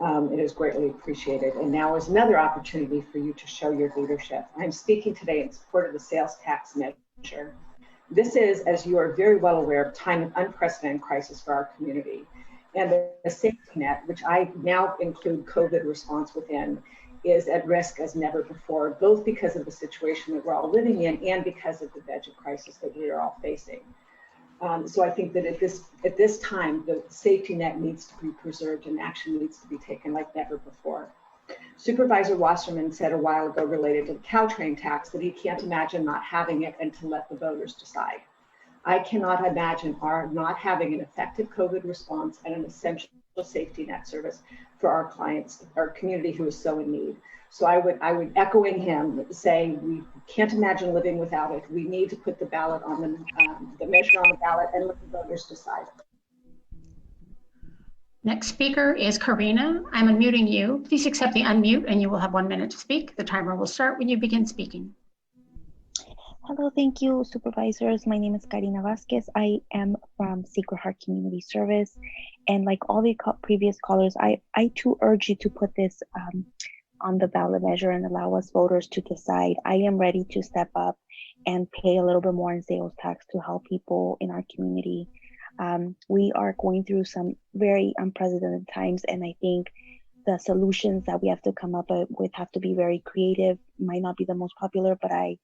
It is greatly appreciated. And now is another opportunity for you to show your leadership. I'm speaking today in support of the sales tax measure. This is, as you are very well aware, a time of unprecedented crisis for our community. And the safety net, which I now include COVID response within, is at risk as never before, both because of the situation that we're all living in and because of the budget crisis that we are all facing. So I think that at this time, the safety net needs to be preserved and action needs to be taken like never before. Supervisor Wasserman said a while ago related to the Caltrain tax that he can't imagine not having it and to let the voters decide. I cannot imagine our not having an effective COVID response and an essential safety net service for our clients, our community who is so in need. So I would echoing him say we can't imagine living without it. We need to put the ballot on the measure on the ballot and let the voters decide. Next speaker is Karina. I'm unmuting you. Please accept the unmute and you will have 1 minute to speak. The timer will start when you begin speaking. Hello, thank you, supervisors. My name is Karina Vasquez. I am from Sacred Heart Community Service. And like all the previous callers, I too urge you to put this on the ballot measure and allow us voters to decide. I am ready to step up and pay a little bit more in sales tax to help people in our community. We are going through some very unprecedented times, and I think the solutions that we have to come up with have to be very creative. Might not be the most popular, but I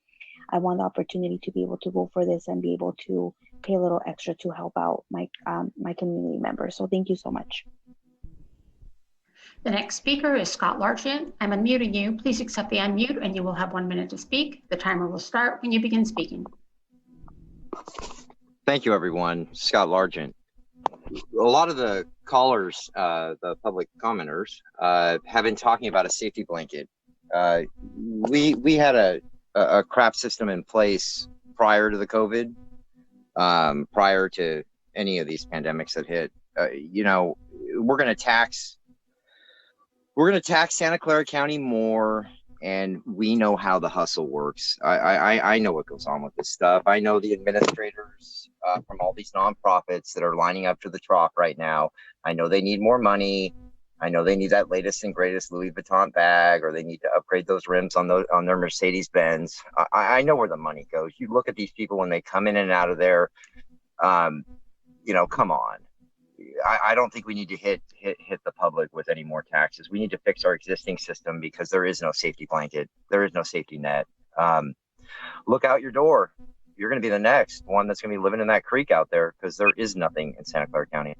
want the opportunity to be able to vote for this and be able to pay a little extra to help out my community members. So thank you so much. The next speaker is Scott Largent. I'm unmuting you. Please accept the unmute and you will have 1 minute to speak. The timer will start when you begin speaking. Thank you, everyone. Scott Largent. A lot of the callers, the public commenters, have been talking about a safety blanket. We had a crap system in place prior to the COVID, prior to any of these pandemics that hit. You know, we're going to tax Santa Clara County more, and we know how the hustle works. I know what goes on with this stuff. I know the administrators from all these nonprofits that are lining up to the trough right now. I know they need more money. I know they need that latest and greatest Louis Vuitton bag, or they need to upgrade those rims on their Mercedes Benz. I know where the money goes. You look at these people when they come in and out of there. You know, come on. I don't think we need to hit the public with any more taxes. We need to fix our existing system because there is no safety blanket. There is no safety net. Look out your door. You're going to be the next one that's going to be living in that creek out there because there is nothing in Santa Clara County.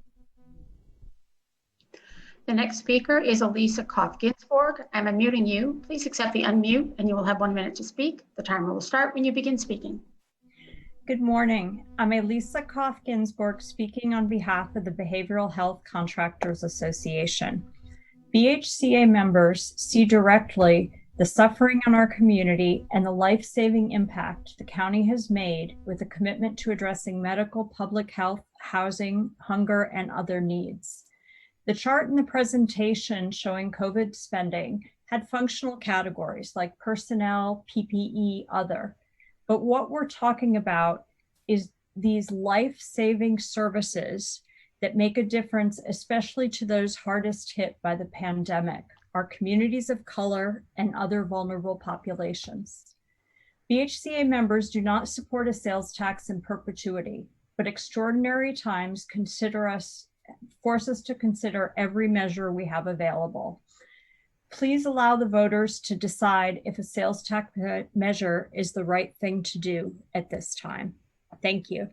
The next speaker is Elisa Koff-Ginsburg. I'm unmuting you. Please accept the unmute and you will have 1 minute to speak. The timer will start when you begin speaking. Good morning. I'm Elisa Koff-Ginsburg speaking on behalf of the Behavioral Health Contractors Association. BHCA members see directly the suffering in our community and the life-saving impact the county has made with a commitment to addressing medical, public health, housing, hunger, and other needs. The chart in the presentation showing COVID spending had functional categories like personnel, PPE, other. But what we're talking about is these life-saving services that make a difference, especially to those hardest hit by the pandemic, our communities of color and other vulnerable populations. BHCA members do not support a sales tax in perpetuity, but extraordinary times force us to consider every measure we have available. Please allow the voters to decide if a sales tax measure is the right thing to do at this time. Thank you.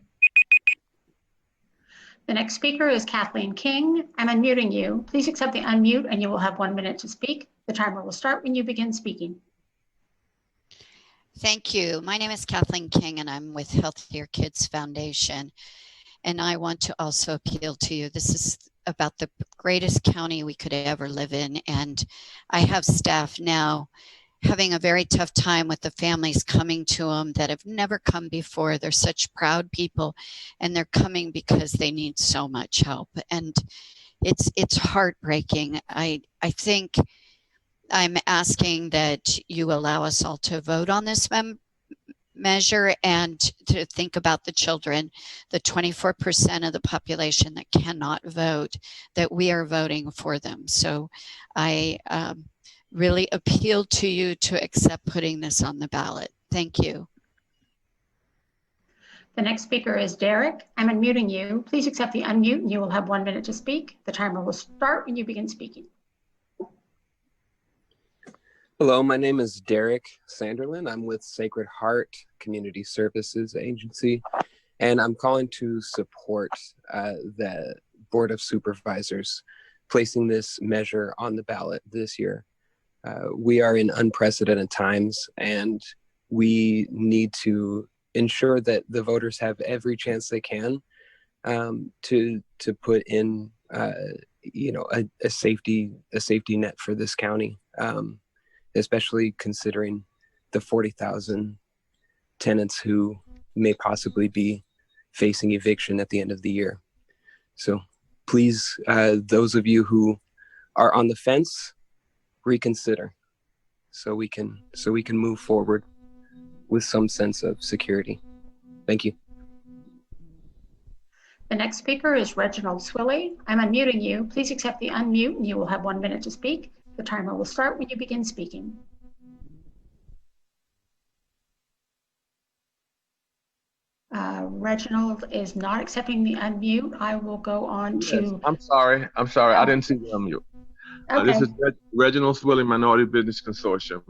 The next speaker is Kathleen King. I'm unmuting you. Please accept the unmute and you will have 1 minute to speak. The timer will start when you begin speaking. Thank you. My name is Kathleen King and I'm with Healthier Kids Foundation. And I want to also appeal to you. This is about the greatest county we could ever live in. And I have staff now having a very tough time with the families coming to them that have never come before. They're such proud people and they're coming because they need so much help. And it's heartbreaking. I think I'm asking that you allow us all to vote on this measure and to think about the children, the 24% of the population that cannot vote, that we are voting for them. So I really appeal to you to accept putting this on the ballot. Thank you. The next speaker is Derek. I'm unmuting you. Please accept the unmute and you will have 1 minute to speak. The timer will start when you begin speaking. Hello, my name is Derek Sanderlin. I'm with Sacred Heart Community Services Agency, and I'm calling to support the Board of Supervisors placing this measure on the ballot this year. We are in unprecedented times, and we need to ensure that the voters have every chance they can to put in, a safety net for this county. Especially considering the 40,000 tenants who may possibly be facing eviction at the end of the year. So please, those of you who are on the fence, reconsider so we can move forward with some sense of security. Thank you. The next speaker is Reginald Swilley. I'm unmuting you. Please accept the unmute and you will have 1 minute to speak. The timer will start when you begin speaking. Reginald is not accepting the unmute. I will go on to... Yes, I'm sorry. I didn't see the unmute. Okay. This is Reginald Swilley, Minority Business Consortium.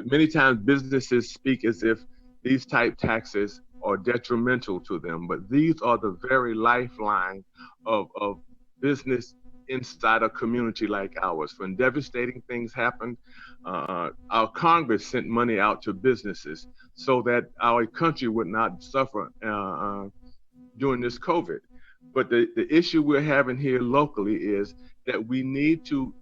Many times businesses speak as if these type taxes are detrimental to them, but these are the very lifeline of business inside a community like ours. When devastating things happened, our Congress sent money out to businesses so that our country would not suffer during this COVID. But the issue we're having here locally is that we need to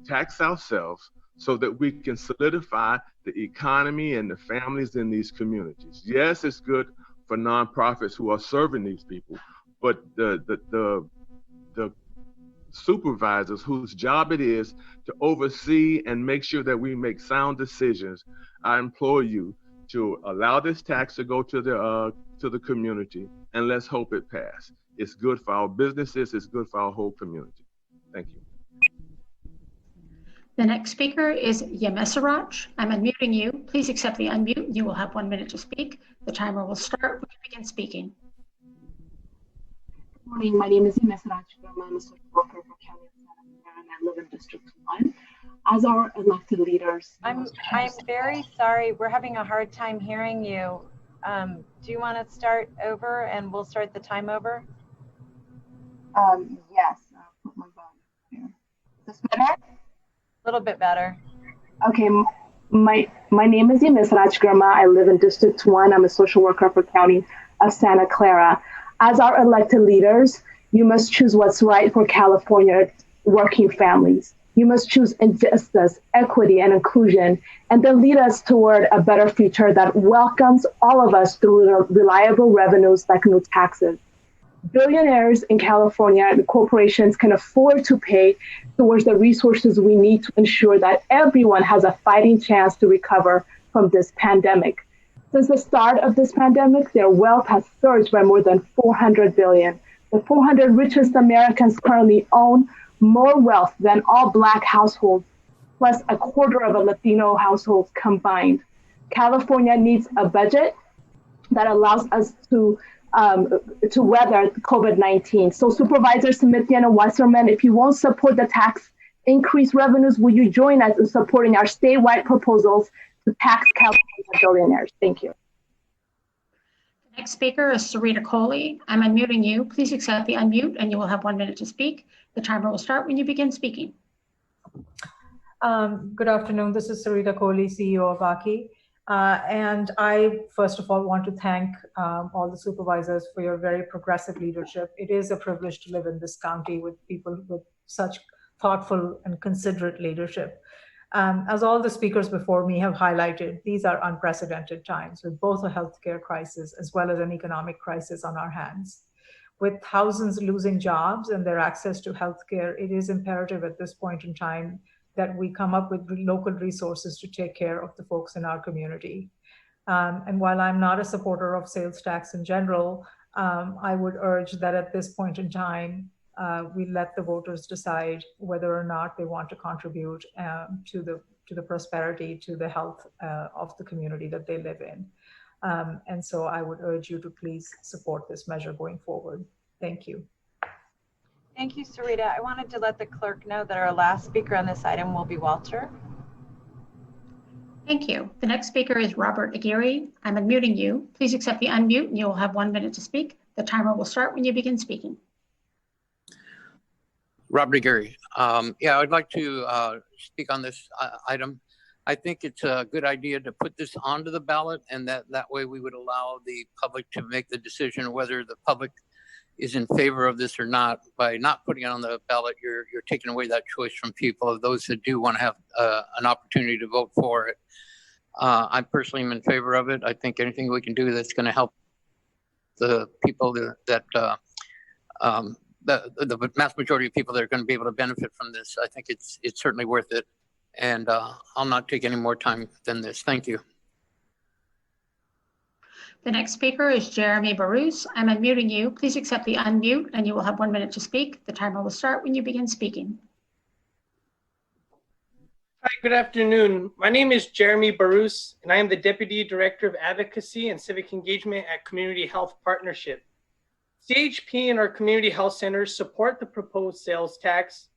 tax ourselves so that we can solidify the economy and the families in these communities. Yes, it's good for nonprofits who are serving these people, but the supervisors whose job it is to oversee and make sure that we make sound decisions, I implore you to allow this tax to go to the community, and let's hope it passes. It's good for our businesses, it's good for our whole community. Thank you. The next speaker is Yemesarach. I'm unmuting you. Please accept the unmute. You will have 1 minute to speak. The timer will start when you begin speaking. Good morning. My name is Yemesarach. I'm a social worker for County of Santa Clara, and I live in District 1. As our elected leaders, I'm very sorry. We're having a hard time hearing you. Do you want to start over and we'll start the time over? Yes. I'll put my volume here. Is this better? A little bit better. Okay. My name is Yemesarach Grandma. I live in District 1. I'm a social worker for County of Santa Clara. As our elected leaders, you must choose what's right for California working families. You must choose justice, equity, and inclusion, and then lead us toward a better future that welcomes all of us through reliable revenues like no taxes. Billionaires in California and corporations can afford to pay towards the resources we need to ensure that everyone has a fighting chance to recover from this pandemic. Since the start of this pandemic, their wealth has surged by more than $400 billion. The 400 richest Americans currently own more wealth than all Black households, plus a quarter of a Latino households combined. California needs a budget that allows us to weather COVID-19. So Supervisor Smithian and Wasserman, if you won't support the tax increase revenues, will you join us in supporting our statewide proposals to tax California billionaires? Thank you. The next speaker is Sarita Kohli. I'm unmuting you. Please accept the unmute and you will have 1 minute to speak. The timer will start when you begin speaking. Good afternoon. This is Sarita Kohli, CEO of AKI. And I, first of all, want to thank all the supervisors for your very progressive leadership. It is a privilege to live in this county with people with such thoughtful and considerate leadership. As all the speakers before me have highlighted, these are unprecedented times with both a healthcare crisis as well as an economic crisis on our hands. with thousands losing jobs and their access to healthcare, it is imperative at this point in time that we come up with local resources to take care of the folks in our community. And while I'm not a supporter of sales tax in general, I would urge that at this point in time, we let the voters decide whether or not they want to contribute to the prosperity, to the health of the community that they live in. And so I would urge you to please support this measure going forward. Thank you. Thank you, Sarita. I wanted to let the clerk know that our last speaker on this item will be Walter. Thank you. The next speaker is Robert Aguirre. I'm unmuting you. Please accept the unmute and you will have 1 minute to speak. The timer will start when you begin speaking. Robert Aguirre. Yeah, I'd like to speak on this item. I think it's a good idea to put this onto the ballot, and that way we would allow the public to make the decision whether the public is in favor of this or not. By not putting it on the ballot, you're taking away that choice from people, those that do want to have an opportunity to vote for it. I personally am in favor of it. I think anything we can do that's going to help the people that the mass majority of people that are going to be able to benefit from this, I think it's certainly worth it. And I'll not take any more time than this. Thank you. The next speaker is Jeremy Baruch. I'm unmuting you. Please accept the unmute and you will have 1 minute to speak. The timer will start when you begin speaking. Hi, good afternoon. My name is Jeremy Baruch, and I am the Deputy Director of Advocacy and Civic Engagement at Community Health Partnership. CHP and our community health centers support the proposed sales tax.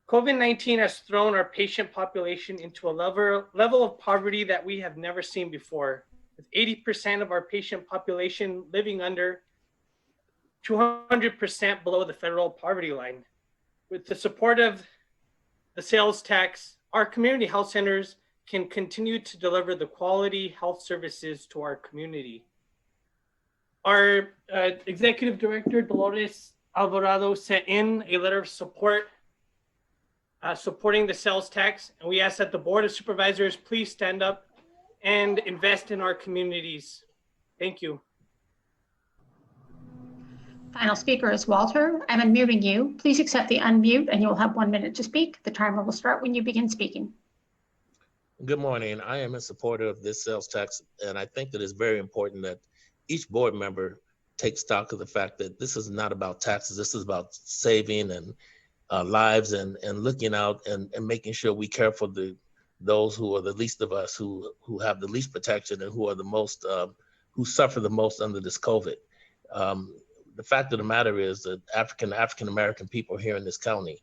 COVID-19 has thrown our patient population into a level of poverty that we have never seen before, with 80% of our patient population living under 200% below the federal poverty line. With the support of the sales tax, our community health centers can continue to deliver the quality health services to our community. Our Executive Director, Dolores Alvarado, sent in a letter of support supporting the sales tax, and we ask that the Board of Supervisors please stand up and invest in our communities. Thank you. Final speaker is Walter. I'm unmuting you. Please accept the unmute and you will have 1 minute to speak. The timer will start when you begin speaking. Good morning. I am in support of this sales tax, and I think that it's very important that each board member take stock of the fact that this is not about taxes. This is about saving and lives and looking out and making sure we care for those who are the least of us, who have the least protection and who are the most, who suffer the most under this COVID. The fact of the matter is that African-American people here in this county,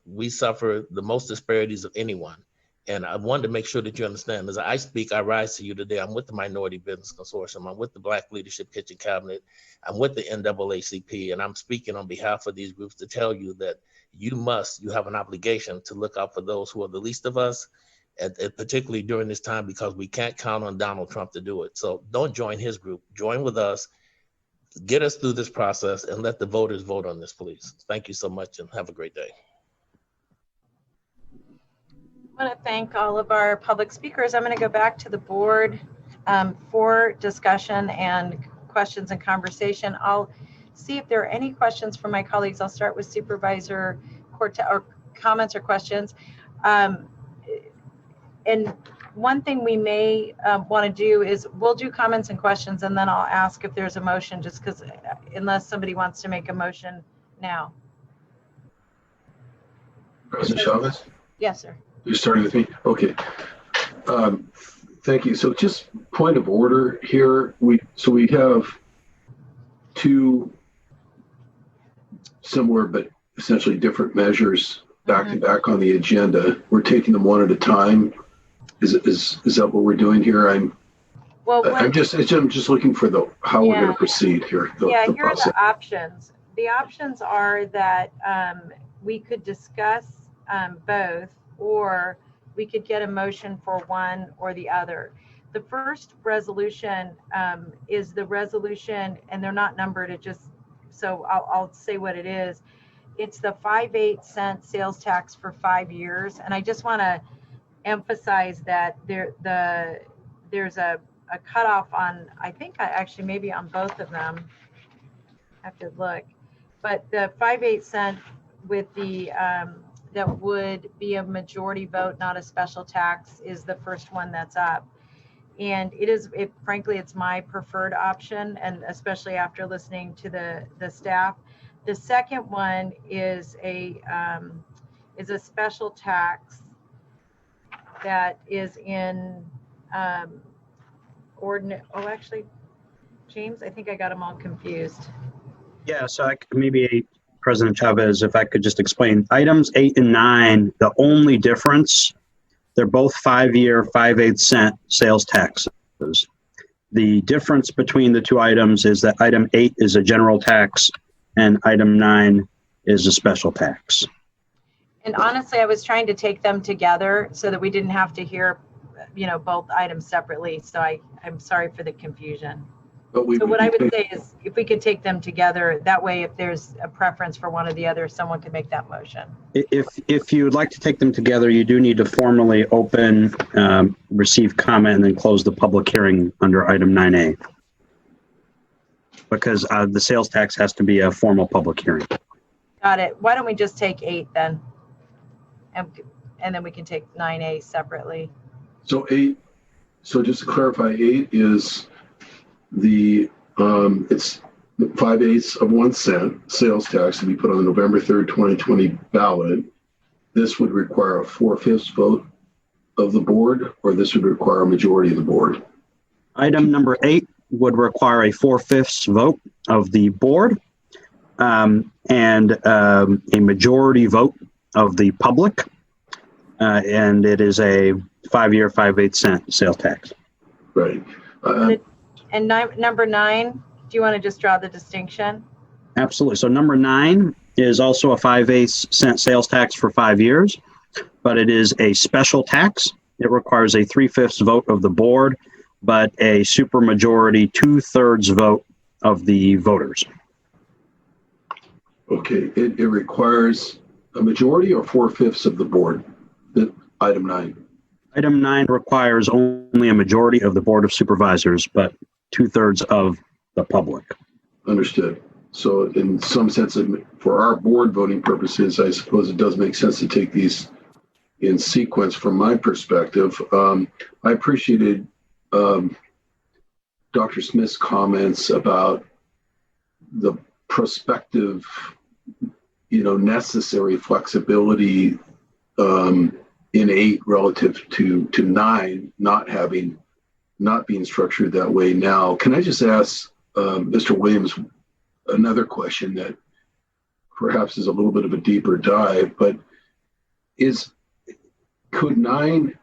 we suffer the most disparities of anyone. And I wanted to make sure that you understand, as I speak, I rise to you today. I'm with the Minority Business Consortium. I'm with the Black Leadership Kitchen Cabinet. I'm with the NAACP, and I'm speaking on behalf of these groups to tell you that you have an obligation to look out for those who are the least of us, and particularly during this time, because we can't count on Donald Trump to do it. So don't join his group, join with us, get us through this process, and let the voters vote on this, please. Thank you so much, and have a great day. I want to thank all of our public speakers. I'm going to go back to the board for discussion and questions and conversation. I'll see if there are any questions from my colleagues. I'll start with Supervisor Cortez, or comments or questions. And one thing we may want to do is we'll do comments and questions, and then I'll ask if there's a motion, just because unless somebody wants to make a motion now. President Chavez? Yes, sir. You're starting with me? Okay. Thank you. So just point of order here. We have two similar but essentially different measures back to back on the agenda. We're taking them one at a time. Is that what we're doing here? I'm just looking for how we're going to proceed here. Here are the options. The options are that we could discuss both, or we could get a motion for one or the other. The first resolution is the resolution, and they're not numbered. So I'll say what it is. It's the 5/8 cent sales tax for 5 years. And I just want to emphasize that there's a cutoff on, I think actually maybe on both of them. have to look. But the 5/8 cent with the, that would be a majority vote, not a special tax, is the first one that's up. And frankly, it's my preferred option, and especially after listening to the staff. The second one is a special tax that is in actually, James, I think I got them all confused. Yeah, so maybe President Chavez, if I could just explain. Items 8 and 9, the only difference, they're both 5-year, 5/8 cent sales taxes. The difference between the two items is that item 8 is a general tax and item 9 is a special tax. And honestly, I was trying to take them together so that we didn't have to hear, both items separately. So I'm sorry for the confusion. So what I would say is if we could take them together, that way, if there's a preference for one or the other, someone could make that motion. If you would like to take them together, you do need to formally open, receive comment, and then close the public hearing under item 9A. Because the sales tax has to be a formal public hearing. Got it. Why don't we just take 8 then? And then we can take 9A separately. So 8, so just to clarify, 8 is it's 5/8 of 1 cent sales tax to be put on the November 3rd, 2020 ballot. This would require a 4/5 vote of the board, or this would require a majority of the board? Item number 8 would require a 4/5 vote of the board and a majority vote of the public. And it is a 5-year, 5/8 cent sales tax. Right. And number 9, do you want to just draw the distinction? Absolutely. So number 9 is also a 5/8 cent sales tax for 5 years, but it is a special tax. It requires a 3/5 vote of the board, but a supermajority 2/3 vote of the voters. Okay, it requires a majority or 4/5 of the board, item 9? Item 9 requires only a majority of the Board of Supervisors, but 2/3 of the public. Understood. So in some sense, for our board voting purposes, I suppose it does make sense to take these in sequence from my perspective. I appreciated Dr. Smith's comments about the prospective, necessary flexibility in 8 relative to 9 not being structured that way now. Can I just ask Mr. Williams another question that perhaps is a little bit of a deeper dive, but could 9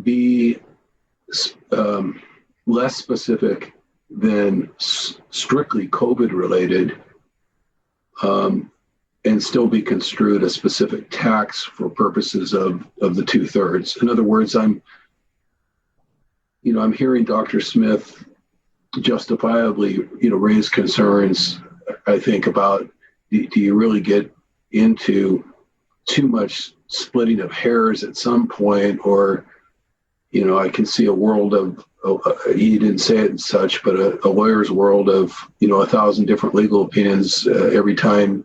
be less specific than strictly COVID related and still be construed a specific tax for purposes of the 2/3? In other words, I'm hearing Dr. Smith justifiably, raise concerns, I think, about do you really get into too much splitting of hairs at some point, or, I can see a world of, he didn't say it and such, but a lawyer's world of, 1,000 different legal opinions every time,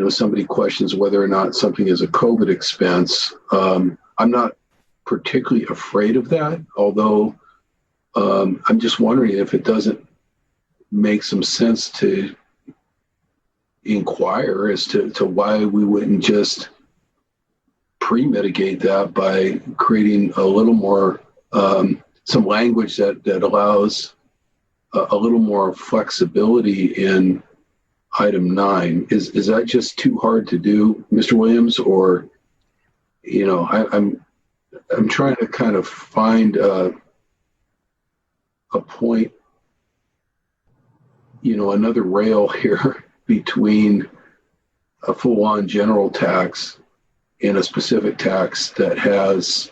somebody questions whether or not something is a COVID expense. I'm not particularly afraid of that, although I'm just wondering if it doesn't make some sense to inquire as to why we wouldn't just pre-mitigate that by creating a little more, some language that allows a little more flexibility in item 9. Is that just too hard to do, Mr. Williams? Or, I'm trying to kind of find a point, another rail here between a full-on general tax and a specific tax that has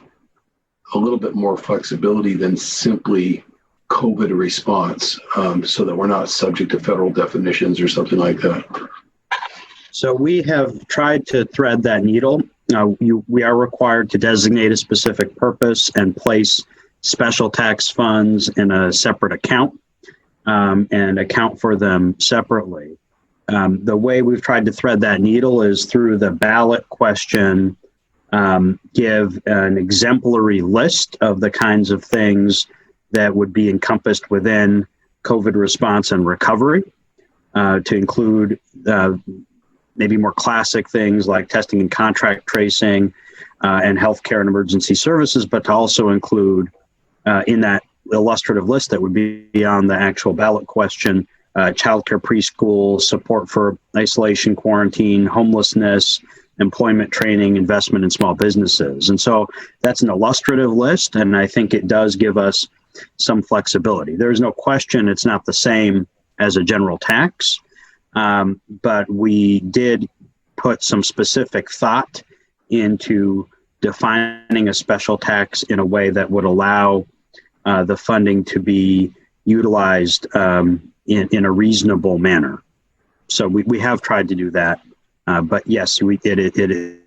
a little bit more flexibility than simply COVID response, so that we're not subject to federal definitions or something like that. So we have tried to thread that needle. We are required to designate a specific purpose and place special tax funds in a separate account. and account for them separately. The way we've tried to thread that needle is through the ballot question, give an exemplary list of the kinds of things that would be encompassed within COVID response and recovery, to include maybe more classic things like testing and contract tracing and healthcare and emergency services, but to also include in that illustrative list that would be beyond the actual ballot question, childcare, preschool, support for isolation, quarantine, homelessness, employment training, investment in small businesses. And so that's an illustrative list, and I think it does give us some flexibility. There's no question it's not the same as a general tax, but we did put some specific thought into defining a special tax in a way that would allow the funding to be utilized in a reasonable manner. So we have tried to do that. But yes, it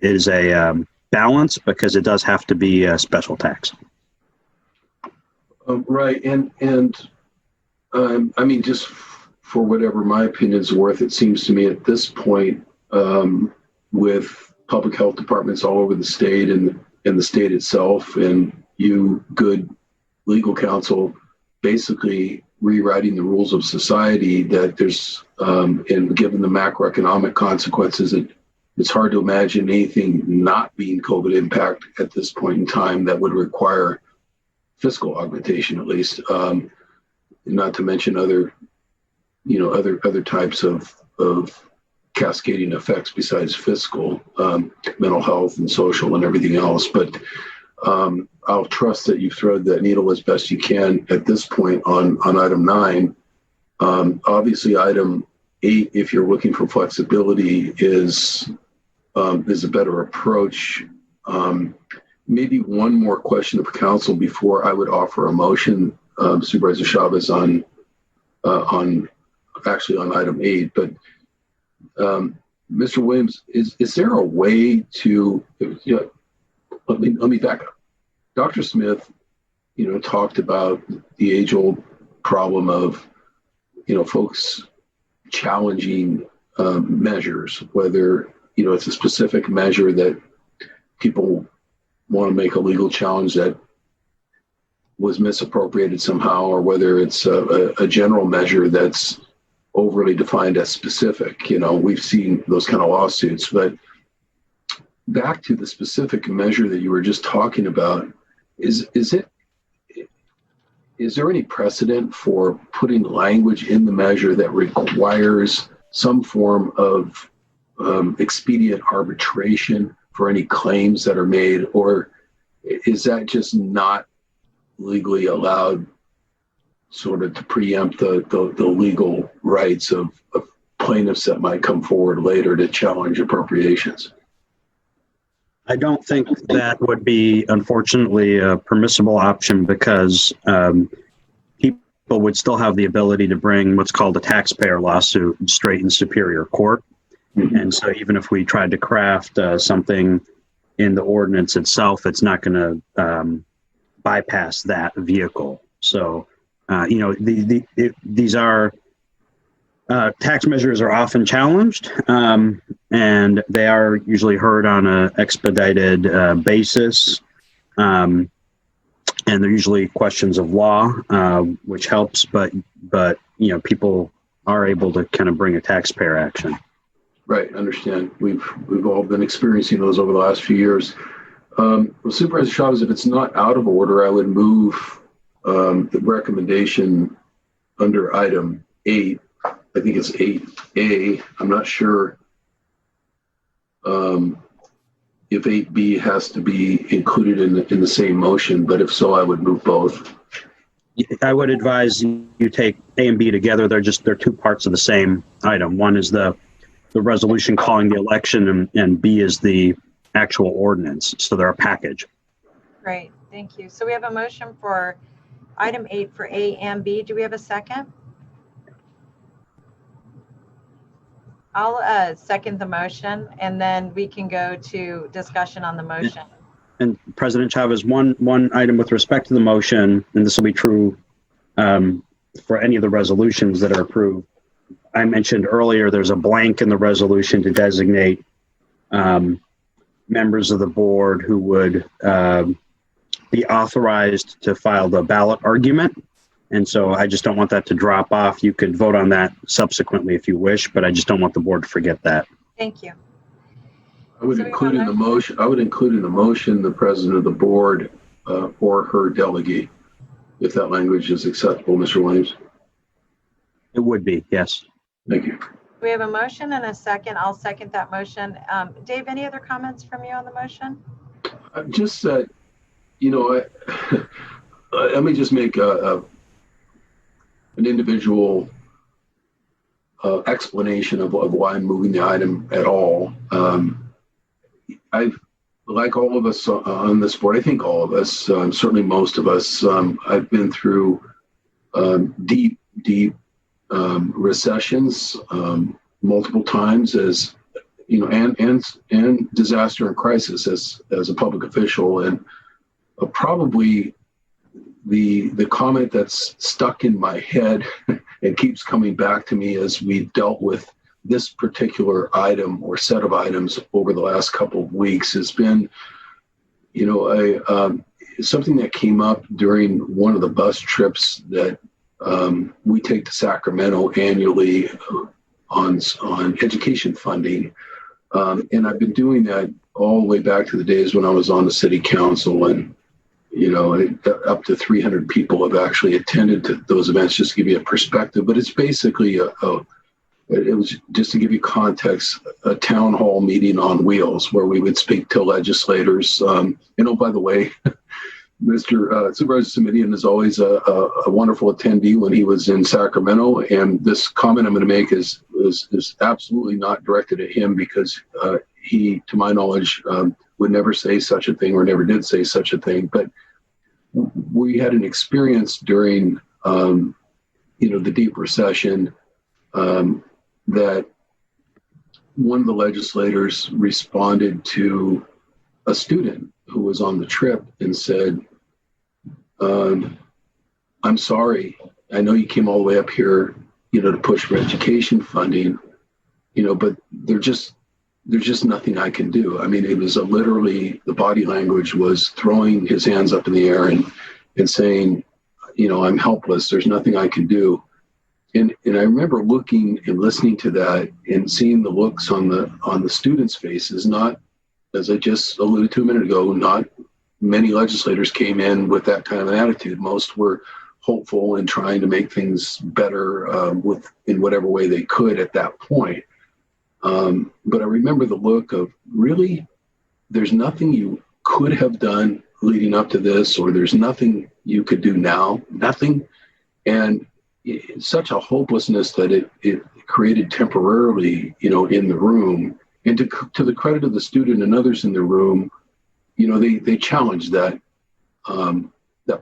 is a balance because it does have to be a special tax. Right. And I mean, just for whatever my opinion is worth, it seems to me at this point, with public health departments all over the state and the state itself, and you, good legal counsel, basically rewriting the rules of society, that there's, and given the macroeconomic consequences, it's hard to imagine anything not being COVID impact at this point in time that would require fiscal augmentation, at least, not to mention other types of cascading effects besides fiscal, mental health and social and everything else. But I'll trust that you've threaded that needle as best you can at this point on item 9. Obviously, item 8, if you're looking for flexibility, is a better approach. Maybe one more question of council before I would offer a motion, Supervisor Chavez, on item 8. But Mr. Williams, is there a way to? Let me back up. Dr. Smith, talked about the age-old problem of, folks challenging measures, whether, it's a specific measure that people want to make a legal challenge that was misappropriated somehow, or whether it's a general measure that's overly defined as specific. We've seen those kind of lawsuits. But back to the specific measure that you were just talking about, is there any precedent for putting language in the measure that requires some form of expedient arbitration for any claims that are made, or is that just not legally allowed, sort of to preempt the legal rights of plaintiffs that might come forward later to challenge appropriations? I don't think that would be, unfortunately, a permissible option, because people would still have the ability to bring what's called a taxpayer lawsuit straight in Superior Court. Mm-hmm. And so even if we tried to craft something in the ordinance itself, it's not going to bypass that vehicle. So, these are tax measures are often challenged, and they are usually heard on an expedited basis. And they're usually questions of law, which helps, but people are able to kind of bring a taxpayer action. Right, understand. We've all been experiencing those over the last few years. Well, Supervisor Chavez, if it's not out of order, I would move the recommendation under item 8. I think it's 8A. I'm not sure if 8B has to be included in the same motion, but if so, I would move both. I would advise you take A and B together. They're two parts of the same item. One is the resolution calling the election, and B is the actual ordinance. So they're a package. Great, thank you. So we have a motion for item 8 for A and B. Do we have a second? I'll second the motion, and then we can go to discussion on the motion. And President Chavez, one item with respect to the motion, and this will be true for any of the resolutions that are approved. I mentioned earlier, there's a blank in the resolution to designate members of the board who would be authorized to file the ballot argument. And so I just don't want that to drop off. You could vote on that subsequently if you wish, but I just don't want the board to forget that. Thank you. I would include in the motion. I would include in the motion the president of the board or her delegate, if that language is acceptable, Mr. Williams. It would be, yes. Thank you. We have a motion and a second. I'll second that motion. Dave, any other comments from you on the motion? Just that, you know, let me just make an individual explanation of why I'm moving the item at all. I've, like all of us on this board, I think all of us, certainly most of us, I've been through deep recessions multiple times, as you know, and disaster and crisis as a public official, and probably the comment that's stuck in my head and keeps coming back to me as we've dealt with this particular item or set of items over the last couple of weeks has been, you know, something that came up during one of the bus trips that we take to Sacramento annually on education funding. And I've been doing that all the way back to the days when I was on the city council, and, you know, up to 300 people have actually attended to those events, just to give you a perspective. But it's basically it was, just to give you context, a town hall meeting on wheels where we would speak to legislators. And oh, by the way, Mr. Supervisor Simidian is always a wonderful attendee when he was in Sacramento. And this comment I'm going to make is absolutely not directed at him, because he, to my knowledge, would never say such a thing or never did say such a thing. But we had an experience during, you know, the deep recession that one of the legislators responded to a student who was on the trip and said, I'm sorry, I know you came all the way up here, you know, to push for education funding, you know, but there's just nothing I can do. I mean, it was literally, the body language was throwing his hands up in the air and saying, you know, I'm helpless, there's nothing I can do. And I remember looking and listening to that and seeing the looks on the students' faces. Not, as I just alluded to a minute ago, not many legislators came in with that kind of an attitude. Most were hopeful and trying to make things better in whatever way they could at that point. But I remember the look of, really, there's nothing you could have done leading up to this, or there's nothing you could do now, nothing. And such a hopelessness that it created temporarily, you know, in the room. And to the credit of the student and others in the room, you know, they challenged that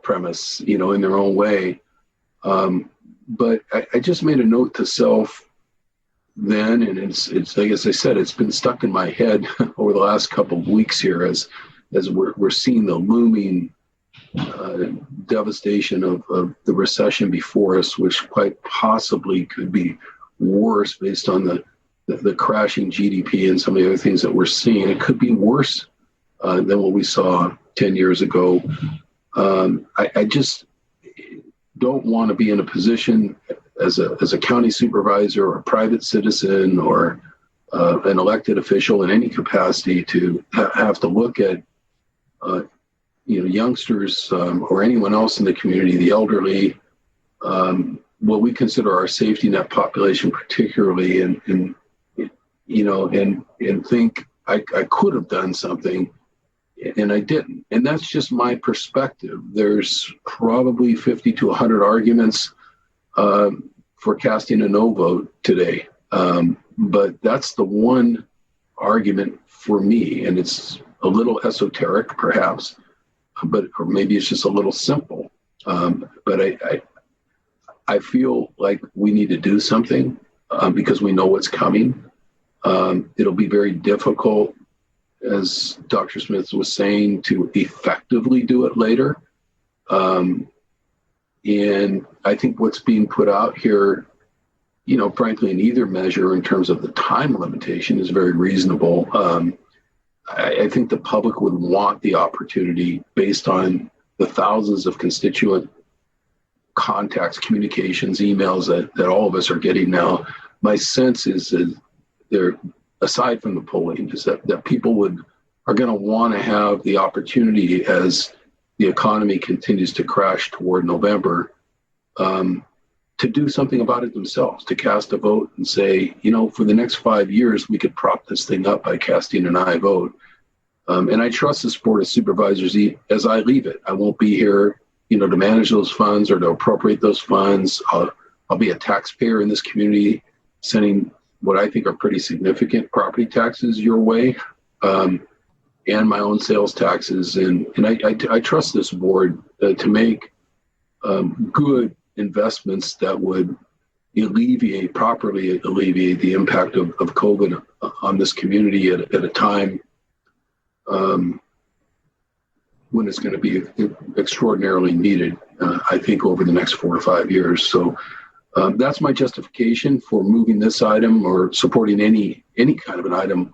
premise, you know, in their own way. But I just made a note to self then, and it's like, as I said, it's been stuck in my head over the last couple of weeks here as we're seeing the looming devastation of the recession before us, which quite possibly could be worse based on the crashing GDP and some of the other things that we're seeing. It could be worse than what we saw 10 years ago. I just don't want to be in a position as a county supervisor or a private citizen or an elected official in any capacity to have to look at you know, youngsters or anyone else in the community, the elderly, what we consider our safety net population particularly, and you know, and think I could have done something and I didn't. And that's just my perspective. There's probably 50 to 100 arguments for casting a no vote today. But that's the one argument for me, and it's a little esoteric perhaps, or maybe it's just a little simple. But I feel like we need to do something because we know what's coming. It'll be very difficult, as Dr. Smith was saying, to effectively do it later. And I think what's being put out here, frankly, in either measure in terms of the time limitation is very reasonable. I think the public would want the opportunity based on the thousands of constituent contacts, communications, emails that all of us are getting now. My sense is that there, aside from the polling, is that people are going to want to have the opportunity as the economy continues to crash toward November, to do something about it themselves, to cast a vote and say, for the next 5 years, we could prop this thing up by casting an aye vote. And I trust this Board of Supervisors as I leave it. I won't be here, to manage those funds or to appropriate those funds. I'll be a taxpayer in this community, sending what I think are pretty significant property taxes your way, and my own sales taxes. And I trust this board to make good investments that would properly alleviate the impact of COVID on this community at a time when it's going to be extraordinarily needed, I think, over the next 4 to 5 years. So that's my justification for moving this item or supporting any kind of an item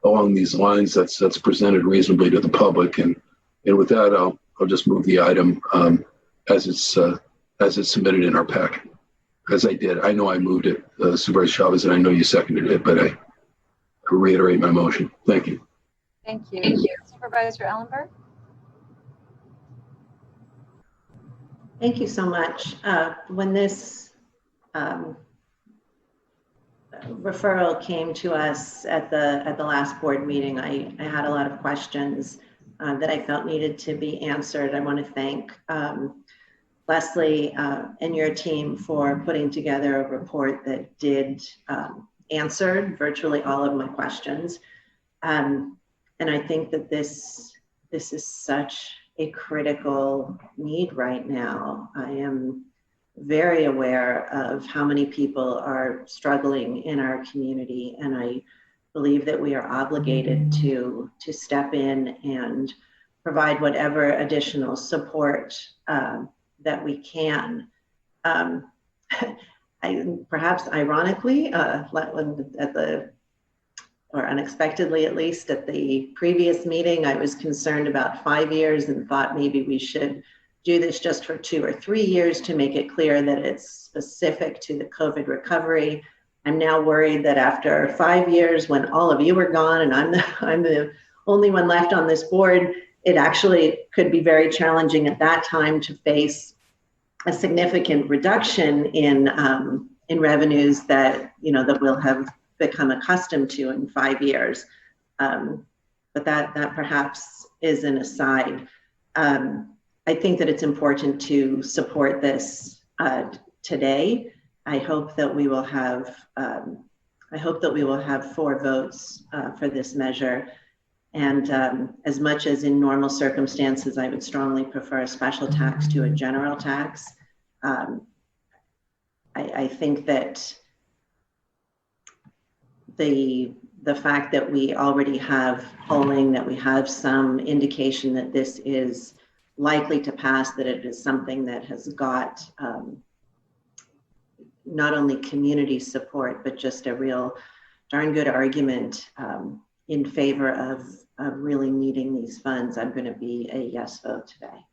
along these lines that's presented reasonably to the public. And with that, I'll just move the item as it's submitted in our packet. As I did, I know I moved it, Supervisor Chavez, and I know you seconded it, but I reiterate my motion. Thank you. Thank you. Supervisor Ellenberg? Thank you so much. When this referral came to us at the last board meeting, I had a lot of questions that I felt needed to be answered. I want to thank Leslie and your team for putting together a report that did answer virtually all of my questions. And I think that this is such a critical need right now. I am very aware of how many people are struggling in our community, and I believe that we are obligated to step in and provide whatever additional support that we can. Perhaps ironically, or unexpectedly at least, at the previous meeting, I was concerned about 5 years and thought maybe we should do this just for 2 or 3 years to make it clear that it's specific to the COVID recovery. I'm now worried that after 5 years, when all of you are gone and I'm the only one left on this board, it actually could be very challenging at that time to face a significant reduction in revenues that that we'll have become accustomed to in 5 years. But that perhaps is an aside. I think that it's important to support this today. I hope that we will have 4 votes for this measure. And as much as in normal circumstances, I would strongly prefer a special tax to a general tax. I think that the fact that we already have polling, that we have some indication that this is likely to pass, that it is something that has got not only community support, but just a real darn good argument in favor of really needing these funds, I'm going to be a yes vote today.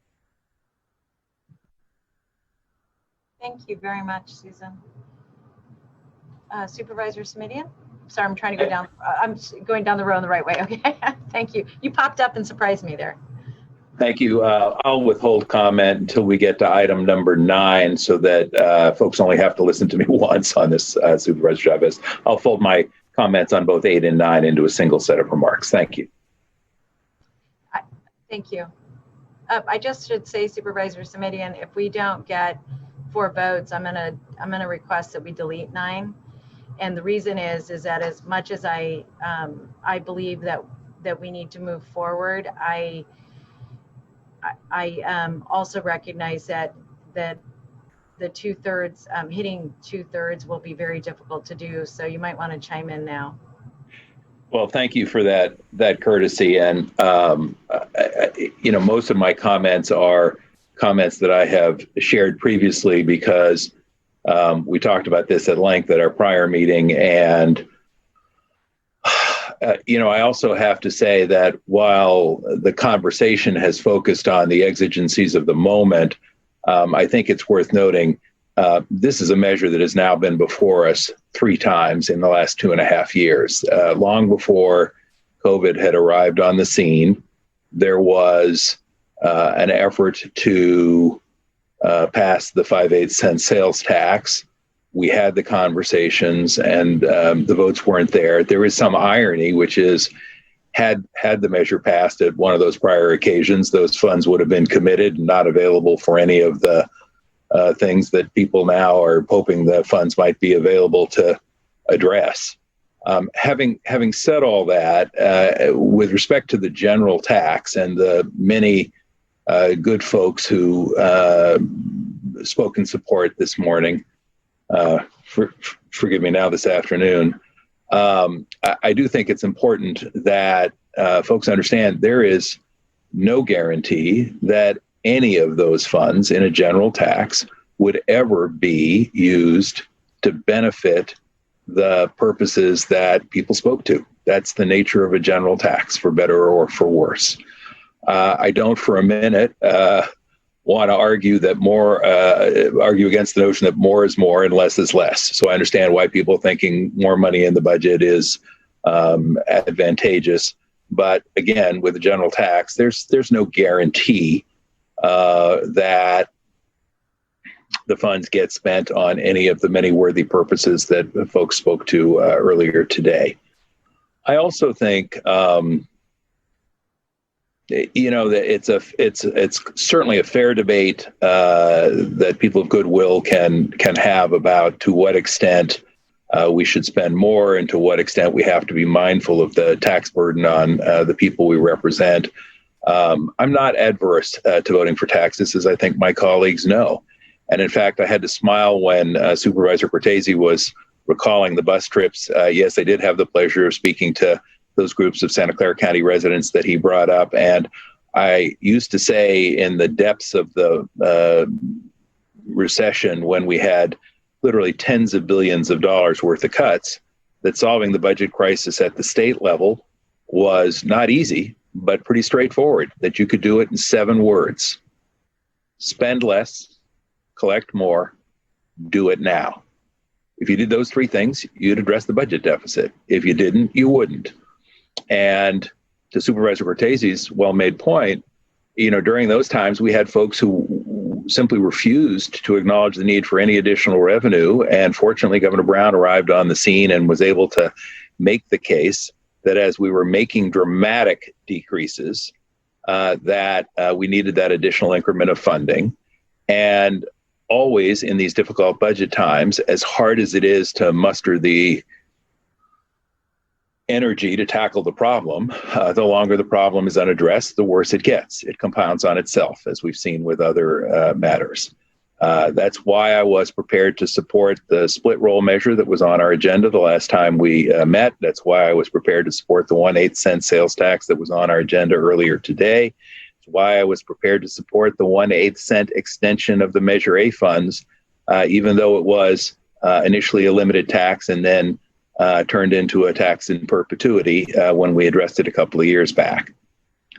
Thank you very much, Susan. Supervisor Smidian? Sorry, I'm trying to go down. I'm going down the row in the right way. Okay, thank you. You popped up and surprised me there. Thank you. I'll withhold comment until we get to item number 9 so that folks only have to listen to me once on this, Supervisor Chavez. I'll fold my comments on both 8 and 9 into a single set of remarks. Thank you. Thank you. I just should say, Supervisor Smidian, if we don't get 4 votes, I'm gonna request that we delete 9. And the reason is that as much as I believe that we need to move forward, I also recognize that the 2/3 hitting 2/3 will be very difficult to do. So you might want to chime in now. Well, thank you for that courtesy. And most of my comments are comments that I have shared previously, because we talked about this at length at our prior meeting. And, I also have to say that while the conversation has focused on the exigencies of the moment, I think it's worth noting this is a measure that has now been before us 3 times in the last 2.5 years. Long before COVID had arrived on the scene, there was an effort to pass the 5/8 cent sales tax. We had the conversations, and the votes weren't there. There is some irony, which is had the measure passed at one of those prior occasions, those funds would have been committed and not available for any of the things that people now are hoping the funds might be available to address. Having said all that, with respect to the general tax and the many good folks who spoke in support this morning, forgive me now this afternoon, I do think it's important that folks understand there is no guarantee that any of those funds in a general tax would ever be used to benefit the purposes that people spoke to. That's the nature of a general tax, for better or for worse. I don't for a minute want to argue that argue against the notion that more is more and less is less. So I understand why people thinking more money in the budget is advantageous. But again, with a general tax, there's no guarantee that the funds get spent on any of the many worthy purposes that folks spoke to earlier today. I also think that it's certainly a fair debate that people of goodwill can have about to what extent we should spend more and to what extent we have to be mindful of the tax burden on the people we represent. I'm not adverse to voting for taxes, as I think my colleagues know. And in fact, I had to smile when Supervisor Cortese was recalling the bus trips. Yes, I did have the pleasure of speaking to those groups of Santa Clara County residents that he brought up. And I used to say, in the depths of the recession, when we had literally tens of billions of dollars worth of cuts, that solving the budget crisis at the state level was not easy, but pretty straightforward, that you could do it in 7 words. Spend less, collect more, do it now. If you did those 3 things, you'd address the budget deficit. If you didn't, you wouldn't. And to Supervisor Cortese's well-made point, during those times, we had folks who simply refused to acknowledge the need for any additional revenue. And fortunately, Governor Brown arrived on the scene and was able to make the case that as we were making dramatic decreases, that we needed that additional increment of funding. And always in these difficult budget times, as hard as it is to muster the energy to tackle the problem, the longer the problem is unaddressed, the worse it gets. It compounds on itself, as we've seen with other matters. That's why I was prepared to support the split roll measure that was on our agenda the last time we met. That's why I was prepared to support the 1/8 cent sales tax that was on our agenda earlier today. It's why I was prepared to support the 1/8 cent extension of the Measure A funds, even though it was initially a limited tax and then turned into a tax in perpetuity when we addressed it a couple of years back.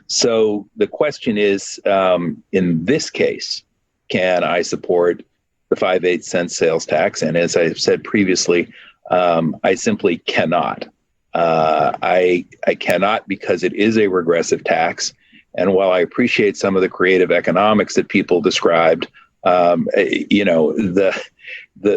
So the question is, in this case, can I support the 5/8 cent sales tax? And as I've said previously, I simply cannot. I cannot, because it is a regressive tax. And while I appreciate some of the creative economics that people described, the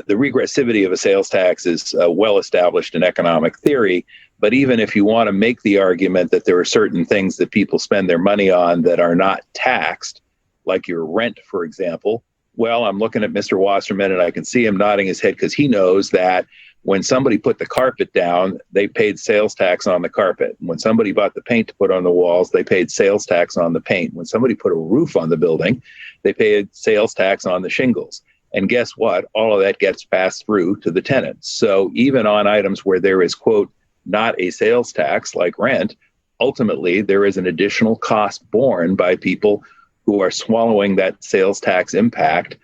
regressivity of a sales tax is well established in economic theory. But even if you want to make the argument that there are certain things that people spend their money on that are not taxed, like your rent, for example, well, I'm looking at Mr. Wasserman and I can see him nodding his head because he knows that when somebody put the carpet down, they paid sales tax on the carpet. When somebody bought the paint to put on the walls, they paid sales tax on the paint. When somebody put a roof on the building, they paid sales tax on the shingles. And guess what? All of that gets passed through to the tenants. So even on items where there is, quote, not a sales tax like rent, ultimately there is an additional cost borne by people who are swallowing that sales tax impact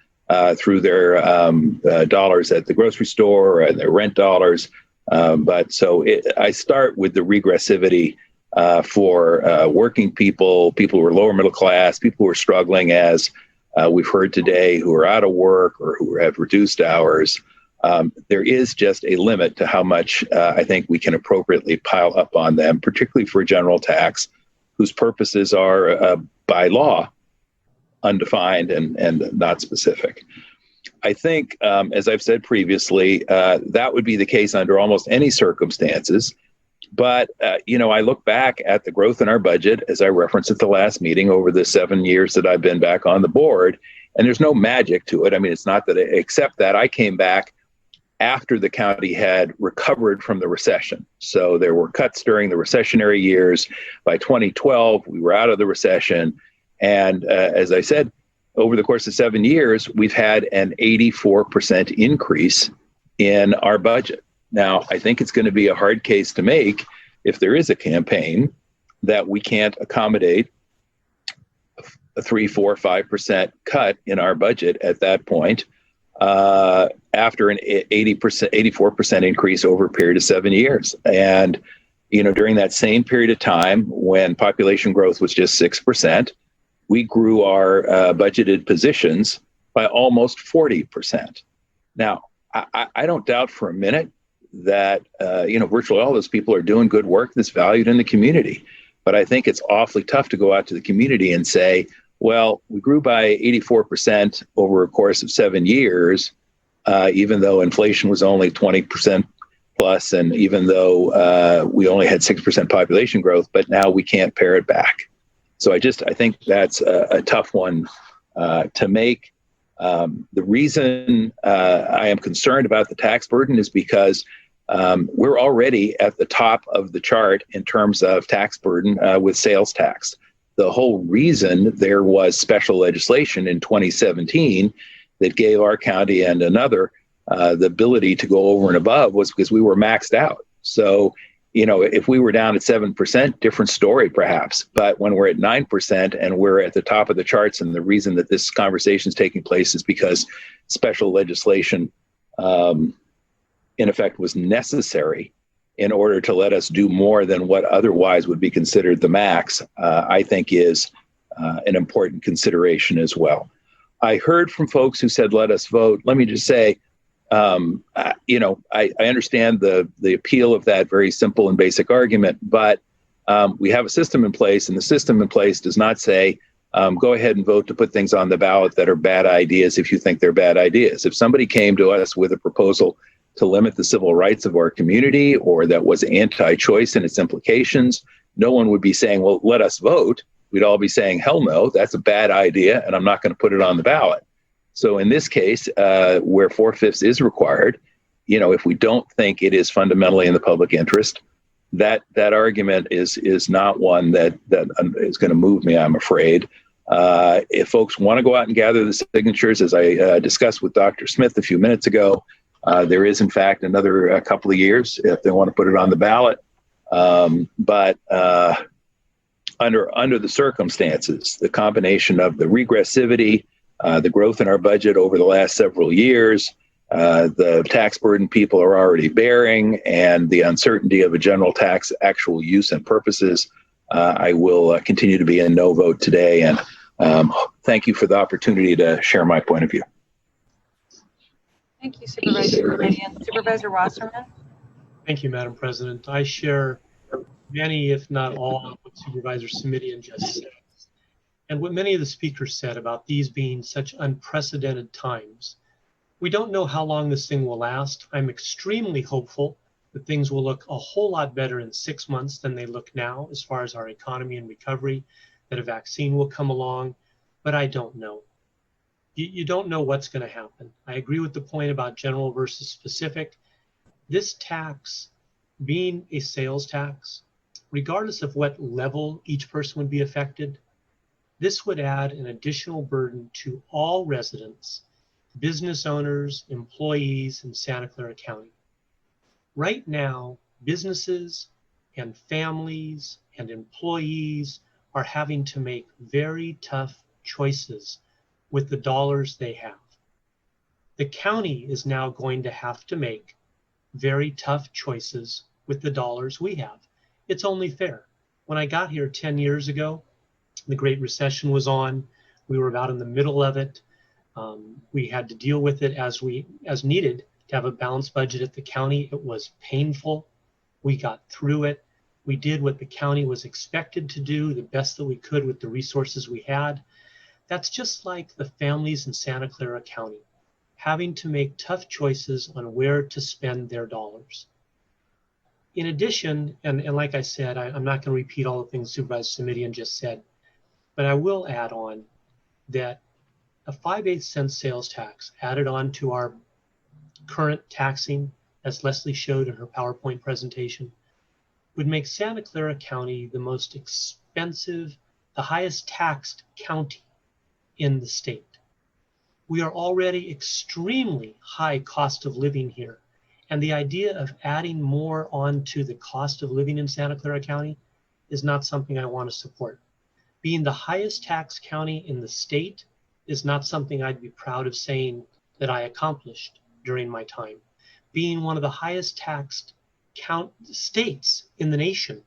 through their dollars at the grocery store and their rent dollars. I start with the regressivity for working people, people who are lower middle class, people who are struggling, as we've heard today, who are out of work or who have reduced hours. There is just a limit to how much I think we can appropriately pile up on them, particularly for general tax, whose purposes are by law undefined and not specific. I think, as I've said previously, that would be the case under almost any circumstances. But, I look back at the growth in our budget, as I referenced at the last meeting, over the 7 years that I've been back on the board, and there's no magic to it. I mean, it's not that, except that I came back after the county had recovered from the recession. So there were cuts during the recessionary years. By 2012, we were out of the recession. And as I said, over the course of 7 years, we've had an 84% increase in our budget. Now, I think it's going to be a hard case to make if there is a campaign that we can't accommodate a 3, 4, 5% cut in our budget at that point after an 84% increase over a period of 7 years. And, during that same period of time when population growth was just 6%, we grew our budgeted positions by almost 40%. Now, I don't doubt for a minute that, virtually all those people are doing good work that's valued in the community. But I think it's awfully tough to go out to the community and say, well, we grew by 84% over a course of 7 years, even though inflation was only 20% plus, and even though we only had 6% population growth, but now we can't pare it back. So I think that's a tough one to make. The reason I am concerned about the tax burden is because we're already at the top of the chart in terms of tax burden with sales tax. The whole reason there was special legislation in 2017 that gave our county and another the ability to go over and above was because we were maxed out. So, if we were down at 7%, different story perhaps. But when we're at 9% and we're at the top of the charts, and the reason that this conversation is taking place is because special legislation, in effect, was necessary in order to let us do more than what otherwise would be considered the max, I think is an important consideration as well. I heard from folks who said, let us vote. Let me just say, I understand the appeal of that very simple and basic argument, but we have a system in place, and the system in place does not say, go ahead and vote to put things on the ballot that are bad ideas if you think they're bad ideas. If somebody came to us with a proposal to limit the civil rights of our community, or that was anti-choice in its implications, no one would be saying, well, let us vote. We'd all be saying, hell no, that's a bad idea, and I'm not going to put it on the ballot. So in this case, where 4/5 is required, if we don't think it is fundamentally in the public interest, that argument is not one that is going to move me, I'm afraid. If folks want to go out and gather the signatures, as I discussed with Dr. Smith a few minutes ago, there is, in fact, another couple of years if they want to put it on the ballot. But under the circumstances, the combination of the regressivity, the growth in our budget over the last several years, the tax burden people are already bearing, and the uncertainty of a general tax actual use and purposes, I will continue to be a no vote today. And thank you for the opportunity to share my point of view. Thank you, Supervisor. And Supervisor Wasserman. Thank you, Madam President. I share many, if not all, of what Supervisor Simitian just said. And what many of the speakers said about these being such unprecedented times. We don't know how long this thing will last. I'm extremely hopeful that things will look a whole lot better in 6 months than they look now as far as our economy and recovery, that a vaccine will come along, but I don't know. You don't know what's going to happen. I agree with the point about general versus specific. This tax being a sales tax, regardless of what level each person would be affected, this would add an additional burden to all residents, business owners, employees in Santa Clara County. Right now, businesses and families and employees are having to make very tough choices with the dollars they have. The county is now going to have to make very tough choices with the dollars we have. It's only fair. When I got here 10 years ago, the Great Recession was on. We were about in the middle of it. We had to deal with it as needed to have a balanced budget at the county. It was painful. We got through it. We did what the county was expected to do, the best that we could with the resources we had. That's just like the families in Santa Clara County, having to make tough choices on where to spend their dollars. In addition, and like I said, I'm not going to repeat all the things Supervisor Simidian just said, but I will add on that a 5/8 cent sales tax added on to our current taxing, as Leslie showed in her PowerPoint presentation, would make Santa Clara County the most expensive, the highest taxed county in the state. We are already extremely high cost of living here. And the idea of adding more onto the cost of living in Santa Clara County is not something I want to support. Being the highest tax county in the state is not something I'd be proud of saying that I accomplished during my time. Being one of the highest taxed states in the nation,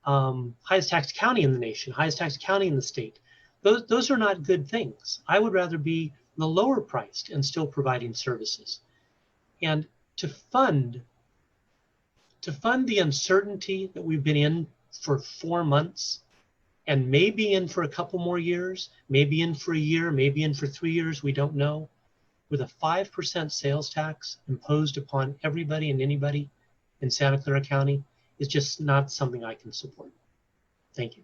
highest taxed county in the nation, highest taxed county in the state, those are not good things. I would rather be the lower priced and still providing services. And to fund the uncertainty that we've been in for 4 months and maybe in for a couple more years, maybe in for a year, maybe in for 3 years, we don't know, with a 5% sales tax imposed upon everybody and anybody in Santa Clara County is just not something I can support. Thank you.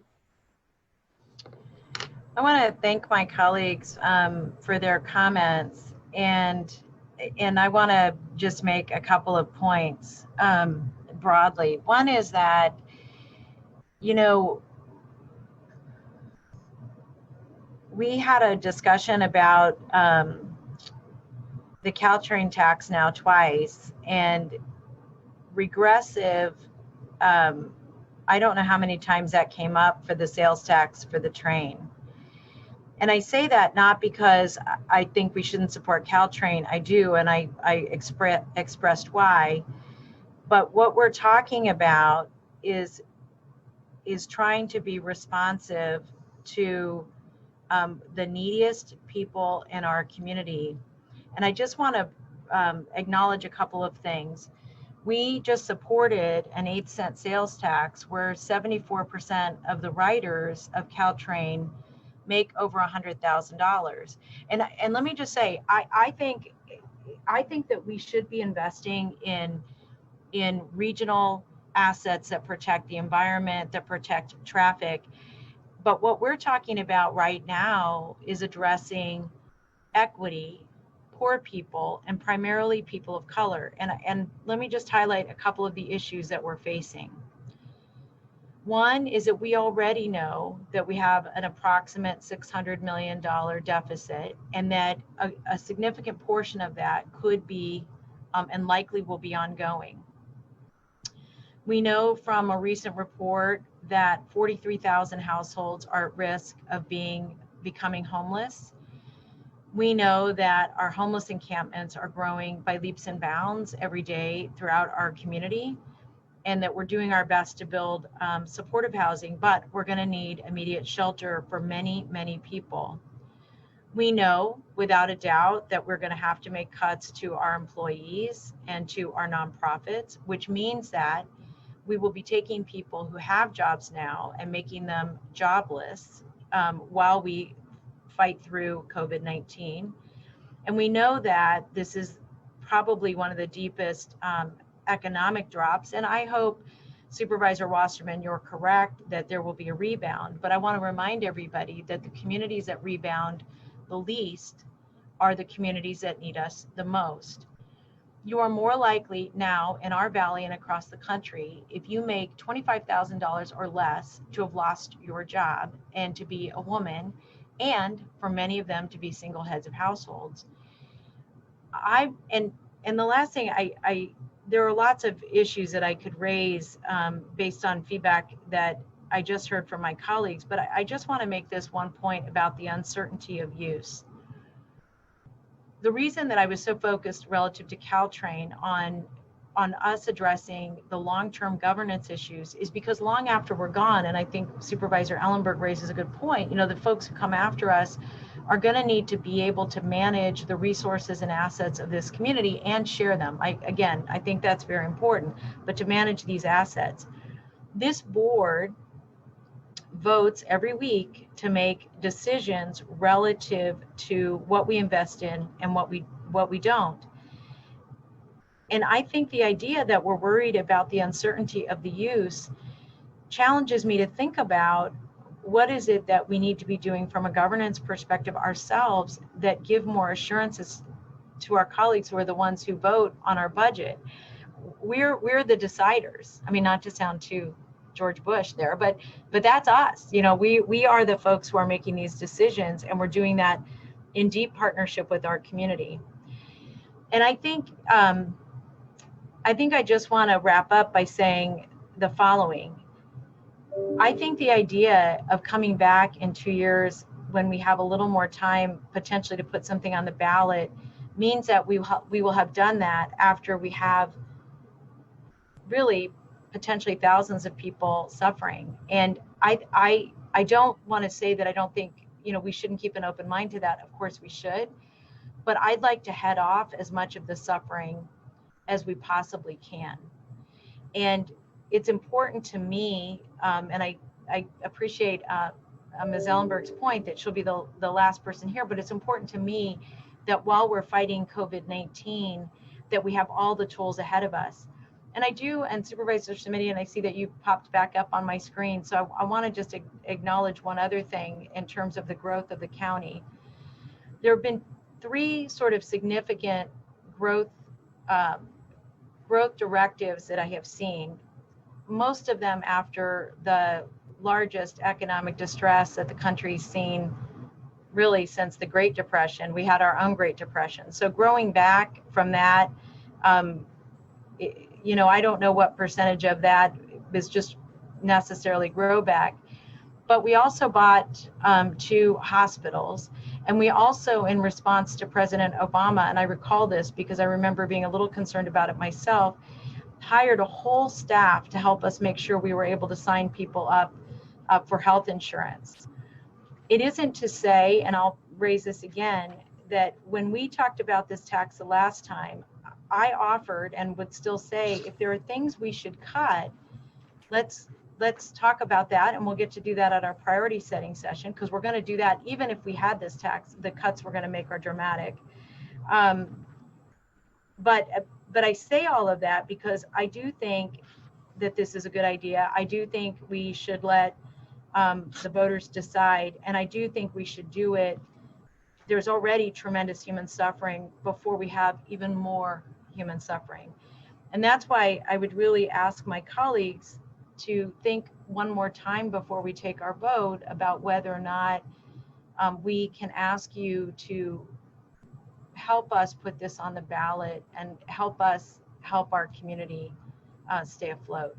I want to thank my colleagues for their comments, and I want to just make a couple of points broadly. One is that, you know, we had a discussion about the Caltrain tax now twice, and regressive, I don't know how many times that came up for the sales tax for the train. And I say that not because I think we shouldn't support Caltrain. I do, and I expressed why. But what we're talking about is trying to be responsive to the neediest people in our community. And I just want to acknowledge a couple of things. We just supported an 8-cent sales tax where 74% of the riders of Caltrain make over $100,000. And let me just say, I think that we should be investing in regional assets that protect the environment, that protect traffic. But what we're talking about right now is addressing equity, poor people, and primarily people of color. And let me just highlight a couple of the issues that we're facing. One is that we already know that we have an approximate $600 million deficit, and that a significant portion of that could be and likely will be ongoing. We know from a recent report that 43,000 households are at risk of becoming homeless. We know that our homeless encampments are growing by leaps and bounds every day throughout our community, and that we're doing our best to build supportive housing, but we're going to need immediate shelter for many, many people. We know without a doubt that we're going to have to make cuts to our employees and to our nonprofits, which means that we will be taking people who have jobs now and making them jobless while we fight through COVID-19. And we know that this is probably one of the deepest economic drops. And I hope, Supervisor Wasserman, you're correct that there will be a rebound. But I want to remind everybody that the communities that rebound the least are the communities that need us the most. You are more likely now in our valley and across the country, if you make $25,000 or less, to have lost your job and to be a woman, and for many of them to be single heads of households. And the last thing, there are lots of issues that I could raise based on feedback that I just heard from my colleagues, but I just want to make this one point about the uncertainty of use. The reason that I was so focused relative to Caltrain on us addressing the long-term governance issues is because long after we're gone, and I think Supervisor Ellenberg raises a good point, the folks who come after us are going to need to be able to manage the resources and assets of this community and share them. I think that's very important, but to manage these assets. This board votes every week to make decisions relative to what we invest in and what we don't. And I think the idea that we're worried about the uncertainty of the use challenges me to think about what is it that we need to be doing from a governance perspective ourselves that give more assurances to our colleagues who are the ones who vote on our budget. We're the deciders. I mean, not to sound too George Bush there, but that's us. We are the folks who are making these decisions, and we're doing that in deep partnership with our community. And I think I just want to wrap up by saying the following. I think the idea of coming back in 2 years when we have a little more time potentially to put something on the ballot means that we will have done that after we have really potentially thousands of people suffering. And I don't want to say that I don't think we shouldn't keep an open mind to that. Of course we should, but I'd like to head off as much of the suffering as we possibly can. And it's important to me, and I appreciate Ms. Ellenberg's point that she'll be the last person here, but it's important to me that while we're fighting COVID-19, that we have all the tools ahead of us. And I do, and Supervisor Simitian, and I see that you popped back up on my screen, so I want to just acknowledge one other thing in terms of the growth of the county. There have been 3 sort of significant growth directives that I have seen, most of them after the largest economic distress that the country's seen really since the Great Depression. We had our own Great Depression. So growing back from that, I don't know what percentage of that is just necessarily grow back, but we also bought 2 hospitals. And we also, in response to President Obama, and I recall this because I remember being a little concerned about it myself, hired a whole staff to help us make sure we were able to sign people up for health insurance. It isn't to say, and I'll raise this again, that when we talked about this tax the last time, I offered and would still say, if there are things we should cut, let's talk about that, and we'll get to do that at our priority setting session, because we're going to do that even if we had this tax. The cuts we're going to make are dramatic. But I say all of that because I do think that this is a good idea. I do think we should let the voters decide, and I do think we should do it. There's already tremendous human suffering before we have even more human suffering. And that's why I would really ask my colleagues to think one more time before we take our vote about whether or not we can ask you to help us put this on the ballot and help us help our community stay afloat.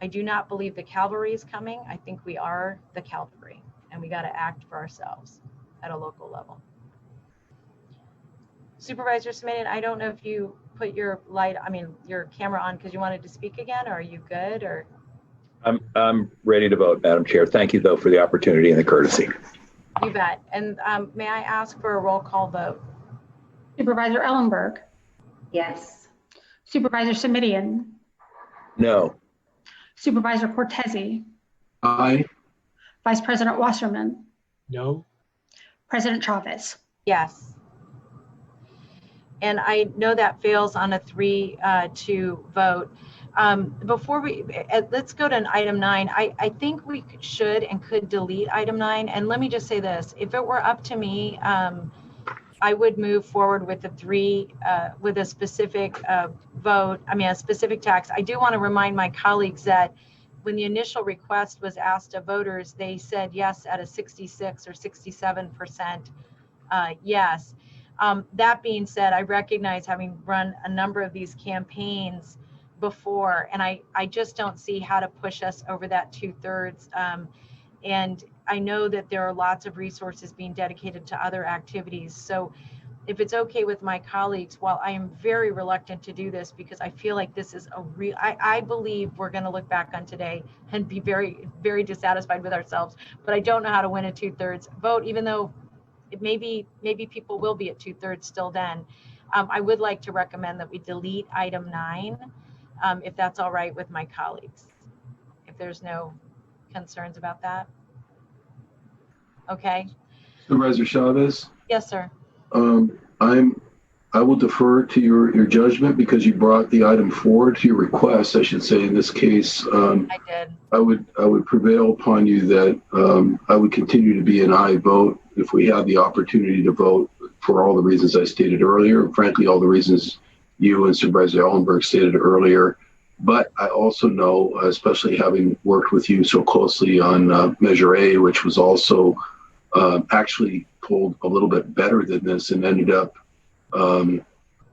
I do not believe the cavalry is coming. I think we are the cavalry, and we got to act for ourselves at a local level. Supervisor Simitian, I don't know if you put your camera on because you wanted to speak again, or are you good? Or I'm ready to vote, Madam Chair. Thank you, though, for the opportunity and the courtesy. You bet. And may I ask for a roll call vote? Supervisor Ellenberg. Yes. Supervisor Simitian. No. Supervisor Cortese. Aye. Vice President Wasserman. No. President Chavez. Yes. And I know that fails on a 3-2 vote. Before let's go to item 9. I think we should and could delete item 9. And let me just say this: if it were up to me, I would move forward with with a specific vote. a specific tax. I do want to remind my colleagues that when the initial request was asked of voters, they said yes at a 66 or 67% yes. That being said, I recognize, having run a number of these campaigns, before, and I just don't see how to push us over that 2/3. And I know that there are lots of resources being dedicated to other activities. So if it's okay with my colleagues, while I am very reluctant to do this because I feel like this is a real, I believe we're going to look back on today and be very, very dissatisfied with ourselves, but I don't know how to win a 2/3 vote, even though it maybe people will be at 2/3 still then. I would like to recommend that we delete item 9, if that's all right with my colleagues, if there's no concerns about that. Okay. Supervisor Chavez, Yes, sir. I will defer to your judgment because you brought the item forward to your request, I should say in this case. I did. I would prevail upon you that I would continue to be an aye vote if we had the opportunity to vote for all the reasons I stated earlier. Frankly, all the reasons you and Supervisor Ellenberg stated earlier. But I also know, especially having worked with you so closely on Measure A, which was also actually pulled a little bit better than this and ended up a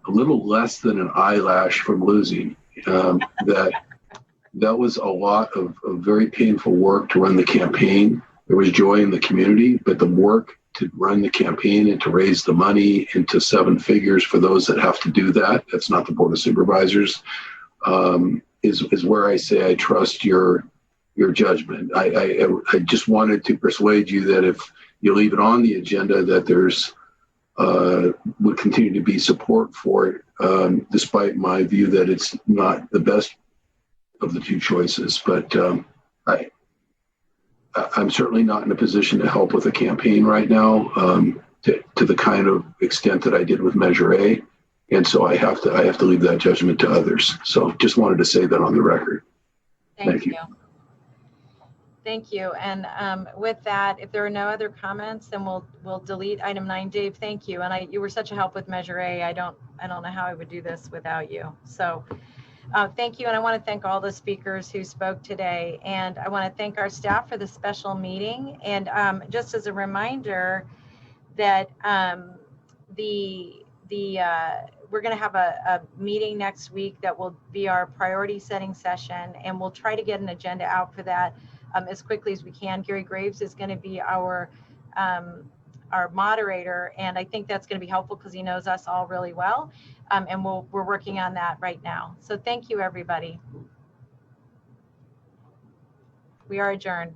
little less than an eyelash from losing. That was a lot of very painful work to run the campaign. There was joy in the community, but the work to run the campaign and to raise the money into 7 figures for those that have to do that, that's not the Board of Supervisors, is where I say I trust your judgment. I just wanted to persuade you that if you leave it on the agenda, that there's would continue to be support for it, despite my view that it's not the best of the 2 choices. But I'm certainly not in a position to help with a campaign right now to the kind of extent that I did with Measure A. And so I have to leave that judgment to others. So just wanted to say that on the record. Thank you. Thank you. And with that, if there are no other comments, then we'll delete item 9. Dave, thank you. And you were such a help with Measure A. I don't know how I would do this without you. So thank you. And I want to thank all the speakers who spoke today. And I want to thank our staff for the special meeting. And just as a reminder that we're going to have a meeting next week that will be our priority setting session, and we'll try to get an agenda out for that as quickly as we can. Gary Graves is going to be our moderator, and I think that's going to be helpful because he knows us all really well, and we're working on that right now. So thank you, everybody. We are adjourned.